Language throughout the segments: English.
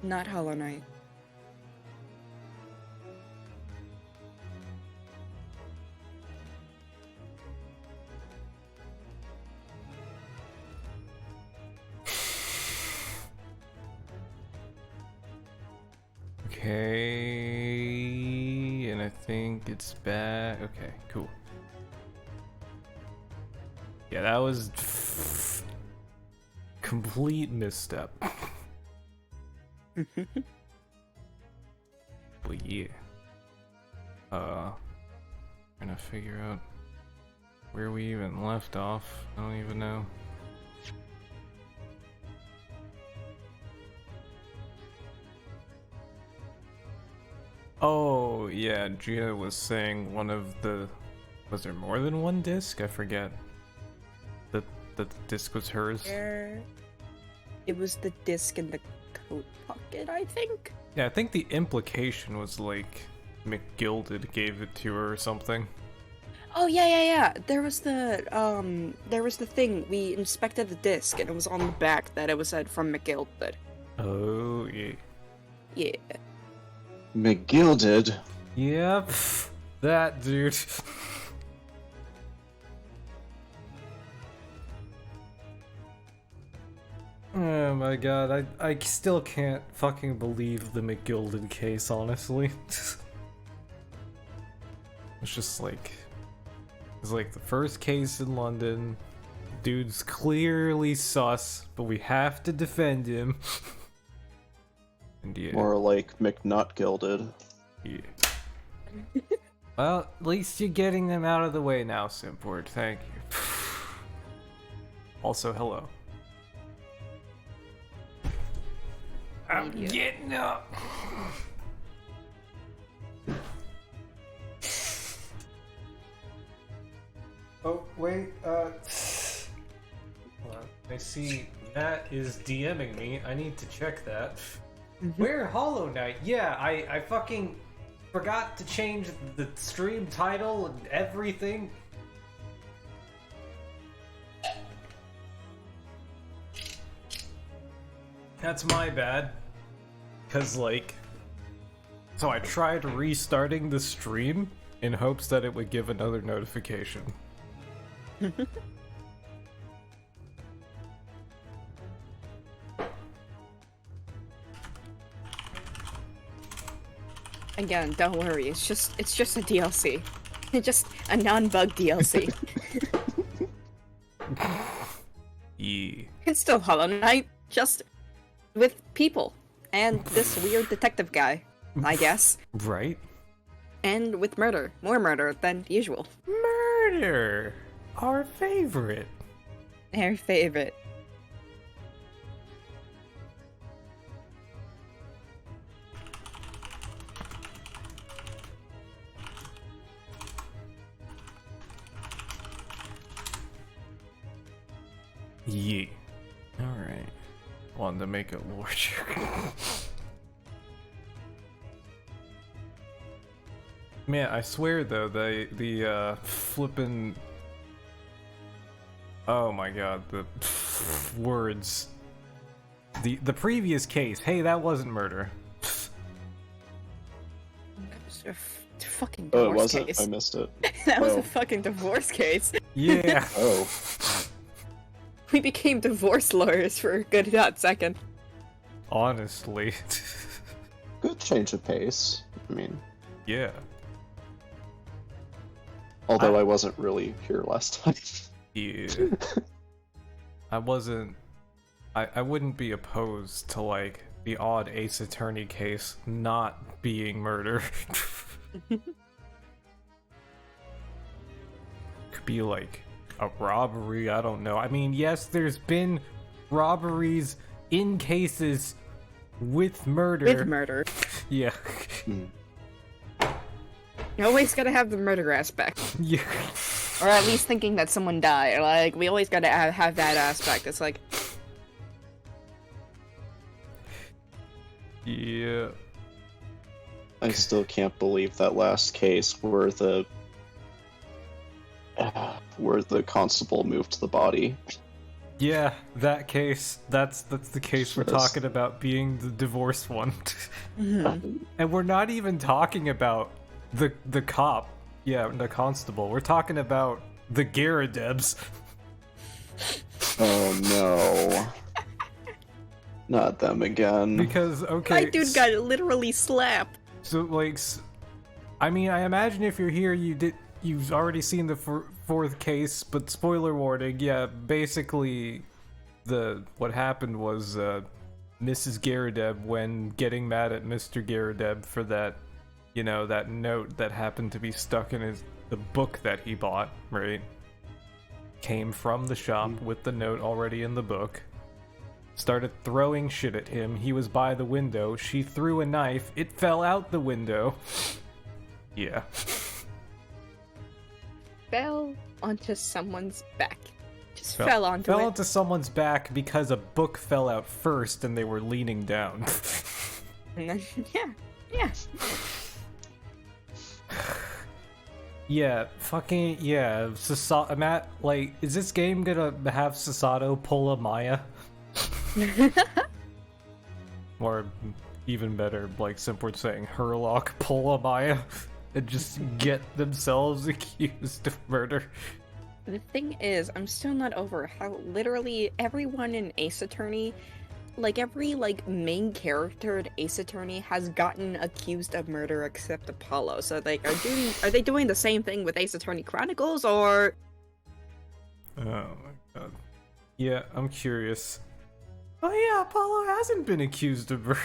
Not Hollow Knight. Okay, and I think it's back. Okay, cool. Yeah, that was complete misstep. Well, yeah. Trying to figure out where we even left off. I don't even know. Oh, yeah, Gia was saying one of the... Was there more than one disc? I forget. That the disc was hers? It was the disc in the coat pocket, I think? Yeah, I think the implication was like McGilded gave it to her or something. Oh, yeah. There was the thing. We inspected the disc, and it was on the back that it was said from McGilded. Oh, yeah. Yeah. McGilded? Yep. That dude. Oh my god, I still can't fucking believe the McGilded case, honestly. It's just like... It's like the first case in London. Dude's clearly sus, but we have to defend him. And yeah. More like McNot-Gilded. Yeah. Well, at least you're getting them out of the way now, Simport. Thank you. Also, hello. I'm getting up. Oh, wait, hold on. I see Matt is DMing me. I need to check that. Where Hollow Knight? Yeah, I fucking forgot to change the stream title and everything. That's my bad. Cause like... So I tried restarting the stream in hopes that it would give another notification. Again, don't worry. It's just a DLC. It's just a non-bug DLC. Yeah. It's still Hollow Knight, just with people and this weird detective guy, I guess. Right? And with murder. More murder than usual. Murder! Our favorite. Their favorite. Yeah. Alright. Wanted to make it larger. Man, I swear though, the flippin'... Oh my god, the words. The previous case, hey, that wasn't murder. It was a fucking Oh, it divorce wasn't? case. I missed it. That was Oh. a fucking divorce case. Yeah. Oh. We became divorce lawyers for a good hot second. Honestly. Good change of pace. I mean, Yeah. although I wasn't really here last time. Yeah. I wasn't... I wouldn't be opposed to, like, the odd Ace Attorney case not being murder. Could be, like, a robbery, I don't know. I mean, yes, there's been robberies in cases with murder. With murder. Yeah. You always gotta have the murder aspect. Yeah. Or at least thinking that someone died. Like, we always gotta have that aspect. It's like... Yeah. I still can't believe that last case where the constable moved the body. Yeah, that case. That's the case we're Yes. talking about, being the divorced one. Mhm. And we're not even talking about the cop. Yeah, the constable. We're talking about the Garradebs. Oh no. Not them again. Because, okay... My dude got literally slapped. So, like... I mean, I imagine if you're here, you've already seen the fourth case, but spoiler warning, yeah, basically... What happened was, Mrs. Garradeb, when getting mad at Mr. Garradeb for that, you know, that note that happened to be stuck in the book that he bought, right? Came from the shop with the note already in the book. Started throwing shit at him. He was by the window. She threw a knife. It fell out the window. Yeah. Fell onto someone's back. Just fell onto Fell it. onto someone's back because a book fell out first and they were leaning down. And then, yeah. Yeah, fucking, yeah. Matt, like, is this game gonna have Sasato pull a Maya? Or, even better, like Simpward saying, Herlock pull a Maya? And just get themselves accused of murder. The thing is, I'm still not over how literally everyone in Ace Attorney, like every main character in Ace Attorney has gotten accused of murder except Apollo. So like, are they doing the same thing with Ace Attorney Chronicles, or? Oh my god. Yeah, I'm curious. Oh yeah, Apollo hasn't been accused of murder.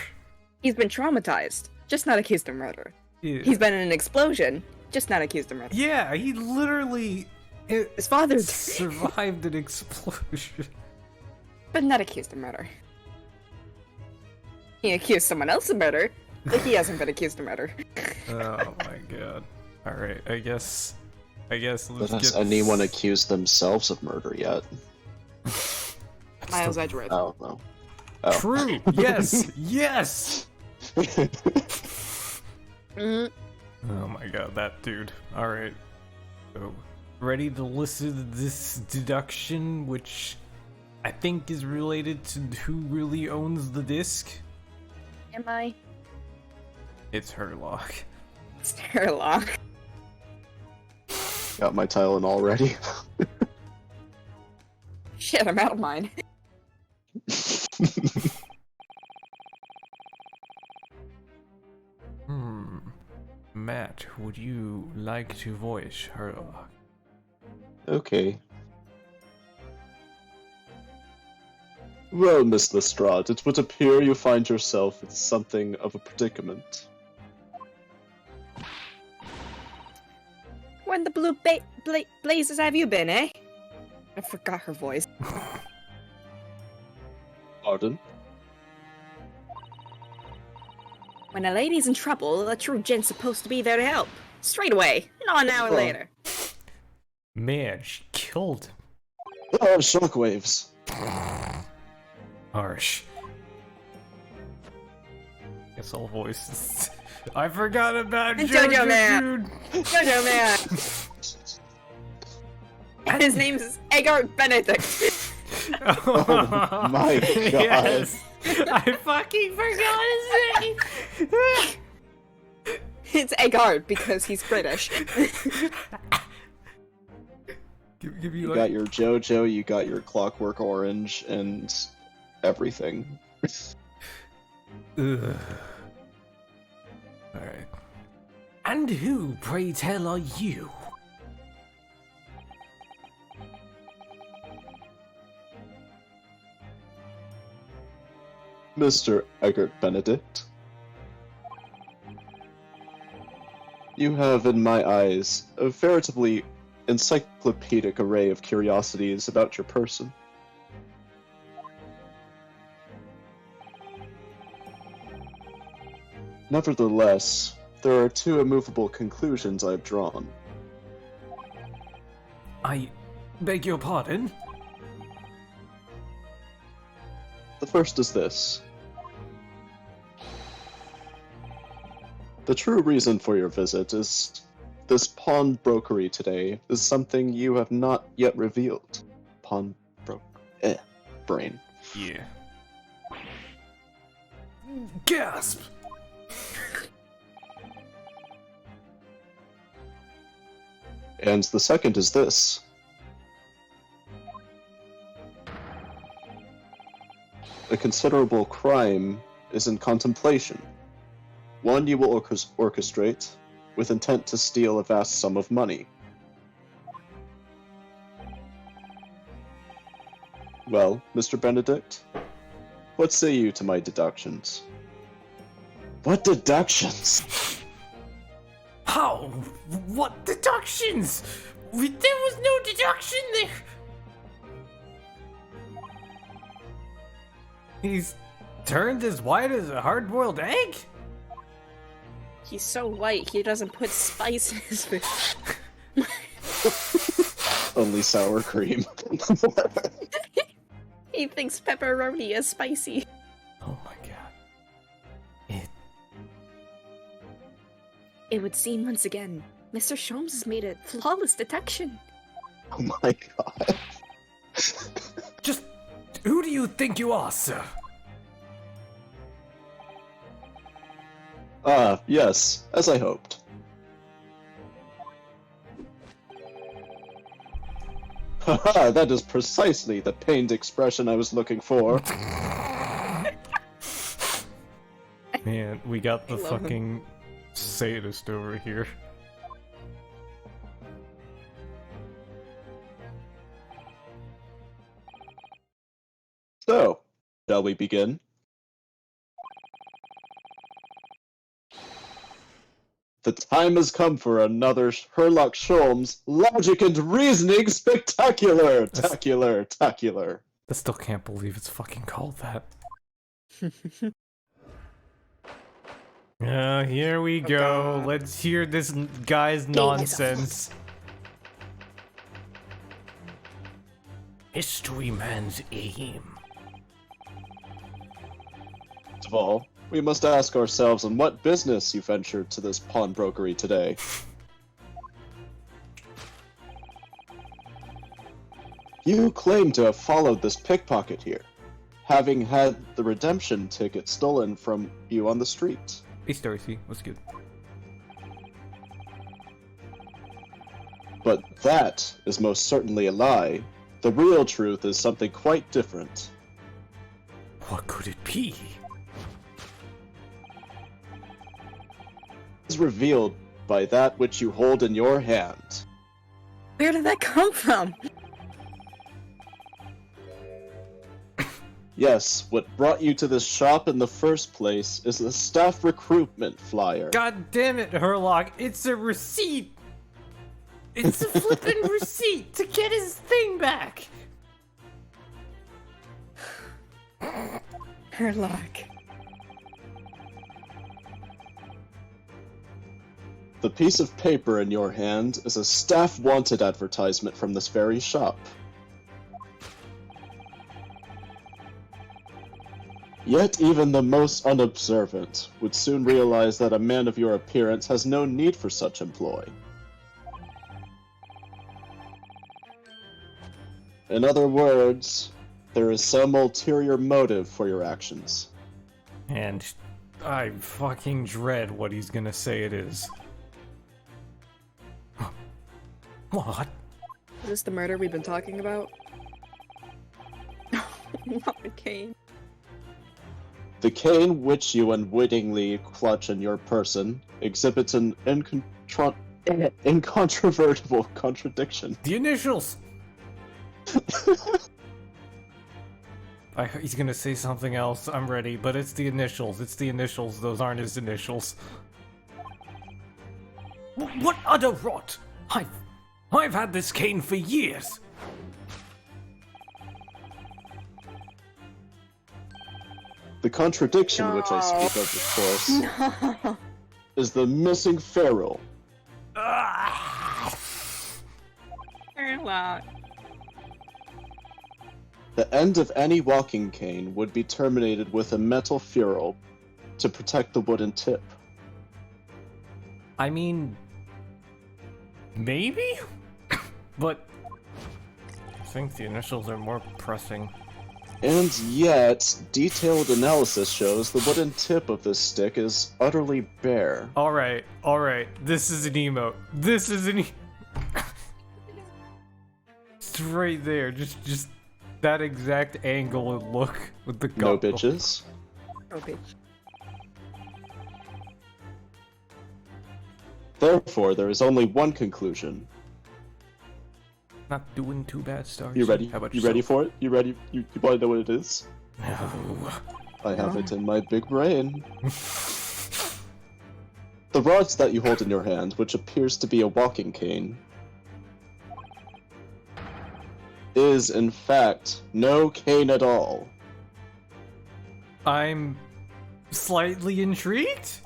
He's been traumatized, just not accused of murder. Yeah. He's been in an explosion, just not accused of murder. Yeah, he literally His father survived an explosion. but not accused of murder. He accused someone else of murder, but he hasn't been accused of murder. Oh my god. Alright, I guess But let's has get anyone accused themselves of murder yet? Miles Edgeworth. Oh no. Oh. True! Yes! Yes! Mm, Oh my god, that dude. Alright. So, ready to listen to this deduction, which I think is related to who really owns the disc? am I? It's Herlock. It's Herlock. Got my Tylenol already. Shit, I'm out of mine. Matt, would you like to voice Herlock? Okay. Well, Miss Lestrade, it would appear you find yourself in something of a predicament. When the blue blazes have you been, eh? I forgot her voice. Pardon? When a lady's in trouble, a true gent's supposed to be there to help. Straight away, not an hour Oh. later. Man, she killed him. Oh, shockwaves. Harsh. Guess all voices. I forgot about And Jojo, Jojo Man. dude. Jojo man! And his name's Egart Benedict. Oh my god. Yes. I fucking forgot his name. It's Egart because he's British. Give me You like... got your JoJo, you got your Clockwork Orange, and everything. Ugh. Alright. And who, pray tell, are you? Mr. Egert Benedict. You have, in my eyes, a veritably encyclopedic array of curiosities about your person. Nevertheless, there are two immovable conclusions I've drawn. I beg your pardon? The first is this. The true reason for your visit is this pawnbrokery today is something you have not yet revealed. Pawnbroker. brain. Yeah. Gasp! And the second is this. A considerable crime is in contemplation. One you will orchestrate, with intent to steal a vast sum of money. Well, Mr. Benedict, what say you to my deductions? What deductions? How? What deductions? There was no deduction there! He's turned as white as a hard-boiled egg? He's so white, he doesn't put spice in his food. Only sour cream. He thinks pepperoni is spicy. Oh my god. It would seem once again, Mr. Sholmes has made a flawless detection. Oh my god. Just who do you think you are, sir? Ah, yes, as I hoped. Haha, that is precisely the pained expression I was looking for. Man, we got the I love fucking sadist over here. So, shall we begin? The time has come for another Sherlock Sholmes logic and reasoning spectacular! Tacular. I still can't believe it's fucking called that. Here we go. God. Let's hear this guy's nonsense. History man's aim. First of all, we must ask ourselves on what business you ventured to this pawnbrokery today. You claim to have followed this pickpocket here, having had the redemption ticket stolen from you on the street. Hey, Stacy, what's good? But that is most certainly a lie. The real truth is something quite different. What could it be? It is revealed by that which you hold in your hand. Where did that come from? Yes, what brought you to this shop in the first place is the staff recruitment flyer. God damn it, Herlock! It's a receipt! It's a flippin' receipt to get his thing back! Herlock. The piece of paper in your hand is a staff wanted advertisement from this very shop. Yet even the most unobservant would soon realize that a man of your appearance has no need for such employ. In other words, there is some ulterior motive for your actions. And I fucking dread what he's gonna say it is. What? Is this the murder we've been talking about? Not the cane. The cane which you unwittingly clutch in your person exhibits an incontrovertible contradiction. The initials! He's gonna say something else, I'm ready, but it's the initials, those aren't his initials. What utter rot! I've had this cane for years! The contradiction which I speak of course, No. is the missing ferrule. Herlock. The end of any walking cane would be terminated with a metal ferrule to protect the wooden tip. I mean... maybe? But... I think the initials are more pressing. And yet, detailed analysis shows the wooden tip of this stick is utterly bare. Alright. This is an emote. It's right there. Just that exact angle and look with the No gobble. bitches. Oh, bitch. Therefore, there is only one conclusion. Not doing too bad, Stars. You ready? How about You ready for it? You ready? You want to know what it is? No. I have it in my big brain. The rods that you hold in your hand, which appears to be a walking cane, is in fact no cane at all. I'm slightly intrigued.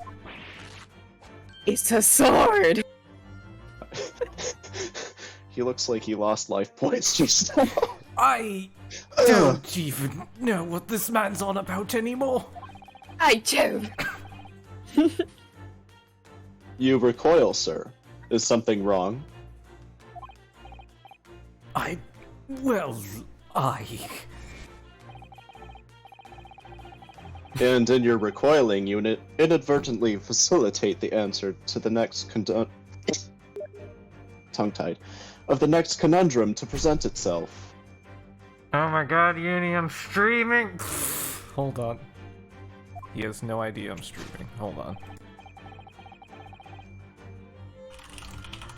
It's a sword! He looks like he lost life points just now. I don't even know what this man's on about anymore. I do! You recoil, sir. Is something wrong? And in your recoiling, you inadvertently facilitate the answer to the next tongue-tied. Of the next conundrum to present itself. Oh my god, Uni, I'm streaming! Hold on. He has no idea I'm streaming. Hold on.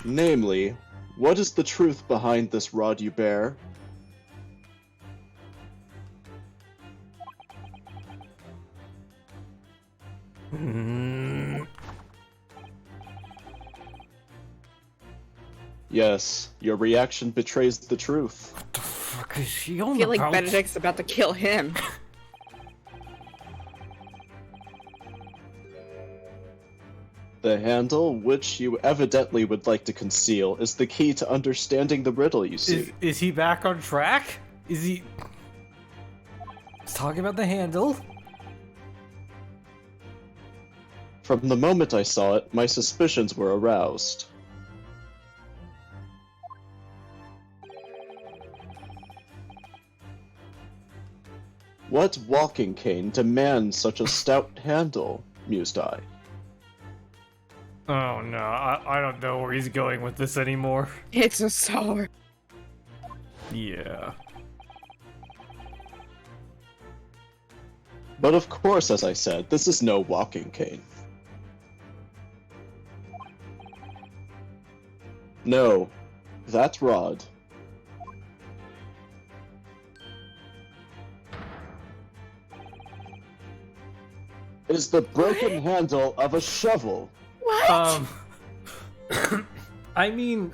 Namely, what is the truth behind this rod you bear? Yes, your reaction betrays the truth. What the fuck is she I on feel like about? Benedict's about to kill him. The handle, which you evidently would like to conceal, is the key to understanding the riddle you see. Is he back on track? Is he... He's talking about the handle? From the moment I saw it, my suspicions were aroused. What walking cane demands such a stout handle? Mused I. Oh no, I don't know where he's going with this anymore. It's a sword. Yeah. But of course, as I said, this is no walking cane. No, that rod is the broken handle of a shovel. What? I mean...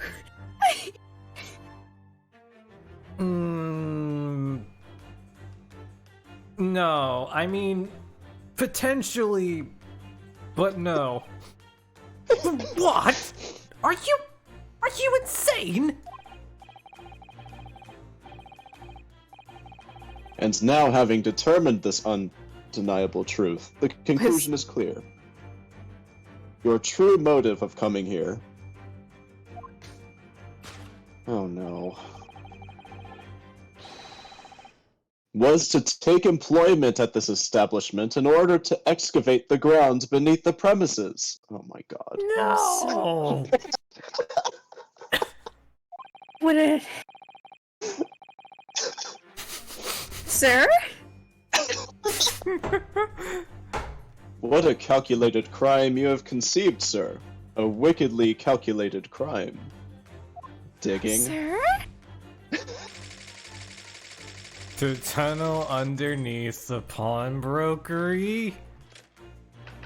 no, I mean... Potentially... But no. What? Are you insane? And now, having determined this undeniable truth, the conclusion is clear. Your true motive of coming here... Oh no. Was to take employment at this establishment in order to excavate the ground beneath the premises. Oh my god. No! What a... Sir? What a calculated crime you have conceived, sir. A wickedly calculated crime. Digging. Sir? To tunnel underneath the pawnbrokery?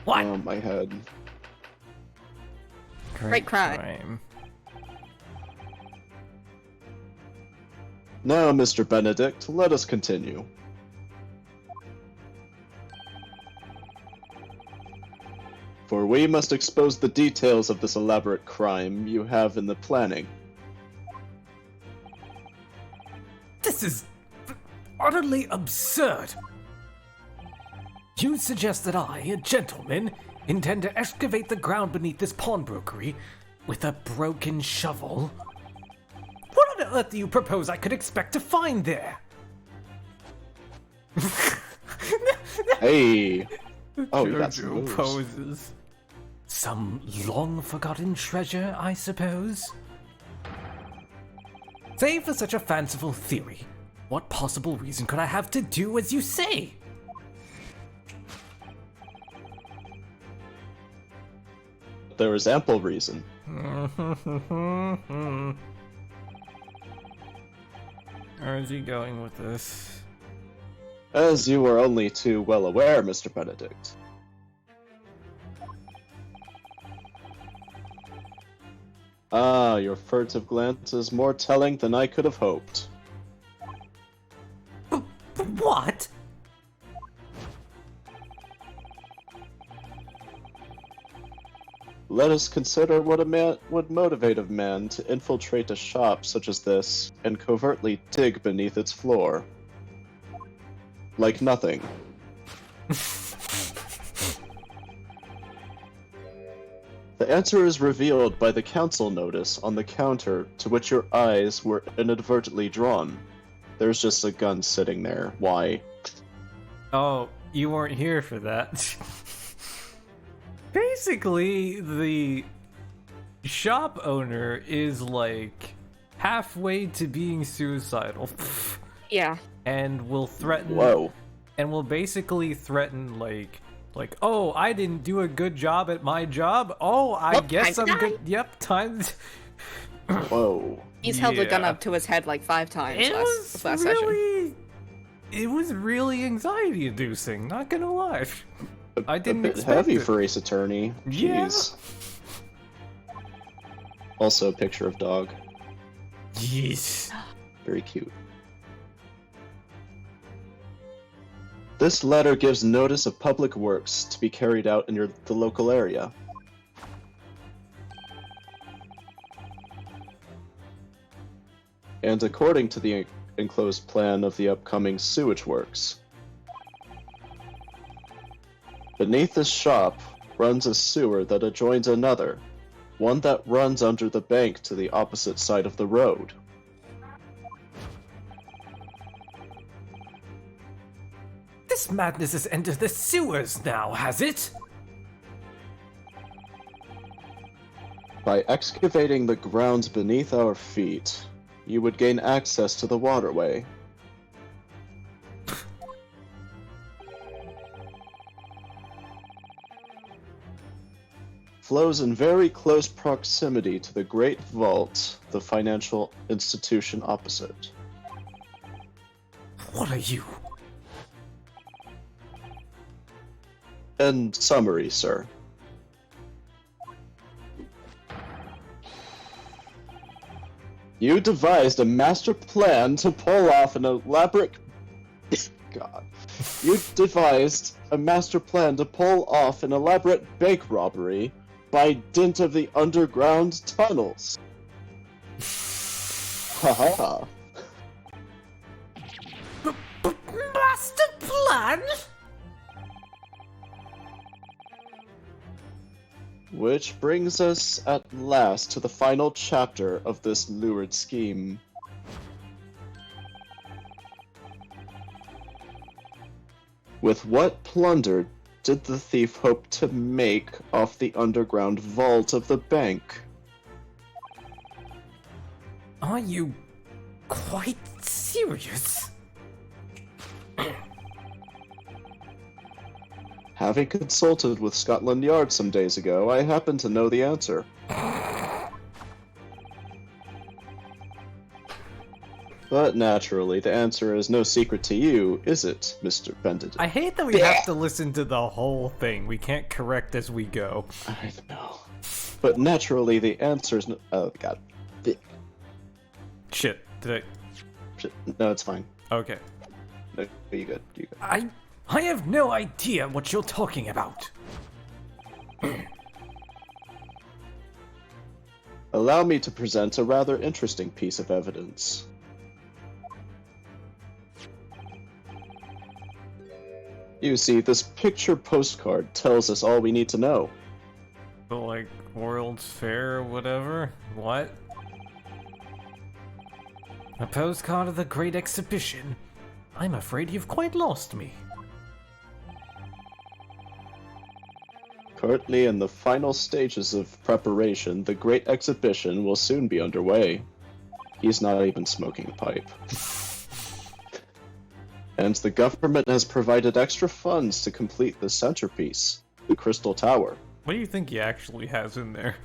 What? Oh, my head. Great crime. Now, Mr. Benedict, let us continue. For we must expose the details of this elaborate crime you have in the planning. This is utterly absurd. You suggest that I, a gentleman, intend to excavate the ground beneath this pawnbrokery with a broken shovel? What on earth do you propose I could expect to find there? Hey! Oh, you got some Jojo moves. poses. Some long-forgotten treasure, I suppose? Save for such a fanciful theory, what possible reason could I have to do as you say? There is ample reason. Where is he going with this? As you are only too well aware, Mr. Benedict. Ah, your furtive glance is more telling than I could have hoped. What? Let us consider what a man would motivate a man to infiltrate a shop such as this and covertly dig beneath its floor. Like nothing. The answer is revealed by the council notice on the counter to which your eyes were inadvertently drawn. There's just a gun sitting there. Why? Oh, you weren't here for that. Basically, the shop owner is like halfway to being suicidal. Yeah. And will threaten Whoa. and will basically threaten like oh, I didn't do a good job at my job. Oh, I Well, guess time I'm to good. Yep, time. Whoa. He's held a gun Yeah. up to his head like 5 times It last was session. really, it was really anxiety inducing. Not gonna lie. I didn't a bit expect heavy it. for Ace Attorney. Yeah. Jeez. Also, a picture of dog. Yes. Very cute. This letter gives notice of public works to be carried out in the local area. And according to the enclosed plan of the upcoming sewage works. Beneath this shop runs a sewer that adjoins another, one that runs under the bank to the opposite side of the road. This madness has entered the sewers now, has it? By excavating the grounds beneath our feet, you would gain access to the waterway. Flows in very close proximity to the Great Vault, the financial institution opposite. What are you? In summary, sir. You devised a master plan to pull off an elaborate... God. You devised a master plan to pull off an elaborate bank robbery by dint of the underground tunnels. Haha. Master plan? Which brings us at last to the final chapter of this lurid scheme. With what plunder did the thief hope to make off the underground vault of the bank? Are you quite serious? Having consulted with Scotland Yard some days ago, I happen to know the answer. But naturally, the answer is no secret to you, is it, Mr. Benedict? I hate that we have to listen to the whole thing. We can't correct as we go. I know. But naturally, the answer is no... Oh, God. Shit. Did No, it's fine. I... Okay. No, you good. You good. I have no idea what you're talking about. Allow me to present a rather interesting piece of evidence. You see, this picture postcard tells us all we need to know. But like World's Fair or whatever? What? A postcard of the Great Exhibition? I'm afraid you've quite lost me. Currently in the final stages of preparation, the great exhibition will soon be underway. He's not even smoking a pipe. And the government has provided extra funds to complete the centerpiece, the Crystal Tower. What do you think he actually has in there?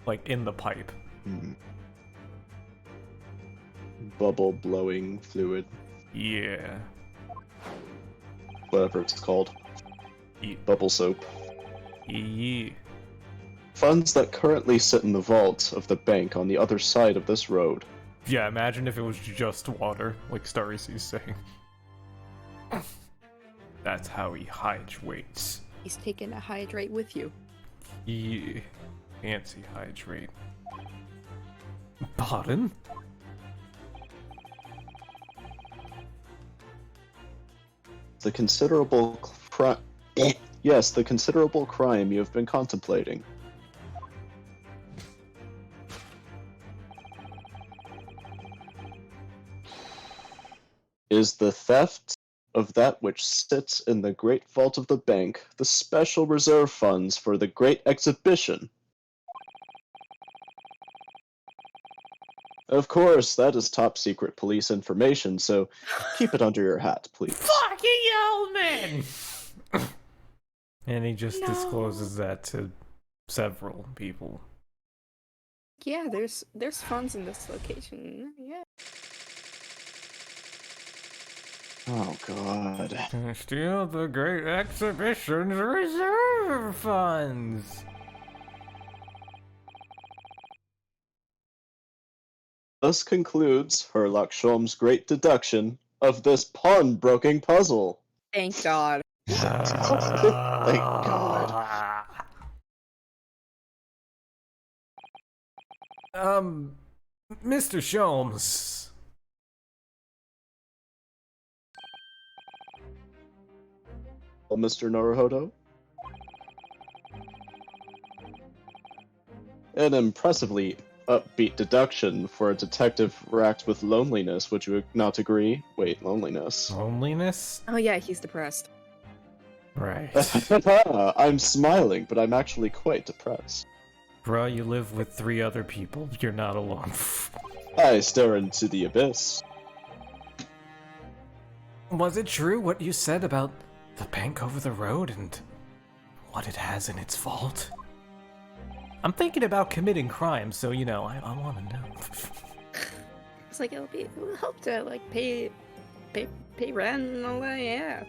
Like, in the pipe. Bubble blowing fluid, Yeah. whatever it's called. Bubble soap. Yeah. Funds that currently sit in the vault of the bank on the other side of this road. Yeah, imagine if it was just water, like Starry C's saying. That's how he hydrates. He's taking a hydrate with you. Yeah. Fancy hydrate. Pardon? The considerable Yes, the considerable crime you have been contemplating. Is the theft of that which sits in the great vault of the bank, the special reserve funds for the great exhibition. Of course, that is top secret police information, so keep it under your hat, please. Fucking Yeoman! And he just discloses that to several people. Yeah, there's funds in this location. Yeah. Oh god. Steal the great exhibition's reserve funds! Thus concludes Herlock Sholm's great deduction of this pawnbroking puzzle. Thank God. Thank God. Mr. Sholmes. Well, Mr. Naruhodo? An impressively upbeat deduction for a detective racked with loneliness, would you not agree? Wait, loneliness. Loneliness? Oh yeah, he's depressed. Right. I'm smiling, but I'm actually quite depressed. Bruh, you live with 3 other people. You're not alone. I stare into the abyss. Was it true what you said about the bank over the road and what it has in its vault? I'm thinking about committing crime, so, you know, I want to know. It's like it'll help to like pay rent and all that. Yeah.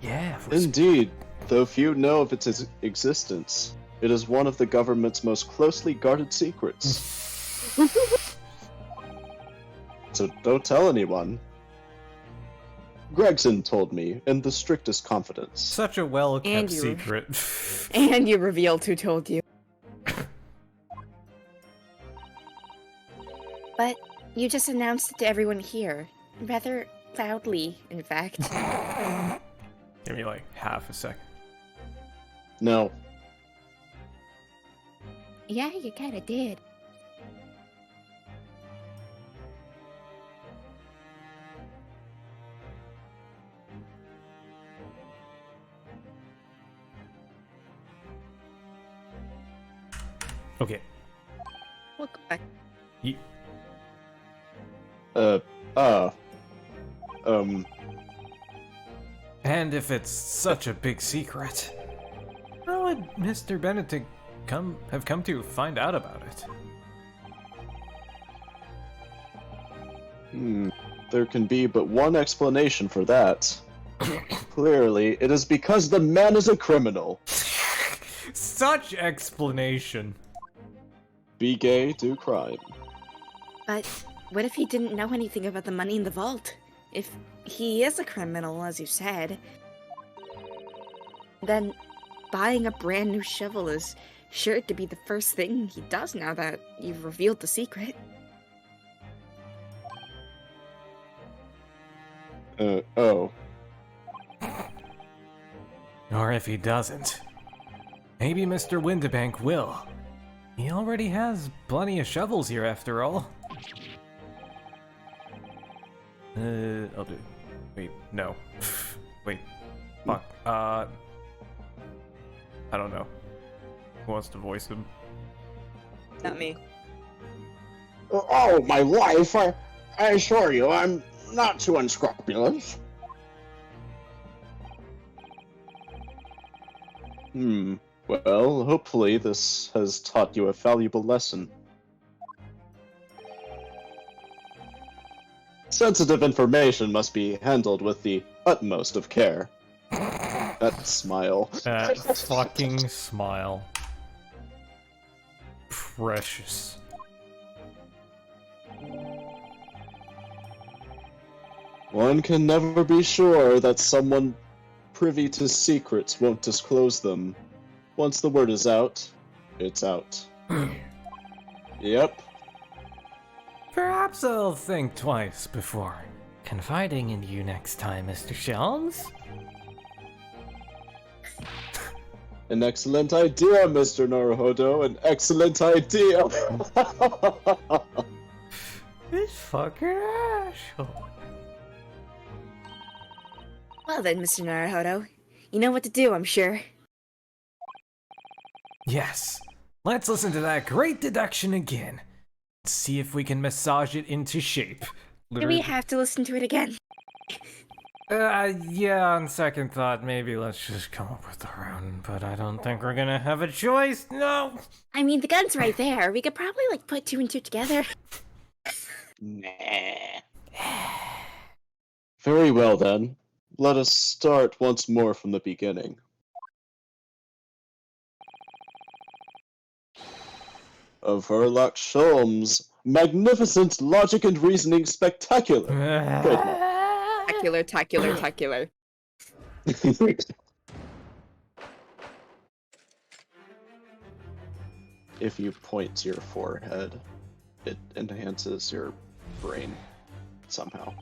Yeah. Indeed, though few know of its existence, it is one of the government's most closely guarded secrets. So don't tell anyone. Gregson told me in the strictest confidence. Such a well-kept And you- secret. And you revealed who told you. But you just announced it to everyone here. Rather loudly, in fact. Give me like half a second. No. Yeah, you kinda did. Okay. We'll go back. And if it's such a big secret, how would Mr. Benedict have come to find out about it? There can be but one explanation for that. Clearly, it is because the man is a criminal. Such explanation. Be gay, do crime. But what if he didn't know anything about the money in the vault? If he is a criminal, as you said, then buying a brand new shovel is sure to be the first thing he does now that you've revealed the secret. Oh. Or if he doesn't, maybe Mr. Windibank will. He already has plenty of shovels here after all. I'll do. Wait, no. Wait. Fuck. I don't know. Who wants to voice him? Not me. Oh, my life! I assure you, I'm not too unscrupulous. Well, hopefully this has taught you a valuable lesson. Sensitive information must be handled with the utmost of care. That smile. That fucking smile. Precious. One can never be sure that someone privy to secrets won't disclose them. Once the word is out, it's out. Yep. Perhaps I'll think twice before confiding in you next time, Mr. Shelms. An excellent idea, Mr. Naruhodo. An excellent idea. This fucking asshole. Well then, Mr. Naruhodo, you know what to do, I'm sure. Yes. Let's listen to that great deduction again. See if we can massage it into shape. Do we have to listen to it again? Yeah, on second thought, maybe let's just come up with our own, but I don't think we're gonna have a choice, no! I mean, the gun's right there. We could probably, like, put two and two together. Nah. Very well then. Let us start once more from the beginning. Of Herlock Sholmes, magnificent logic and reasoning spectacular. Tacular. If you point to your forehead, it enhances your brain somehow.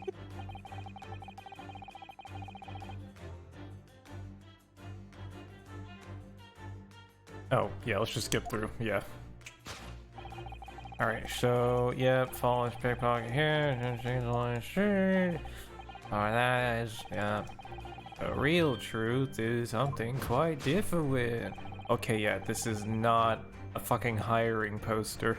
Oh, yeah, let's just skip through, yeah. Alright, so, yep, fallen pickpocket here, change the line street. Alright, that is, yeah. The real truth is something quite different. Okay, yeah, this is not a fucking hiring poster.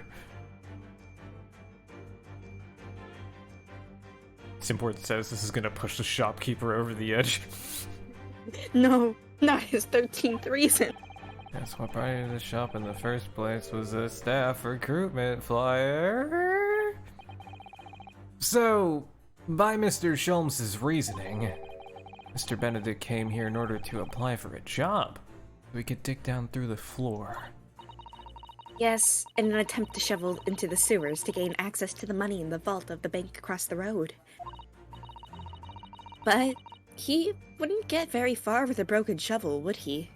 It's important says this is gonna push the shopkeeper over the edge. No, not his 13th reason. That's what brought you to the shop in the first place was a staff recruitment flyer. So, by Mr. Sholmes' reasoning, Mr. Benedict came here in order to apply for a job. We could dig down through the floor. Yes, in an attempt to shovel into the sewers to gain access to the money in the vault of the bank across the road. But he wouldn't get very far with a broken shovel, would he?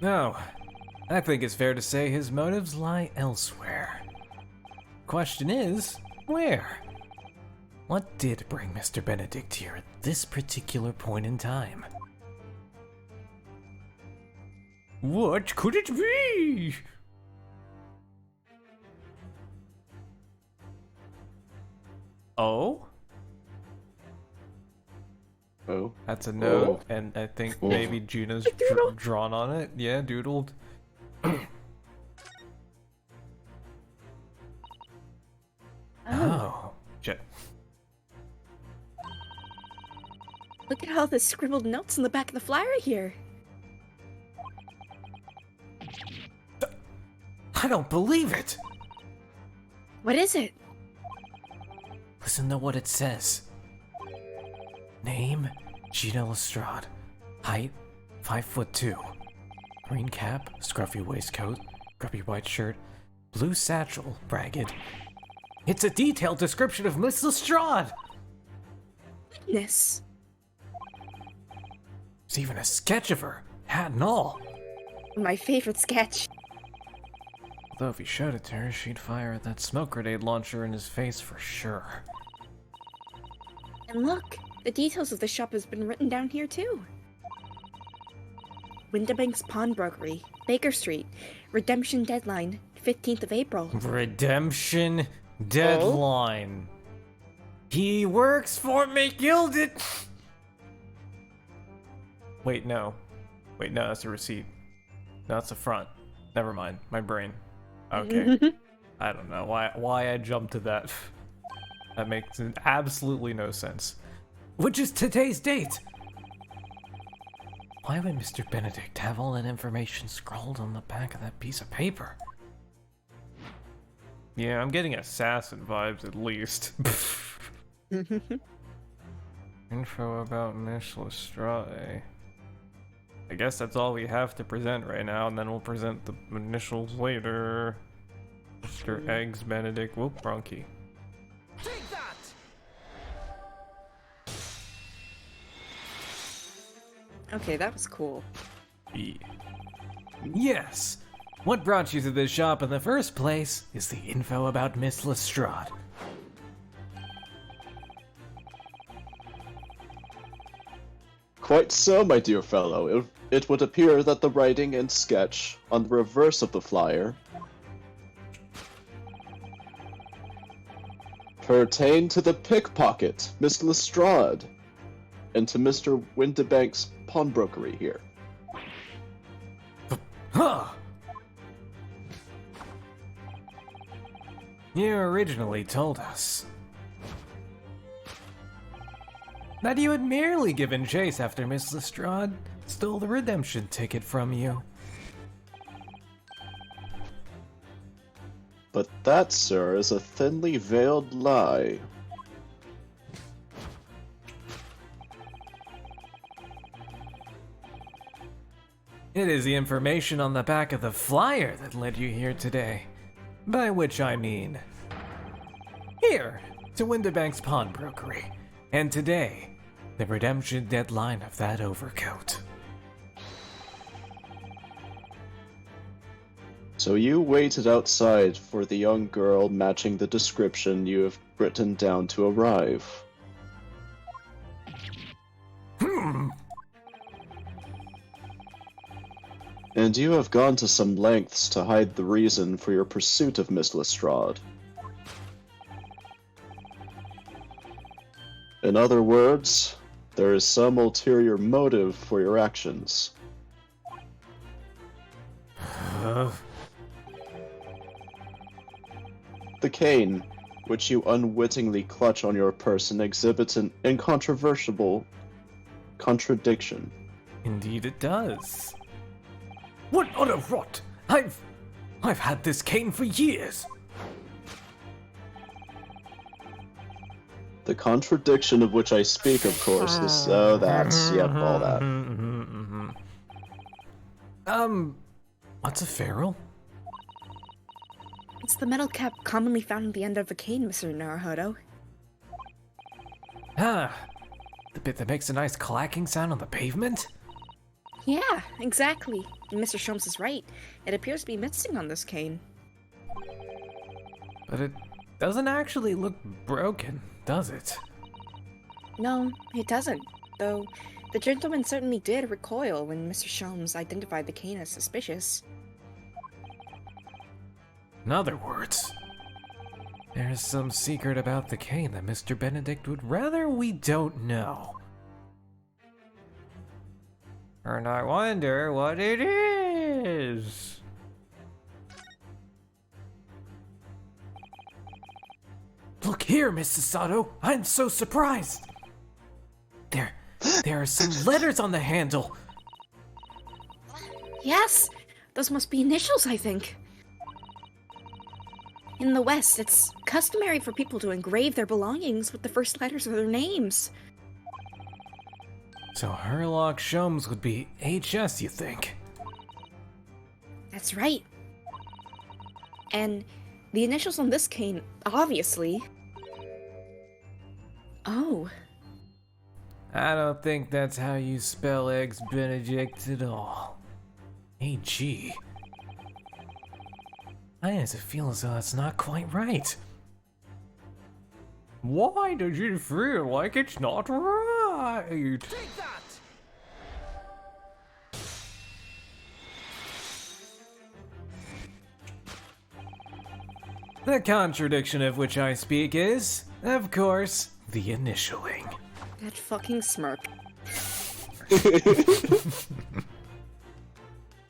No, I think it's fair to say his motives lie elsewhere. Question is, where? What did bring Mr. Benedict here at this particular point in time? What could it be? Oh? Oh. That's a note, Oh. and I think Oh. maybe Juna's drawn on it. Yeah, doodled. Oh. Shit. Look at all the scribbled notes in the back of the flyer here. I don't believe it! What is it? Listen to what it says. Name, Gina Lestrade. Height, 5'2". Green cap, scruffy waistcoat, grubby white shirt, blue satchel, ragged. It's a detailed description of Miss Lestrade! Goodness. There's even a sketch of her, hat and all. My favorite sketch. Although if he showed it to her, she'd fire that smoke grenade launcher in his face for sure. And look, the details of the shop has been written down here too. Windabank's Pawnbrokery, Baker Street, redemption deadline, 15th of April. Redemption deadline. He works for McGilded. Wait, no. Wait, no, that's a receipt. No, that's a front. Never mind. My brain. Okay. I don't know why I jumped to that. That makes absolutely no sense. Which is today's date. Why would Mr. Benedict have all that information scrawled on the back of that piece of paper? Yeah, I'm getting assassin vibes at least. Info about Miss Lestrade. I guess that's all we have to present right now, and then we'll present the initials later. Mr. Eggs Benedict. Whoop, wrong key. Take that! Okay, that was cool. E. Yes! What brought you to this shop in the first place is the info about Miss Lestrade. Quite so, my dear fellow. It would appear that the writing and sketch on the reverse of the flyer pertain to the pickpocket, Miss Lestrade, and to Mr. Windibank's pawnbrokery here. Huh! You originally told us that you had merely given chase after Miss Lestrade stole the redemption ticket from you. But that, sir, is a thinly veiled lie. It is the information on the back of the flyer that led you here today. By which I mean, here, to Windibank's pawnbrokery, and today, the redemption deadline of that overcoat. So you waited outside for the young girl matching the description you have written down to arrive. And you have gone to some lengths to hide the reason for your pursuit of Miss Lestrade. In other words, there is some ulterior motive for your actions. The cane, which you unwittingly clutch on your person, exhibits an incontrovertible contradiction. Indeed it does. What utter rot! I've had this cane for years! The contradiction of which I speak, of course, is all that. What's a ferrule? It's the metal cap commonly found at the end of a cane, Mr. Naruhodo. Ah, the bit that makes a nice clacking sound on the pavement? Yeah, exactly. And Mr. Sholmes is right. It appears to be missing on this cane. But it doesn't actually look broken, does it? No, it doesn't. Though, the gentleman certainly did recoil when Mr. Sholmes identified the cane as suspicious. In other words, there's some secret about the cane that Mr. Benedict would rather we don't know. And I wonder what it is. Look here, Mrs. Sato. I'm so surprised. There are some letters on the handle. Yes! Those must be initials, I think. In the West, it's customary for people to engrave their belongings with the first letters of their names. So Herlock Sholmes would be HS, you think? That's right. And the initials on this cane, obviously... Oh. I don't think that's how you spell Eggs Benedict at all. AG. I has a feel as though that's not quite right. Why does it feel like it's not right? Take that! The contradiction of which I speak is, of course, the initialing. That fucking smirk.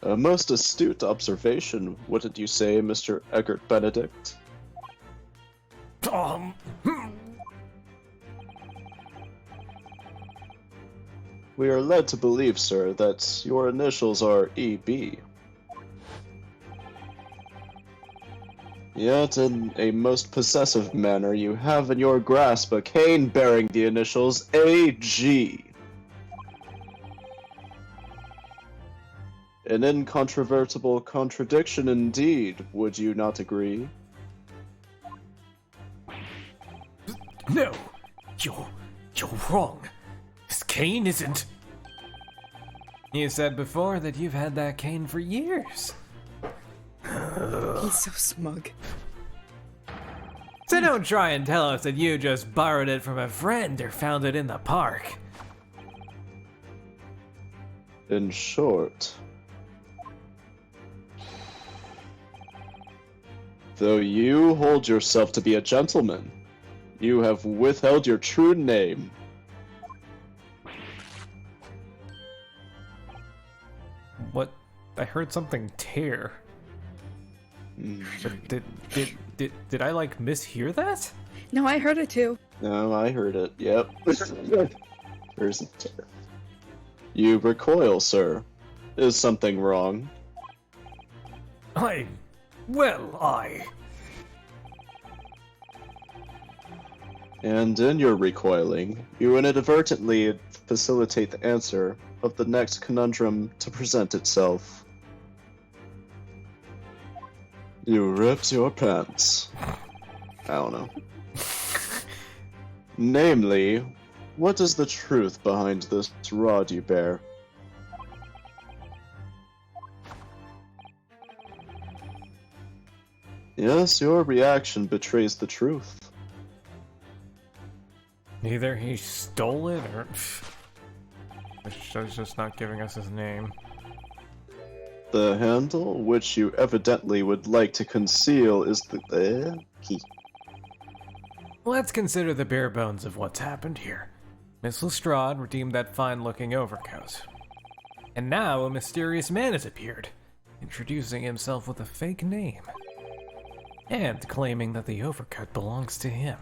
A most astute observation, wouldn't you say, Mr. Eggert Benedict? Um, We are led to believe, sir, that your initials are EB. Yet, in a most possessive manner, you have in your grasp a cane bearing the initials AG. An incontrovertible contradiction indeed, would you not agree? no, you're wrong. This cane isn't... You said before that you've had that cane for years. He's so smug. So don't try and tell us that you just borrowed it from a friend or found it in the park. In short, though you hold yourself to be a gentleman, you have withheld your true name. What? I heard something tear. Did I like mishear that? No, I heard it too. No, I heard it. Yep. Here's a tear. You recoil, sir. Is something wrong? And in your recoiling, you inadvertently facilitate the answer of the next conundrum to present itself. You ripped your pants. I don't know. Namely, what is the truth behind this rod you bear? Yes, your reaction betrays the truth. Either he stole it or... The show's just not giving us his name. The handle, which you evidently would like to conceal, is the key. Let's consider the bare bones of what's happened here. Miss Lestrade redeemed that fine-looking overcoat. And now a mysterious man has appeared, introducing himself with a fake name. And claiming that the overcoat belongs to him.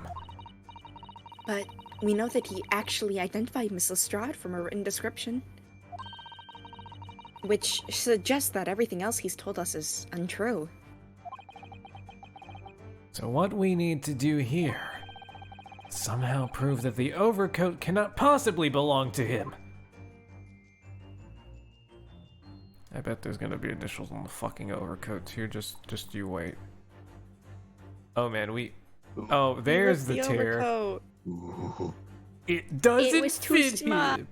But we know that he actually identified Miss Lestrade from a written description. Which suggests that everything else he's told us is untrue. So what we need to do here... somehow prove that the overcoat cannot possibly belong to him. I bet there's gonna be initials on the fucking overcoat too, just you wait. Oh man, oh, there's the tear. Overcoat. It doesn't It was too fit small. him.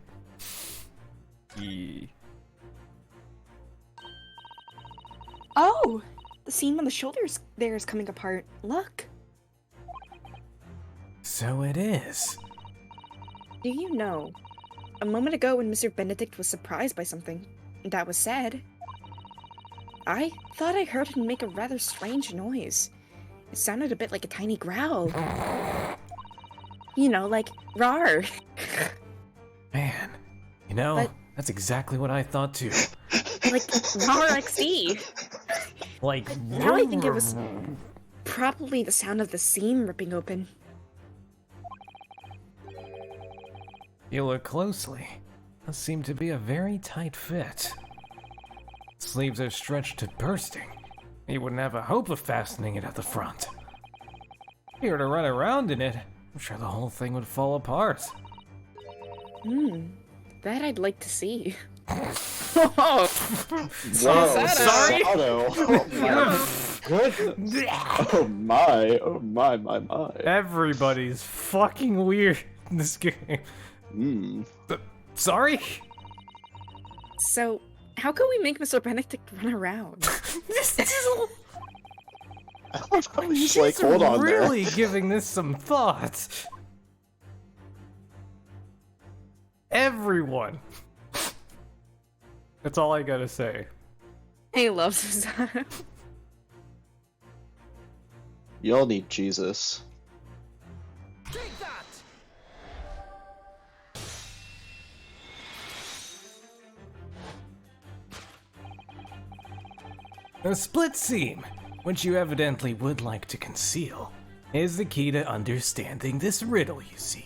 Yeah. Oh! The seam on the shoulders there is coming apart. Look! So it is. Do you know, a moment ago when Mr. Benedict was surprised by something that was said, I thought I heard him make a rather strange noise. It sounded a bit like a tiny growl. You know, like, rawr. Man, you know, But- that's exactly what I thought too. Like, rawr XD. Like, Now I think it was probably the sound of the seam ripping open. You look closely. That seemed to be a very tight fit. Sleeves are stretched to bursting. You wouldn't have a hope of fastening it at the front. If you were to run around in it, I'm sure the whole thing would fall apart. That I'd like to see. Whoa, sorry? Sato. Oh my goodness. Oh my. Everybody's fucking weird in this game. Sorry? So, how can we make Mr. Benedict run around? This is I love how he's She's like, hold on there. really giving this some thought. Everyone. That's all I gotta say. He loves his Y'all need Jesus. Take that! A split seam, which you evidently would like to conceal, is the key to understanding this riddle, you see.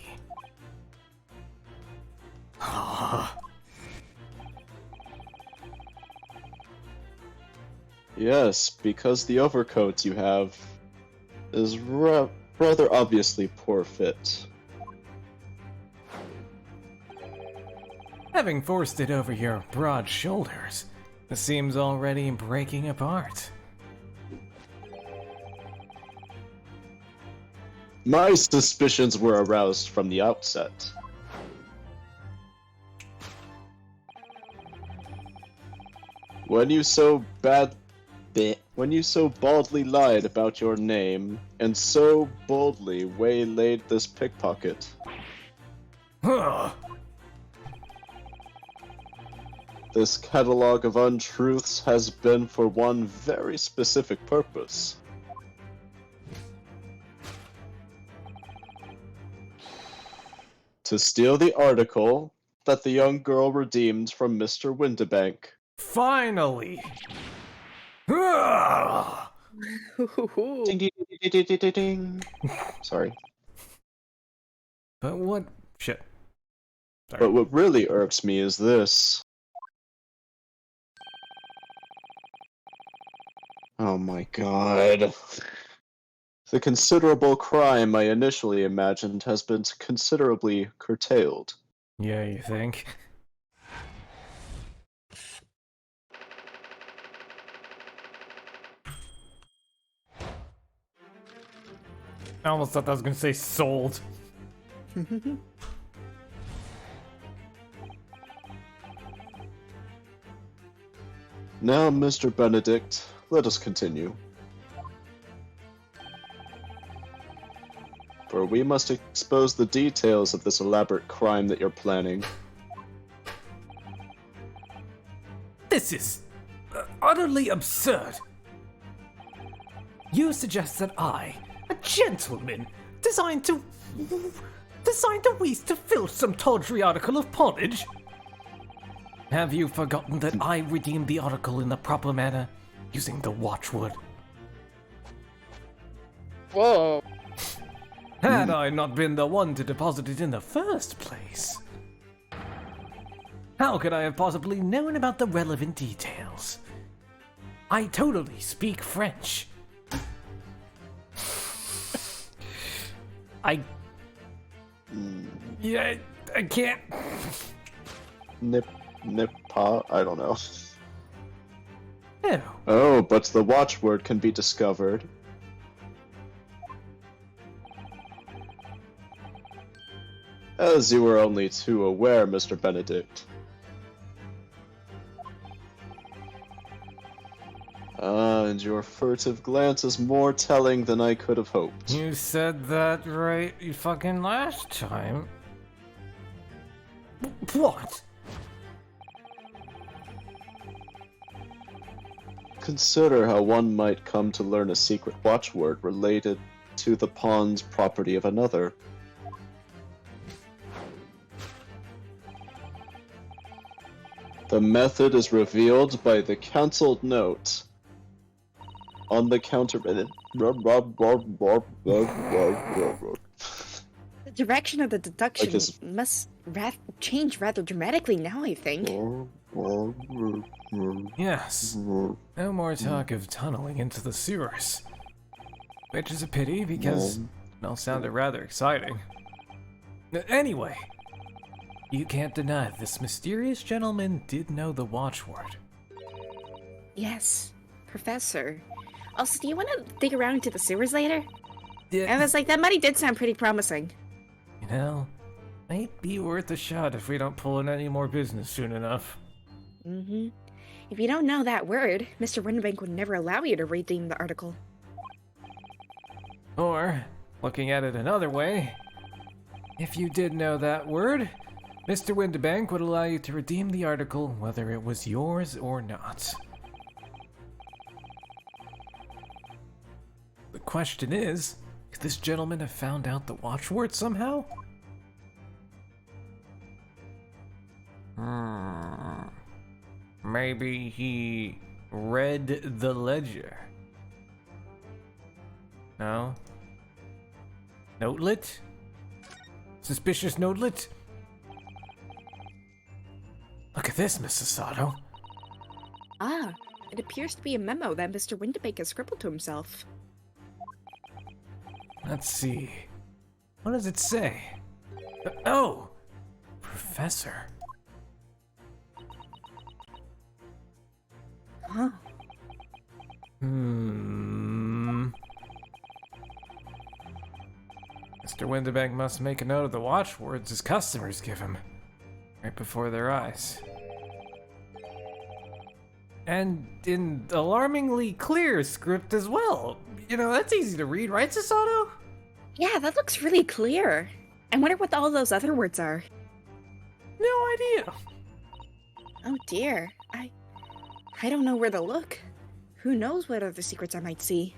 Yes, because the overcoat you have is rather obviously poor fit. Having forced it over your broad shoulders, the seam's already breaking apart. My suspicions were aroused from the outset. When you so baldly lied about your name, and so boldly waylaid this pickpocket. This catalog of untruths has been for one very specific purpose. To steal the article that the young girl redeemed from Mr. Windibank. Finally! Ding, ding, ding, ding, ding, ding, ding. Sorry. But what? Shit. Sorry. But what really irks me is this. Oh my god. The considerable crime I initially imagined has been considerably curtailed. Yeah, you think? I almost thought I was gonna say sold. Now, Mr. Benedict, let us continue. For we must expose the details of this elaborate crime that you're planning. This is utterly absurd. You suggest that I, a gentleman, designed to waste to fill some tawdry article of pottage? Have you forgotten that I redeemed the article in the proper manner, using the watchword? Whoa. Had I not been the one to deposit it in the first place, how could I have possibly known about the relevant details? I totally speak French. Yeah, I can't. Nippa? I don't know. No. Oh, but the watchword can be discovered. As you were only too aware, Mr. Benedict. And your furtive glance is more telling than I could have hoped. You said that right fucking last time. What? Consider how one might come to learn a secret watchword related to the pawn's property of another. The method is revealed by the cancelled note on the counter. The direction of the deduction Like this- must change rather dramatically now, I think. Yes. No more talk of tunneling into the sewers. Which is a pity because it all sounded rather exciting. Anyway, you can't deny this mysterious gentleman did know the watchword. Yes, Professor. Also, do you want to dig around into the sewers later? Yeah. I was like, that money did sound pretty promising. You know, might be worth a shot if we don't pull in any more business soon enough. Mm-hmm. If you don't know that word, Mr. Windibank would never allow you to redeem the article. Or, looking at it another way, if you did know that word, Mr. Windibank would allow you to redeem the article whether it was yours or not. The question is, could this gentleman have found out the watchword somehow? Maybe he read the ledger. No? Notelet? Suspicious notelet? Look at this, Mrs. Sato. Ah, it appears to be a memo that Mr. Winterbank has scribbled to himself. Let's see. What does it say? Oh! Professor. Huh. Mr. Winterbank must make a note of the watchwords his customers give him, right before their eyes. And in alarmingly clear script as well. You know, that's easy to read, right, Sasato? Yeah, that looks really clear. I wonder what all those other words are. No idea. Oh dear, I don't know where to look. Who knows what other secrets I might see?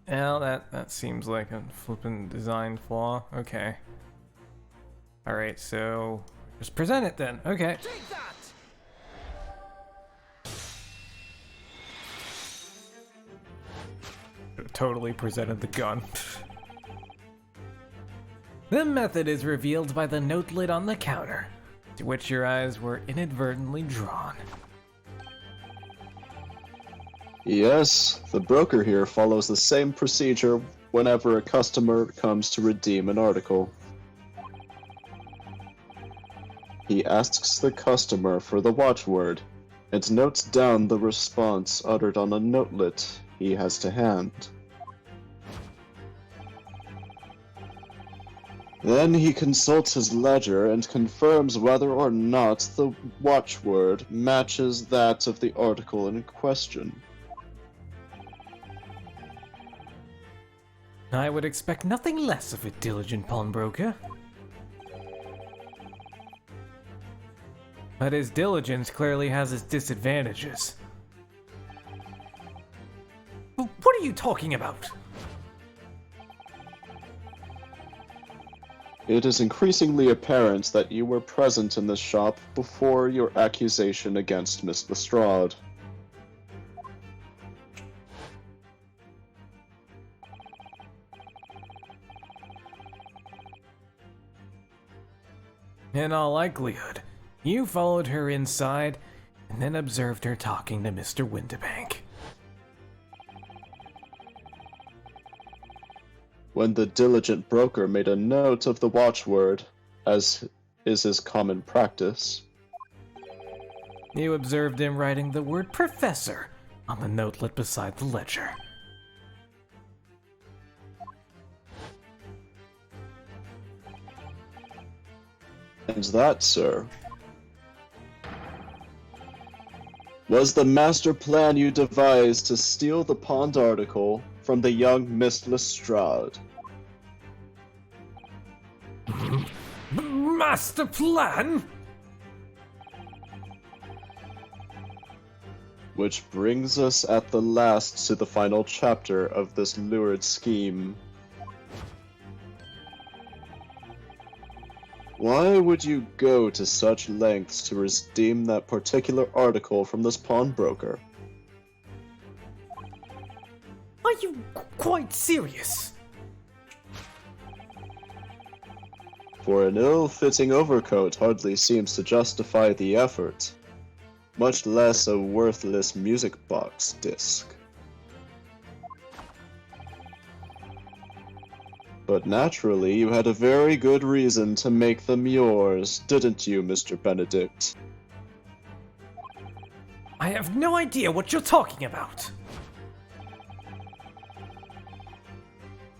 Well, that seems like a flippin' design flaw. Okay. Alright, so just present it then. Okay. Take that! Totally presented the gun. The method is revealed by the notelet on the counter, to which your eyes were inadvertently drawn. Yes, the broker here follows the same procedure whenever a customer comes to redeem an article. He asks the customer for the watchword and notes down the response uttered on a notelet he has to hand. Then he consults his ledger and confirms whether or not the watchword matches that of the article in question. I would expect nothing less of a diligent pawnbroker. But his diligence clearly has its disadvantages. What are you talking about? It is increasingly apparent that you were present in this shop before your accusation against Miss Lestrade. In all likelihood, you followed her inside and then observed her talking to Mr. Winterbank. When the diligent broker made a note of the watchword, as is his common practice, You observed him writing the word professor on the notelet beside the ledger. and that, sir, was the master plan you devised to steal the pawned article from the young Miss Lestrade. Master plan? Which brings us at the last to the final chapter of this lurid scheme. Why would you go to such lengths to redeem that particular article from this pawnbroker? Are you quite serious? For an ill-fitting overcoat hardly seems to justify the effort, much less a worthless music box disc. But naturally, you had a very good reason to make them yours, didn't you, Mr. Benedict? I have no idea what you're talking about.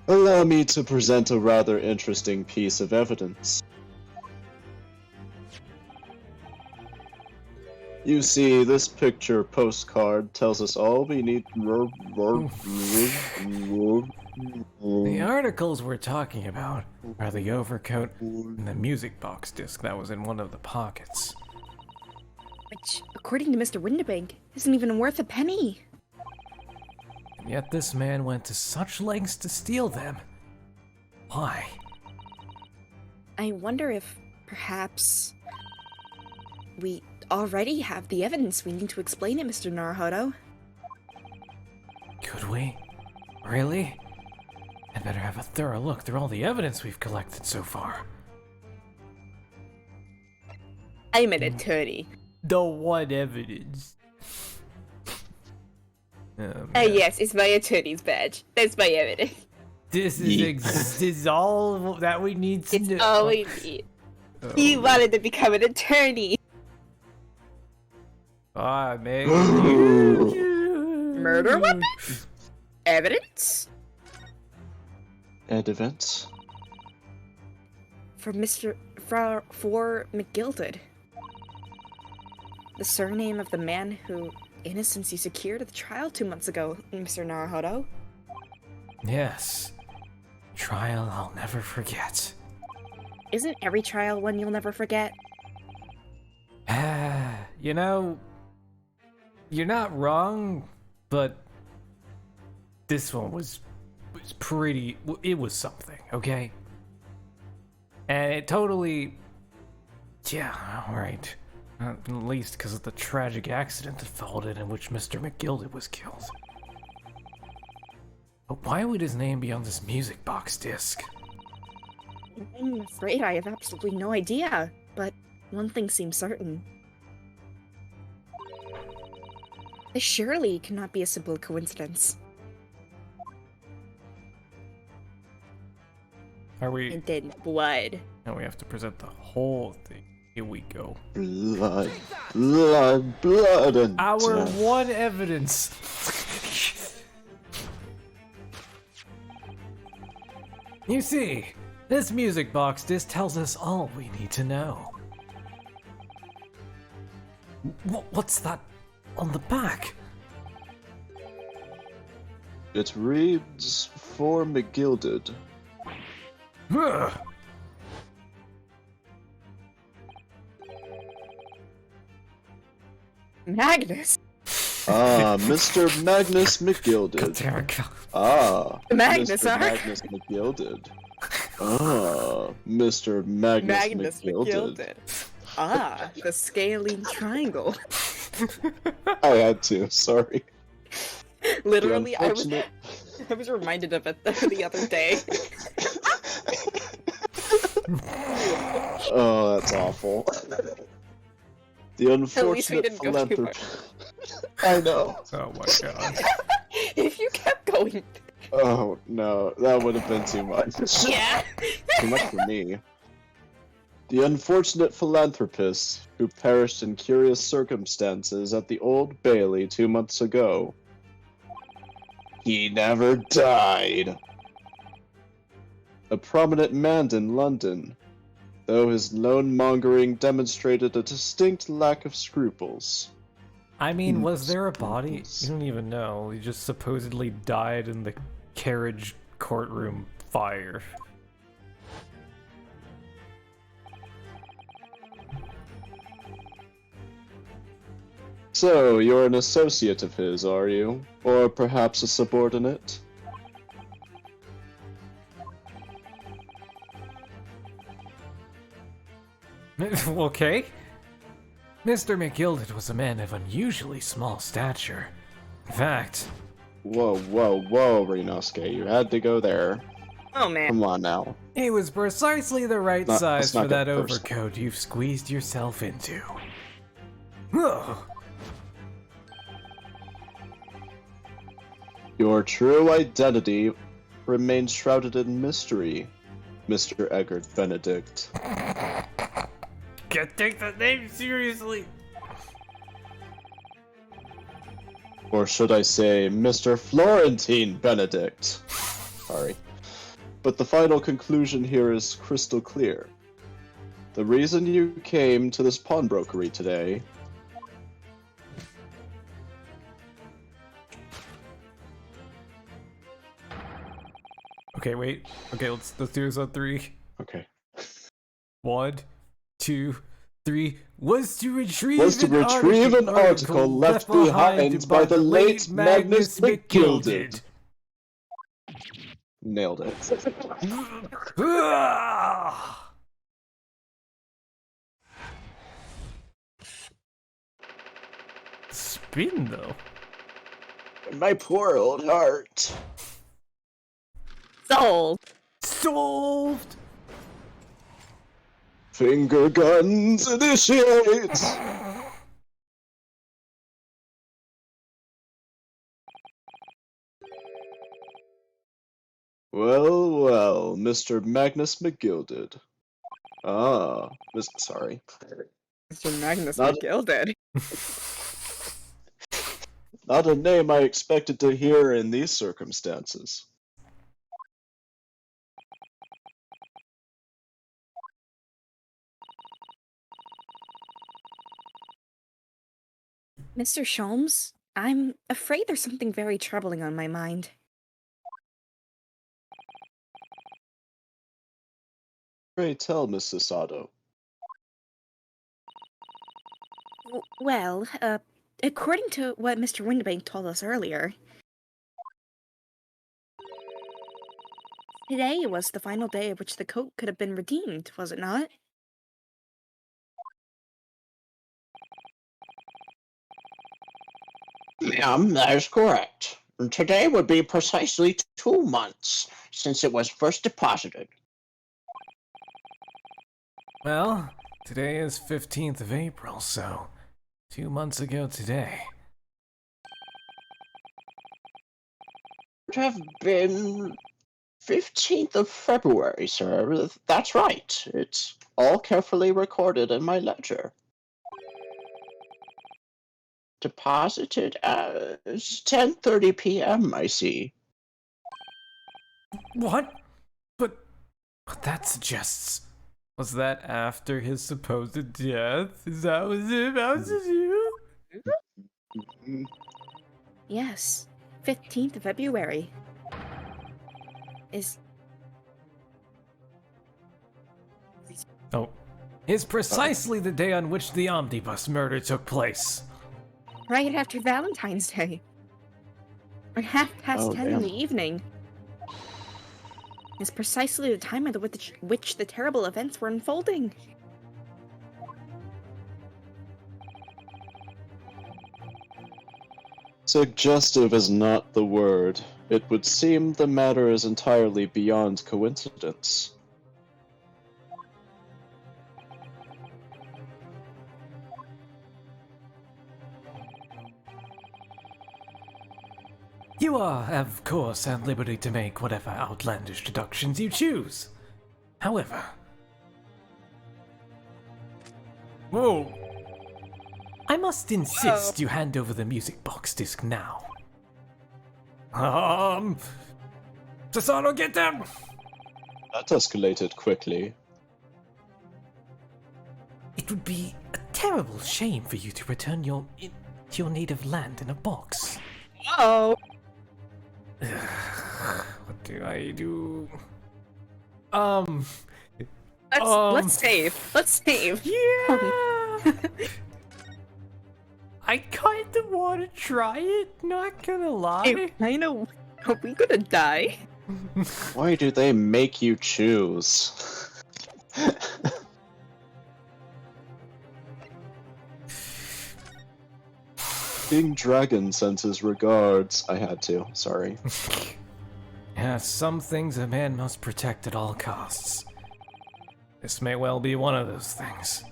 Allow me to present a rather interesting piece of evidence. You see, this picture postcard tells us all we need. The articles we're talking about are the overcoat and the music box disc that was in one of the pockets. Which, according to Mr. Windibank, isn't even worth a penny. And yet this man went to such lengths to steal them. Why? I wonder if, perhaps, we already have the evidence we need to explain it, Mr. Naruhodo. Could we? Really? I better have a thorough look through all the evidence we've collected so far. I'm an attorney. The what evidence? Yes, it's my attorney's badge. That's my evidence. This is this is all that we need to know. It's all we need. He wanted to become an attorney. Ah, man. Murder weapon? Evidence? And events? For McGilded. The surname of the man who innocence you secured at the trial 2 months ago, Mr. Naruhodo. Yes. Trial I'll never forget. Isn't every trial one you'll never forget? You know, you're not wrong, but this one was pretty, it was something, okay? And it totally, yeah, alright. At least because of the tragic accident that followed it in which Mr. McGilded was killed. But why would his name be on this music box disc? I'm afraid I have absolutely no idea, but one thing seems certain. This surely cannot be a simple coincidence. Are we? And then blood. Now we have to present the whole thing. Here we go. Blood, blood, blood, and Our death. one evidence. You see, this music box disc tells us all we need to know. What's that on the back? It reads for McGilded. Ugh. Magnus! Ah, Mr. Magnus McGilded. Damn it. Ah, Magnus, Mr. huh? Magnus McGilded. Ah, Mr. Magnus, McGilded. Ah, the scaling triangle. I had to, sorry. Literally, The unfortunate- I was reminded of it the other day. Oh, that's awful. The we unfortunate didn't go too far. philanthropist. I know. Oh my god. If you kept going. Oh no, that would have been too much. Yeah. Too much for me. The unfortunate philanthropist who perished in curious circumstances at the Old Bailey 2 months ago. He never died. A prominent man in London, though his loan-mongering demonstrated a distinct lack of scruples. I mean, was there a body? You don't even know. He just supposedly died in the carriage courtroom fire. So, you're an associate of his, are you? Or perhaps a subordinate? Okay. Mr. McGilded was a man of unusually small stature. In fact, Whoa, whoa, whoa, Rinosuke, you had to go there. Oh man. Come on now. he was precisely the right Let's size not for get that personal. overcoat you've squeezed yourself into. Ugh. Your true identity remains shrouded in mystery, Mr. Eggert Benedict. Can't take that name seriously. Or should I say, Mr. Florentine Benedict? Sorry. But the final conclusion here is crystal clear. The reason you came to this pawnbrokery today... Okay, wait. Okay, let's do this on 3. Okay. 1, 2, was to retrieve, an article left behind by the late Magnus McGilded. Nailed it. Spin though. My poor old heart. Sold. Solved. Finger guns initiate! Well, well, Mr. Magnus McGilded. Ah, sorry. Mr. Magnus Not- McGilded. Not a name I expected to hear in these circumstances. Mr. Sholmes, I'm afraid there's something very troubling on my mind. Pray tell, Mrs. Sato. Well, according to what Mr. Windibank told us earlier, today was the final day at which the coat could have been redeemed, was it not? Ma'am, that is correct. Today would be precisely 2 months since it was first deposited. Well, today is 15th of April, so 2 months ago today. It would have been 15th of February, sir. That's right. It's all carefully recorded in my ledger. Deposited at 10:30 p.m., I see. What? But that suggests. Was that after his supposed death? Is that was it? That was you? Yes, 15th of February. Oh. Is precisely the day on which the omnibus murder took place. Right after Valentine's Day. Or 10:30 in damn. the evening. Is precisely the time at which the terrible events were unfolding. Suggestive is not the word. It would seem the matter is entirely beyond coincidence. You are, of course, at liberty to make whatever outlandish deductions you choose. However... Whoa! I must insist you hand over the music box disc now. Sasato, get them! That escalated quickly. It would be a terrible shame for you to return to your native land in a box. Oh. What do I do? Let's save. Let's save. Yeah! I kinda wanna try it, not gonna lie. I know. Are we gonna die? Why do they make you choose? King Dragon sends his regards. I had to, sorry. Yeah, some things a man must protect at all costs. This may well be one of those things.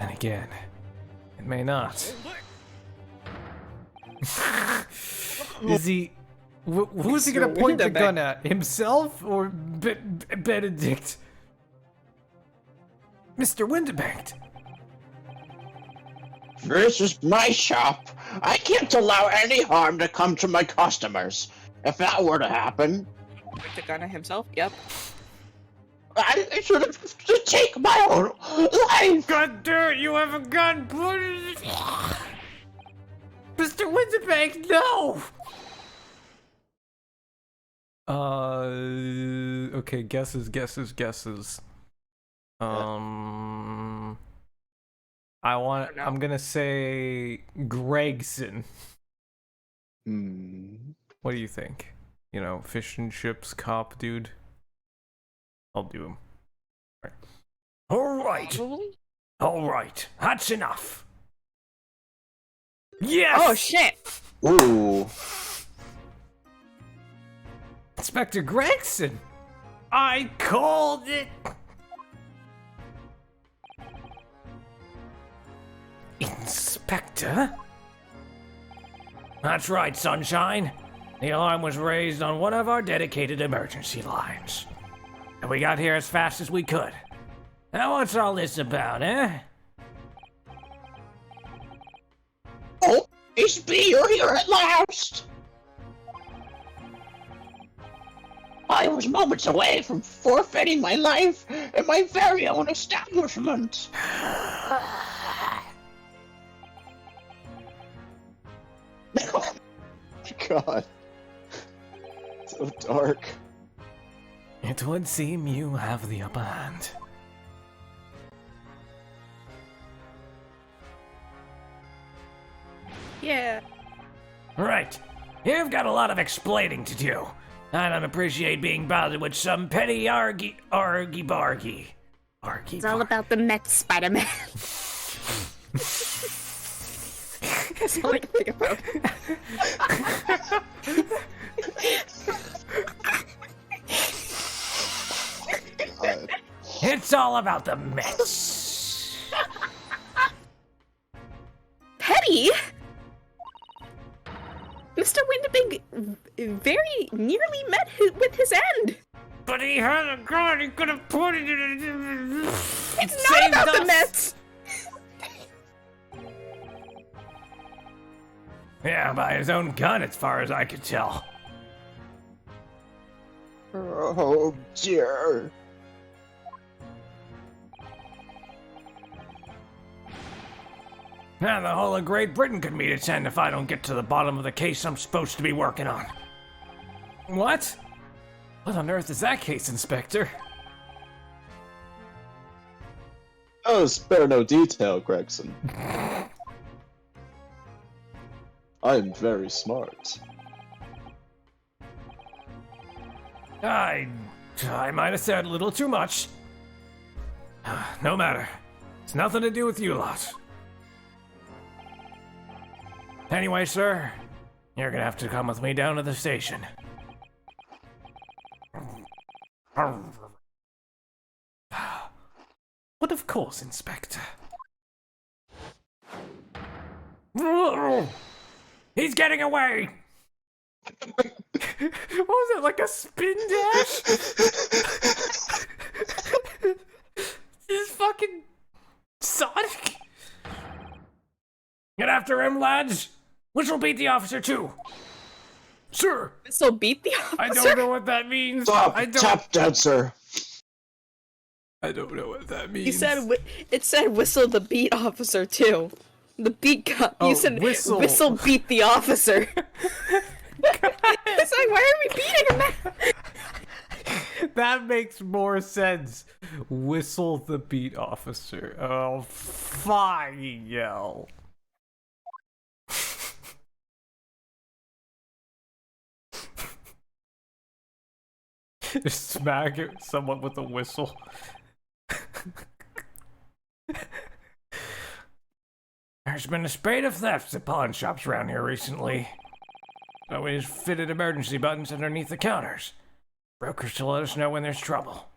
And again, it may not. Is he... Who's he gonna point the gun at? Himself or Benedict? Mr. Windibank! This is my shop. I can't allow any harm to come to my customers. If that were to happen, The gunner himself? Yep. I should have to take my own life. God damn it, you have a gun! Mr. Windibank, no! Okay, guesses. I'm gonna say Gregson. What do you think? You know, fish and chips cop dude. I'll do him. Alright. Probably? Alright. That's enough. Yes! Oh shit! Ooh. Inspector Gregson! I called it! Inspector? That's right, Sunshine. The alarm was raised on one of our dedicated emergency lines. And we got here as fast as we could. Now what's all this about, eh? Oh, Ace B, you're here at last! I was moments away from forfeiting my life in my very own establishment. Oh my god. So dark. It would seem you have the upper hand. Yeah. Right. You've got a lot of explaining to do. I don't appreciate being bothered with some petty argy-bargy. It's all about the Mets, Spider-Man. That's all I can think about. God. It's all about the Mets. Petty? Mr. Windebig very nearly met with his end. But he had a gun, he could have pointed it at... It's not about the Mets. Yeah, by his own gun, as far as I could tell. Oh dear. Now the whole of Great Britain could meet its end if I don't get to the bottom of the case I'm supposed to be working on. What? What on earth is that case, Inspector? Oh, spare no detail, Gregson. I'm very smart. I might have said a little too much. No matter. It's nothing to do with you lot. Anyway, sir, you're gonna have to come with me down to the station. But of course, Inspector. He's getting away! What was it, like a spin dash? This fucking Sonic? Get after him, lads! Which will beat the officer too? Sir! So beat the officer? I don't know what that means. Stop! I don't. Tap dancer! I don't know what that means. He said it said whistle the beat officer too. The beat cut. Oh, You said whistle. beat the officer. It's like, why are we beating him? That makes more sense. Whistle the beat officer. Oh, fine, yell. Just smack someone with a whistle. There's been a spate of thefts at pawn shops around here recently. So we just fitted emergency buttons underneath the counters. Brokers to let us know when there's trouble.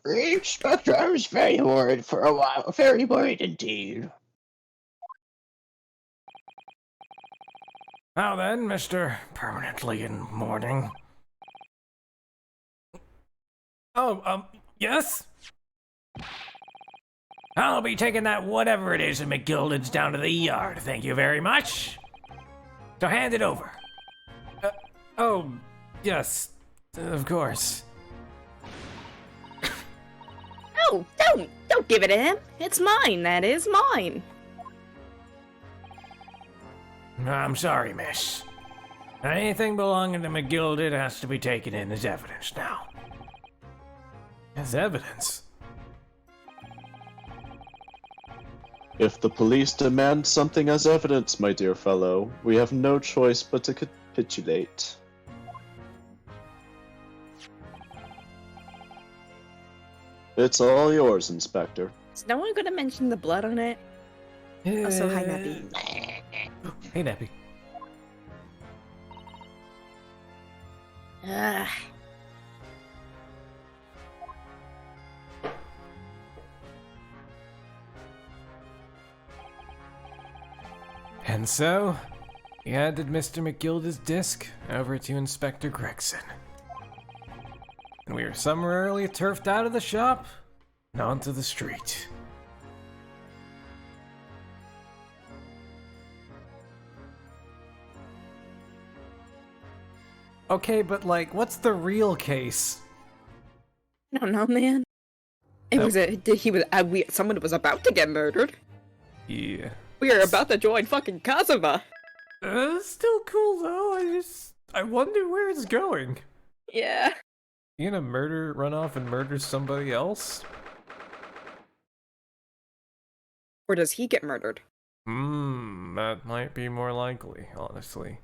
Inspector, I was very worried for a while. Very worried indeed. Now then, Mr. Permanently in Mourning. Oh, yes? I'll be taking that whatever it is in McGilden's down to the yard, thank you very much. So hand it over. Oh, yes, of course. Oh, don't give it to him. It's mine. That is mine. I'm sorry, miss. Anything belonging to McGilded has to be taken in as evidence now. As evidence. If the police demand something as evidence, my dear fellow, we have no choice but to capitulate. It's all yours, Inspector. Is no one gonna mention the blood on it? Also, hi, Nappy. Hey, Nappy. Ugh. And so, he handed Mr. McGilda's disc over to Inspector Gregson. And we were summarily turfed out of the shop and onto the street. Okay, but like, what's the real case? I don't know, man. It was someone was about to get murdered. Yeah. We are about to join fucking Kazuma. Still cool though, I wonder where it's going. Yeah. You gonna run off and murder somebody else? Or does he get murdered? That might be more likely, honestly.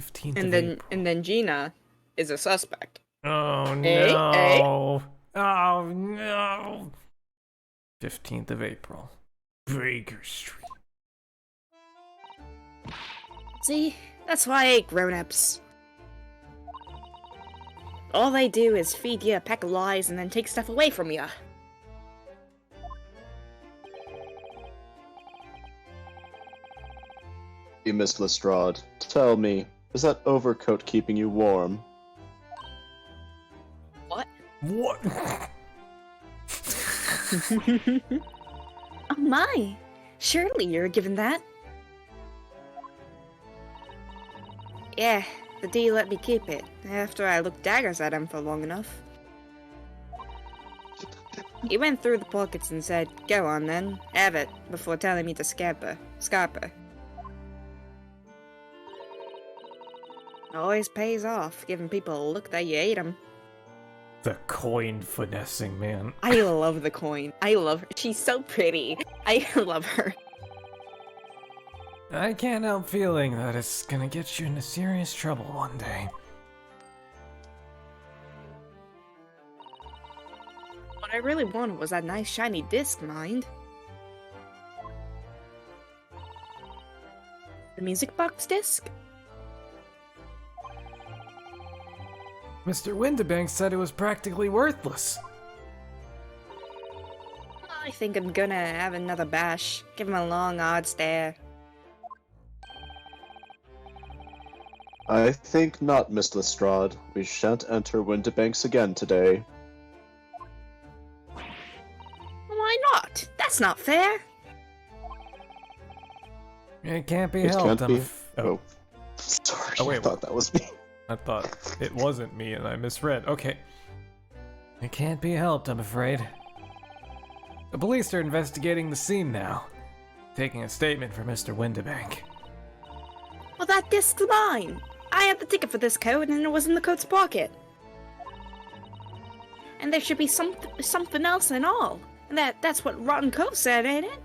15th And of then April. and then Gina is a suspect. Oh Eh? no! Oh no! 15th of April. Baker Street. See, that's why I hate grown-ups. All they do is feed you a pack of lies and then take stuff away from you. Hey, Miss Lestrade, tell me, is that overcoat keeping you warm? What? What? Oh my! Surely you're given that. Yeah, the D let me keep it, after I looked daggers at him for long enough. He went through the pockets and said, "Go on then, have it," before telling me to scarper. Always pays off, giving people a look that you ate them. The coin finessing, man. I love the coin. I love her. She's so pretty. I love her. I can't help feeling that it's gonna get you into serious trouble one day. What I really wanted was that nice shiny disc, mind. The music box disc? Mr. Windibank said it was practically worthless. I think I'm gonna have another bash. Give him a long, odd stare. I think not, Miss Lestrade. We shan't enter Windibanks again today. Why not? That's not fair. It can't be It helped. can't be. Oh, Oh, sorry. Oh, wait, I thought that was me. I thought it wasn't me and I misread. Okay. It can't be helped, I'm afraid. The police are investigating the scene now, taking a statement from Mr. Windibank. Well, that disc's mine. I had the ticket for this coat, and it was in the coat's pocket. And there should be something else in all. And that's what Rotten Cove said, ain't it?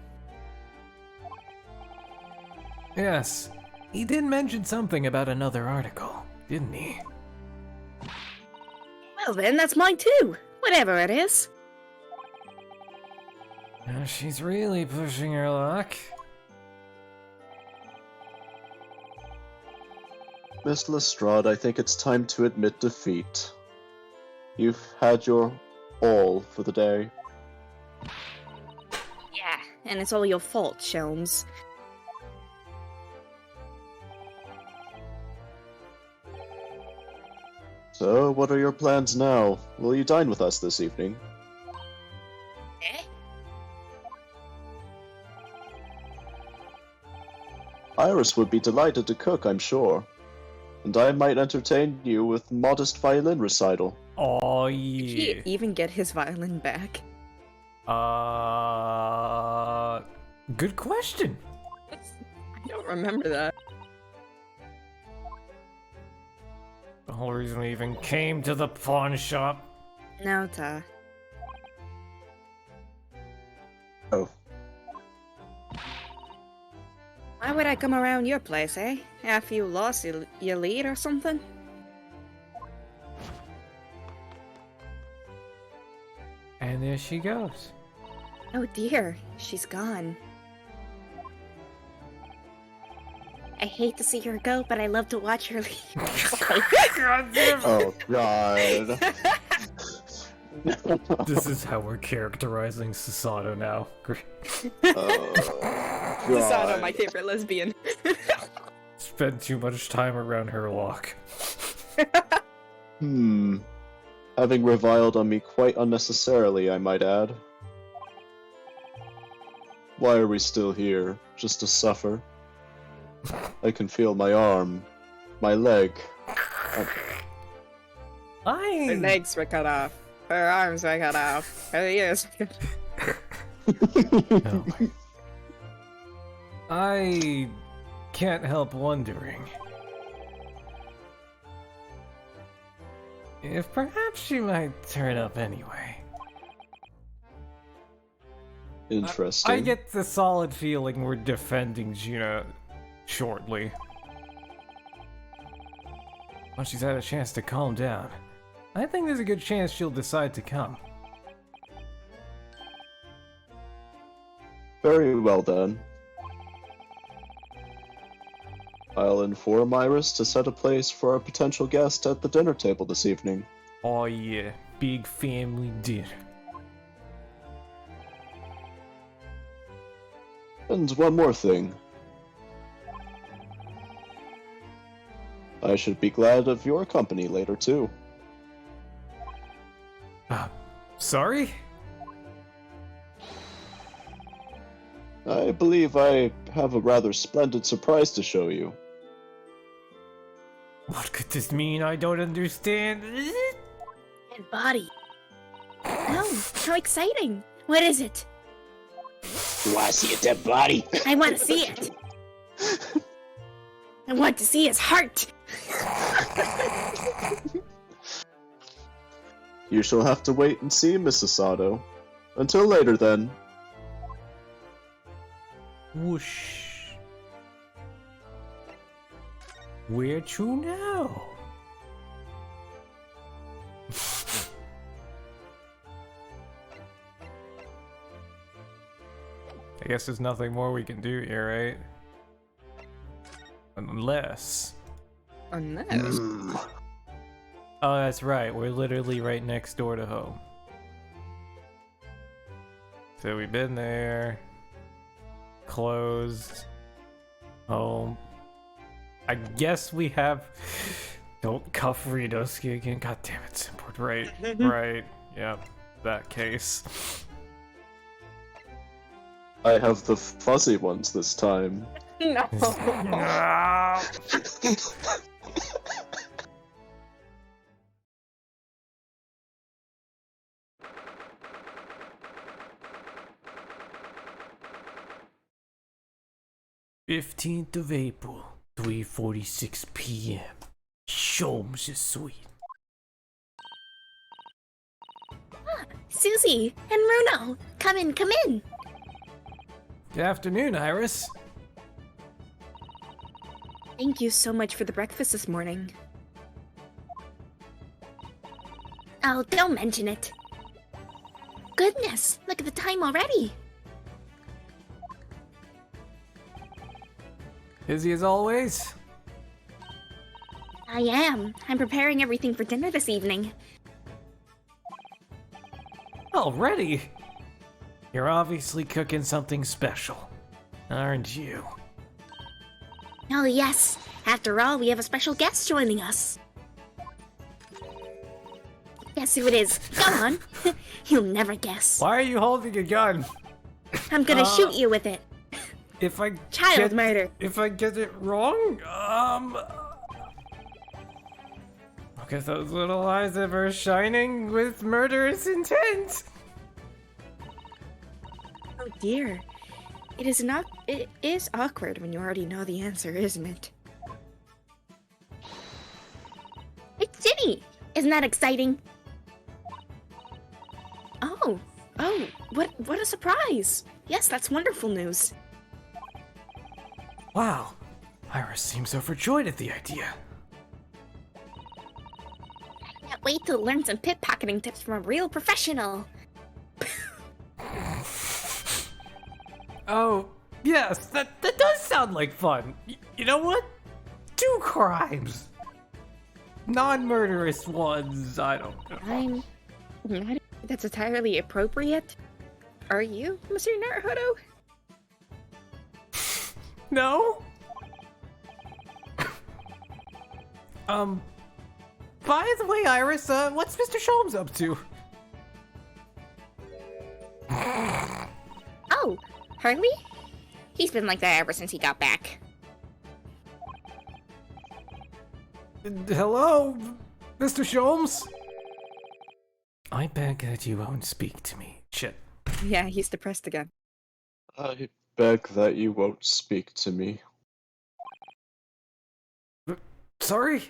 Yes, he did mention something about another article, didn't he? Well then, that's mine too. Whatever it is. She's really pushing her luck. Miss Lestrade, I think it's time to admit defeat. You've had your all for the day. Yeah, and it's all your fault, Shelms. So, what are your plans now? Will you dine with us this evening? Eh? Iris would be delighted to cook, I'm sure. And I might entertain you with modest violin recital. Oh Did he yeah. even get his violin back? Good question. I don't remember that. The whole reason we even came to the pawn shop. No, Ta. Oh, Why would I come around your place, eh? After you lost your lead or something? And there she goes. Oh dear, she's gone. I hate to see her go, but I love to watch her leave. oh God. This is how we're characterizing Sasato now. Sasato, my favorite lesbian. Spend too much time around her walk. Having reviled on me quite unnecessarily, I might add. Why are we still here? Just to suffer? I can feel my arm, my leg. Her legs were cut off. Her arms were cut off. Her ears. No. I can't help wondering if perhaps she might turn up anyway. Interesting. I get the solid feeling we're defending Gina shortly. Once she's had a chance to calm down, I think there's a good chance she'll decide to come. Very well then. I'll inform Iris to set a place for our potential guest at the dinner table this evening. Oh yeah, big family dinner. And one more thing. I should be glad of your company later too. Sorry? I believe I have a rather splendid surprise to show you. What could this mean? I don't understand. Dead body. Oh, how exciting! What is it? You wanna see a dead body? I want to see it. I want to see his heart. You shall have to wait and see, Mrs. Sato. Until later, then. Whoosh. Where to now? I guess there's nothing more we can do here, right? Unless... Unless. Oh, that's right. We're literally right next door to home. So we've been there. Closed. Home. I guess we have... Don't cuff Ridoski again. God damn it, Simport. Right. Right. Yep. That case. I have the fuzzy ones this time. No. Ah! "15th of April, 3:46 p.m. Shomes je suis." Susie and Bruno, come in, come in. Good afternoon, Iris. Thank you so much for the breakfast this morning. Oh, don't mention it. Goodness, look at the time already. Busy as always? I am. I'm preparing everything for dinner this evening. Already? You're obviously cooking something special, aren't you? Oh yes, after all, we have a special guest joining us. Guess who it is? Go on. You'll never guess. Why are you holding a gun? I'm gonna shoot you with it. If I Child murder. If I get it wrong, look at those little eyes of her shining with murderous intent. Oh dear. It is awkward when you already know the answer, isn't it? It's Ginny! Isn't that exciting? Oh, what a surprise! Yes, that's wonderful news. Wow, Iris seems overjoyed at the idea. Can't wait to learn some pickpocketing tips from a real professional. Oh, yes, that does sound like fun. You know what? 2 crimes. Non-murderous ones, I don't know. I'm not sure that's entirely appropriate. Are you, Mr. Naruhodo? No? By the way, Iris, what's Mr. Sholmes up to? Oh, Harley? He's been like that ever since he got back. Hello, Mr. Sholmes? I beg that you won't speak to me. Shit. Yeah, he's depressed again. I beg that you won't speak to me. Sorry?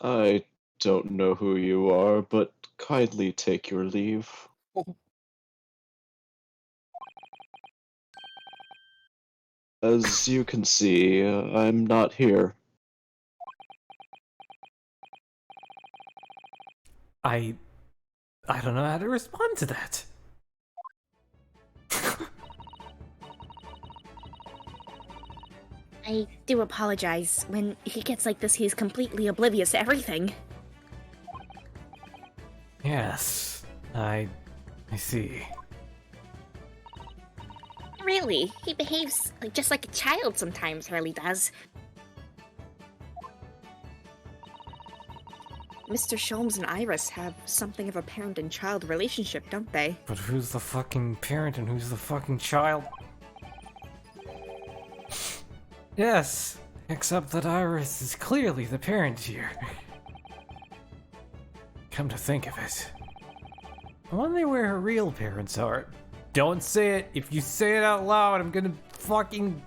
I don't know who you are, but kindly take your leave. As you can see, I'm not here. I don't know how to respond to that. I do apologize. When he gets like this, he's completely oblivious to everything. Yes, I see. Really, he behaves just like a child sometimes, Harley does. Mr. Sholmes and Iris have something of a parent and child relationship, don't they? But who's the fucking parent and who's the fucking child? Yes, except that Iris is clearly the parent here. Come to think of it, I wonder where her real parents are. Don't say it. If you say it out loud, I'm gonna fucking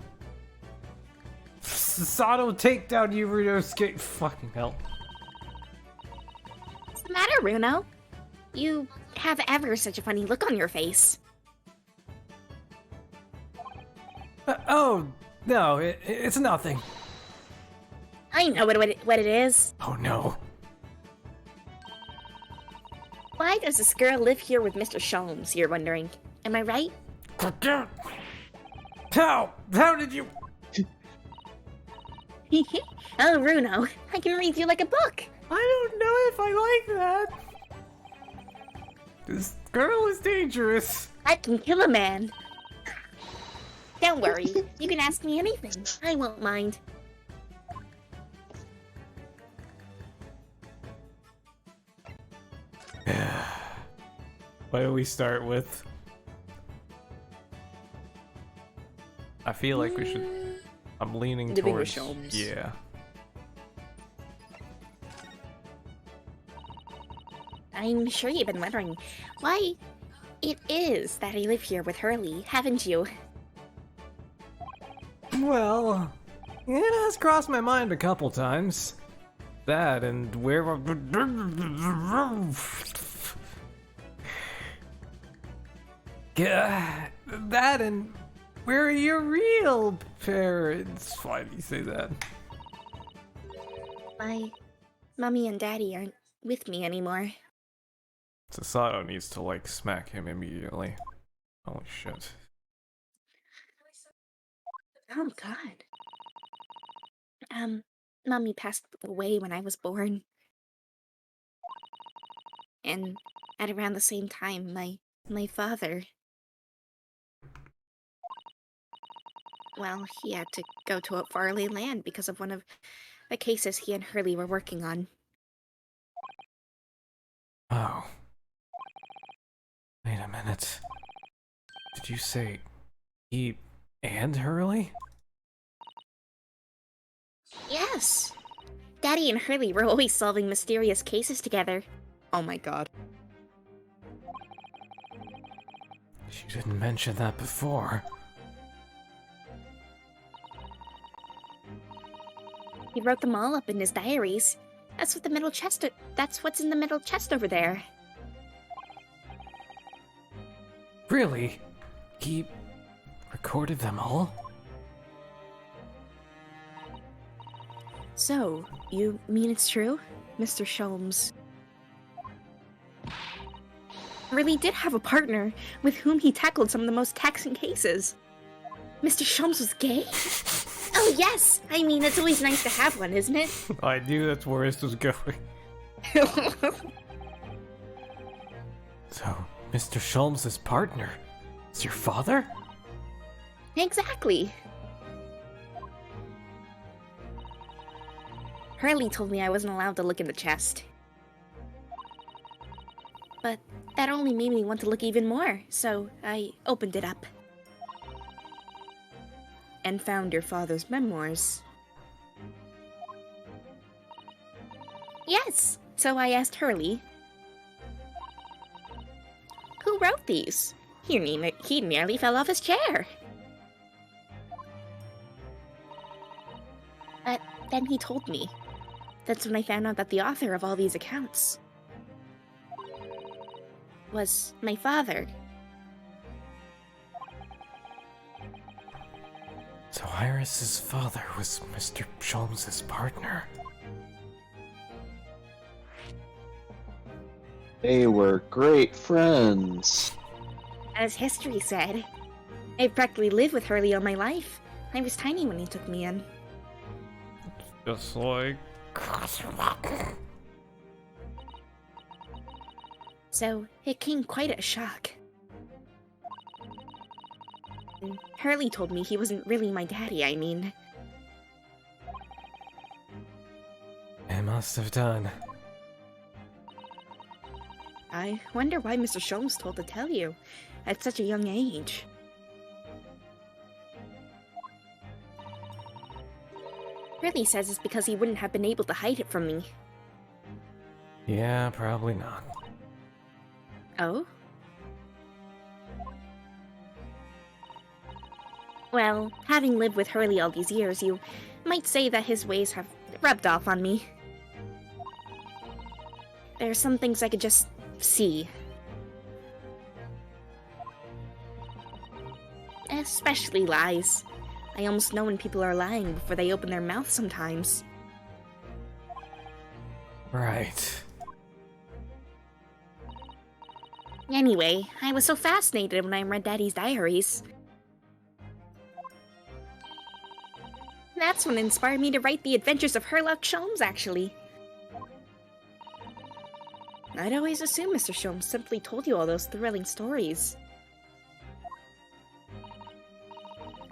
Sato take down you, Runo skate. Fucking hell. What's the matter, Runo? You have ever such a funny look on your face. Oh, no, it's nothing. I know what it is. Oh no. Why does this girl live here with Mr. Sholmes, you're wondering? Am I right? How did you? Oh, Runo, I can read you like a book. I don't know if I like that. This girl is dangerous. I can kill a man. Don't worry, you can ask me anything. I won't mind. What do we start with? I feel like we should. I'm leaning Living with towards. Sholmes. Yeah. I'm sure you've been wondering why it is that I live here with Hurley, haven't you? Well, it has crossed my mind a couple times. That and where. That and where are your real parents? Why do you say that? My mommy and daddy aren't with me anymore. Sasato needs to, like, smack him immediately. Holy shit. Oh god. Mommy passed away when I was born. And at around the same time, my father... Well, he had to go to a faraway land because of one of the cases he and Hurley were working on. Oh. Wait a minute. Did you say he and Hurley? Yes! Daddy and Hurley were always solving mysterious cases together. Oh my god. You didn't mention that before. He wrote them all up in his diaries. That's what the middle chest. That's what's in the middle chest over there. Really? He recorded them all? So, you mean it's true? Mr. Sholmes really did have a partner with whom he tackled some of the most taxing cases. Mr. Sholmes was gay? Oh yes! I mean, it's always nice to have one, isn't it? I knew that's where this was going. So, Mr. Sholmes' partner is your father? Exactly. Hurley told me I wasn't allowed to look in the chest. But that only made me want to look even more, so I opened it up. And found your father's memoirs. Yes, so I asked Hurley. Who wrote these? He nearly fell off his chair. But then he told me. That's when I found out that the author of all these accounts was my father. So Iris's father was Mr. Sholmes' partner. They were great friends. As history said, I practically lived with Hurley all my life. I was tiny when he took me in. Just like... So it came quite a shock. And Hurley told me he wasn't really my daddy, I mean. It must have done. I wonder why Mr. Sholmes told to tell you at such a young age. Hurley says it's because he wouldn't have been able to hide it from me. Yeah, probably not. Oh? Well, having lived with Hurley all these years, you might say that his ways have rubbed off on me. There are some things I could just see. Especially lies. I almost know when people are lying before they open their mouth sometimes. Right. Anyway, I was so fascinated when I read Daddy's diaries. That's what inspired me to write The Adventures of Herlock Sholmes, actually. I'd always assumed Mr. Sholmes simply told you all those thrilling stories.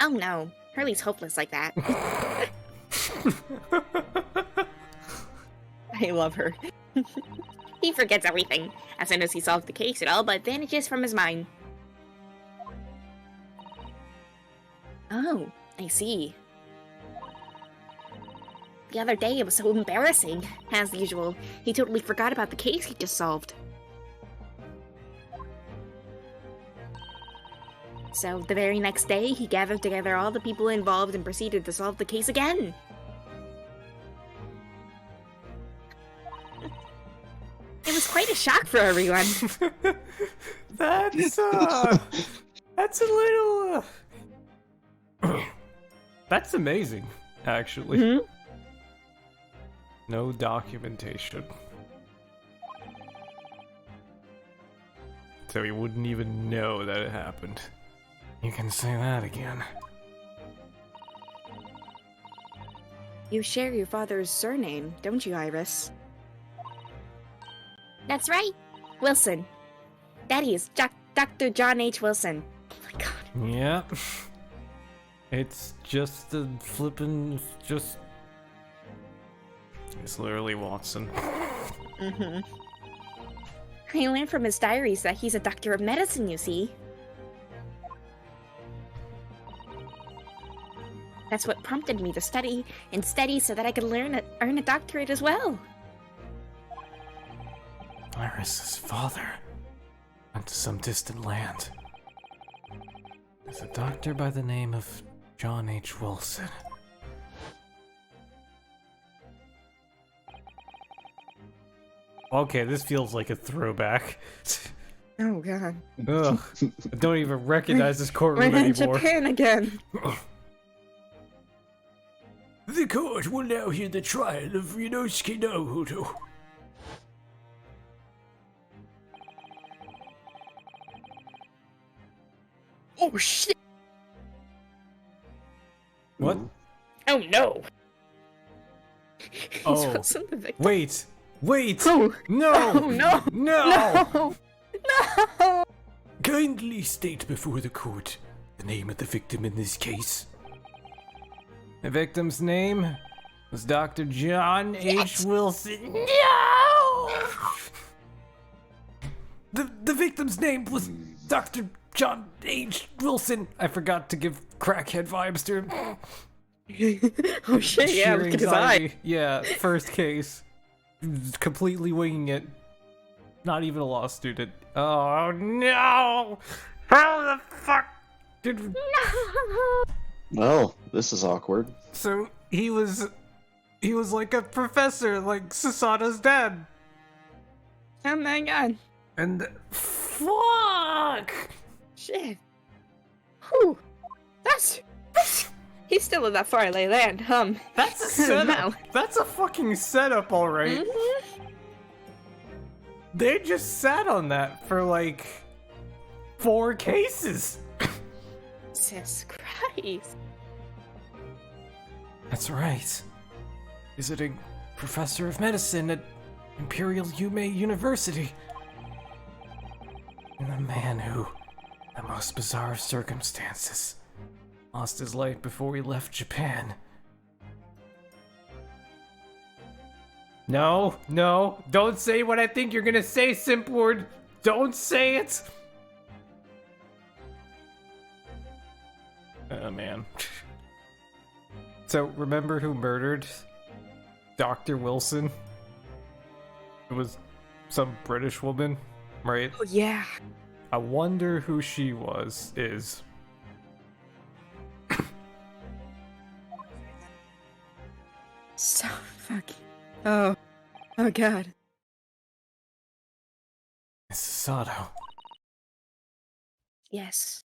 Oh no, Hurley's hopeless like that. I love her. He forgets everything. As soon as he solves the case, it all but vanishes from his mind. Oh, I see. The other day, it was so embarrassing. As usual, he totally forgot about the case he just solved. So, the very next day, he gathered together all the people involved and proceeded to solve the case again. It was quite a shock for everyone. That's a little, That's amazing, actually. Mm-hmm. No documentation. So he wouldn't even know that it happened. You can say that again. You share your father's surname, don't you, Iris? That's right. Wilson. Daddy is Dr. John H. Wilson. Oh my god. Yeah. It's just the flippin' just... It's literally Watson. Mm-hmm. I learned from his diaries that he's a doctor of medicine, you see. That's what prompted me to study and study so that I could earn a doctorate as well. Iris's father went to some distant land. There's a doctor by the name of John H. Wilson. Okay, this feels like a throwback. Oh god. Ugh. I don't even recognize this We're courtroom in anymore. Japan again. The court will now hear the trial of Ryunosuke Naruto. Oh shit. What? Oh no. Oh. This wasn't the victim. Wait! Wait! Oh. No! Oh no. No! No. No. Kindly state before the court the name of the victim in this case. The victim's name was Dr. John H. Wilson. No. The victim's name was Dr. John H. Wilson. I forgot to give crackhead vibes to him. Oh shit, yeah, Sheer look at his eye. anxiety. Yeah, first case. Completely winging it. Not even a law student. Oh no! How the fuck did... Well, this is awkward. So he was like a professor, like Sasato's dad. Oh my god. And fuck! Shit. Whew. That's... He's still in that far away land, That's a I don't setup. know. That's a fucking setup, alright. Mhm. They just sat on that for like 4 cases. Jesus Christ. That's right. Visiting professor of medicine at Imperial Yume University. And a man who, in the most bizarre of circumstances, lost his life before he left Japan. No, no, don't say what I think you're gonna say, simp word. Don't say it. Oh man. So remember who murdered Dr. Wilson? It was some British woman, right? Oh yeah. I wonder who she is. So fucking... Oh. Oh god. Mrs. Sato. Yes.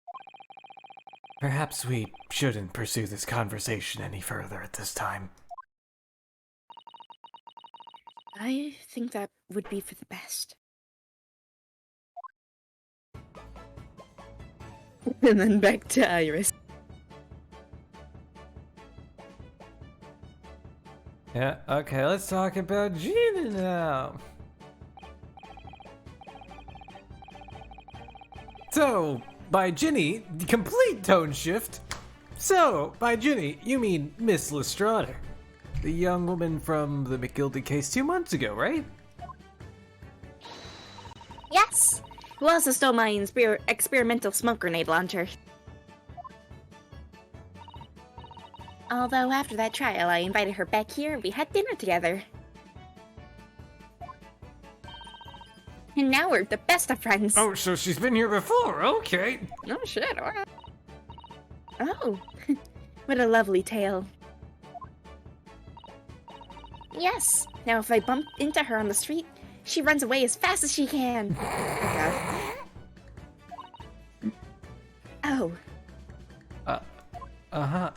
Perhaps we shouldn't pursue this conversation any further at this time. I think that would be for the best. And then back to Iris. Yeah, okay, let's talk about Gina now. So, by Ginny, complete tone shift. So, by Ginny, you mean Miss Lestrade, the young woman from the McGilded case 2 months ago, right? Yes! Who also stole my experimental smoke grenade launcher? Although after that trial, I invited her back here and we had dinner together. And now we're the best of friends. Oh, so she's been here before, okay. Oh shit, alright. Oh, what a lovely tale. Yes, now if I bump into her on the street, she runs away as fast as she can. Oh, Uh-huh.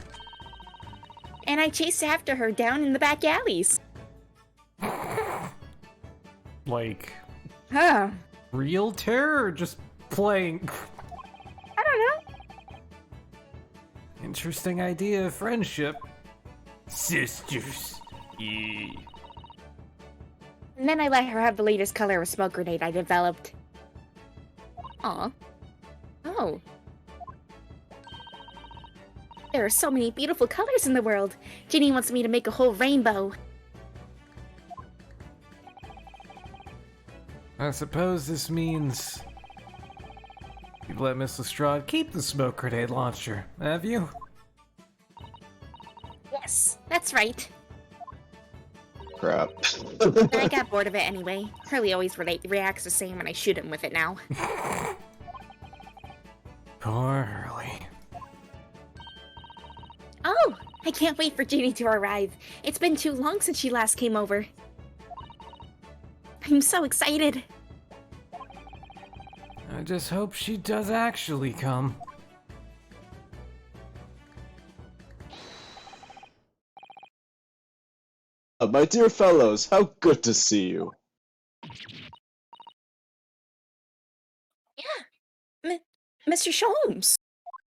and I chase after her down in the back alleys. Like, Huh. real terror or just playing? I don't know. Interesting idea of friendship. Sisters. Yeah. And then I let her have the latest color of smoke grenade I developed. Aw. Oh. There are so many beautiful colors in the world. Ginny wants me to make a whole rainbow. I suppose this means you've let Miss Lestrade keep the smoke grenade launcher, have you? Yes, that's right. Crap. And I got bored of it anyway. Hurley always reacts the same when I shoot him with it now. Poor Hurley. Oh, I can't wait for Ginny to arrive. It's been too long since she last came over. I'm so excited. I just hope she does actually come. My dear fellows, how good to see you. Mr. Sholmes!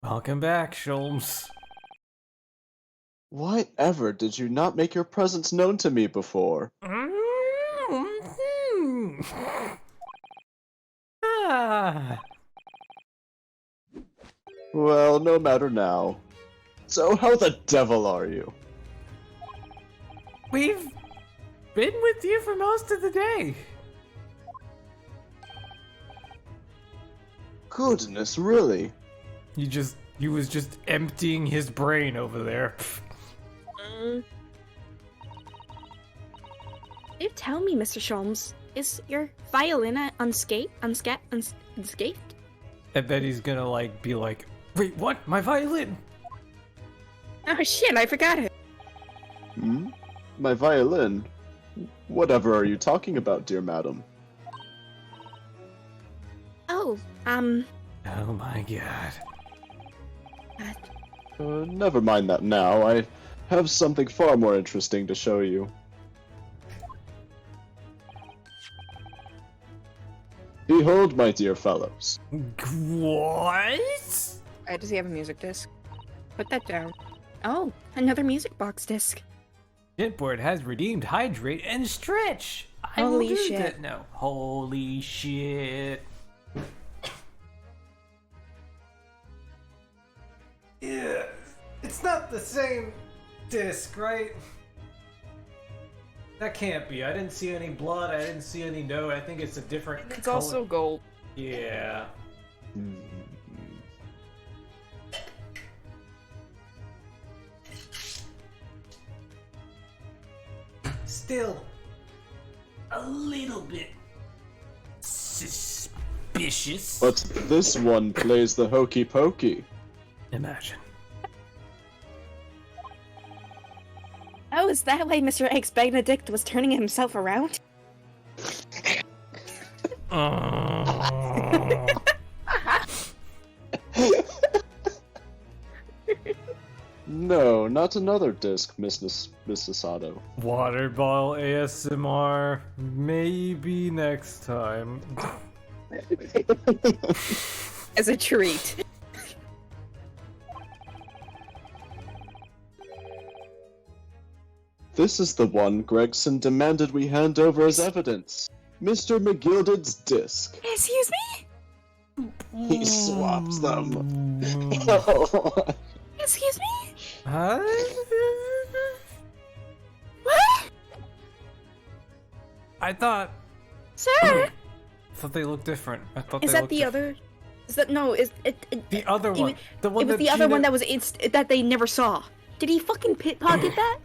Welcome back, Sholmes. Why ever did you not make your presence known to me before? Ah. Well, no matter now. So how the devil are you? We've been with you for most of the day. Goodness, really? He was just emptying his brain over there. You tell me, Mr. Sholmes, is your violin unscathed? I bet he's gonna like be like, wait, what? My violin? Oh shit, I forgot it. Hmm? My violin? Whatever are you talking about, dear madam? Oh, Oh my god. Never mind that now. I have something far more interesting to show you. Behold, my dear fellows. What? does he have a music disc? Put that down. Oh, another music box disc. Shitboard has redeemed Hydrate and Stretch. I will Holy do shit. that now. Holy shit. Yeah, it's not the same disc, right? That can't be. I didn't see any blood. I didn't see any note. I think it's a different. It's color. also gold. Yeah. Still, a little bit suspicious. But this one plays the hokey pokey. Imagine. Oh, is that why Mr. Eggs Benedict was turning himself around? No, not another disc, Miss Sato. Water bottle ASMR. Maybe next time. As a treat. This is the one Gregson demanded we hand over as evidence. Mr. McGilded's disc. Excuse me? He swaps them. Excuse me? Huh? What? I thought Sir? they looked different. I thought Is they that looked the different. other? Is that no? Is it? The other it one. was- The one It was that the other Gina- one that was that they never saw. Did he fucking pickpocket that?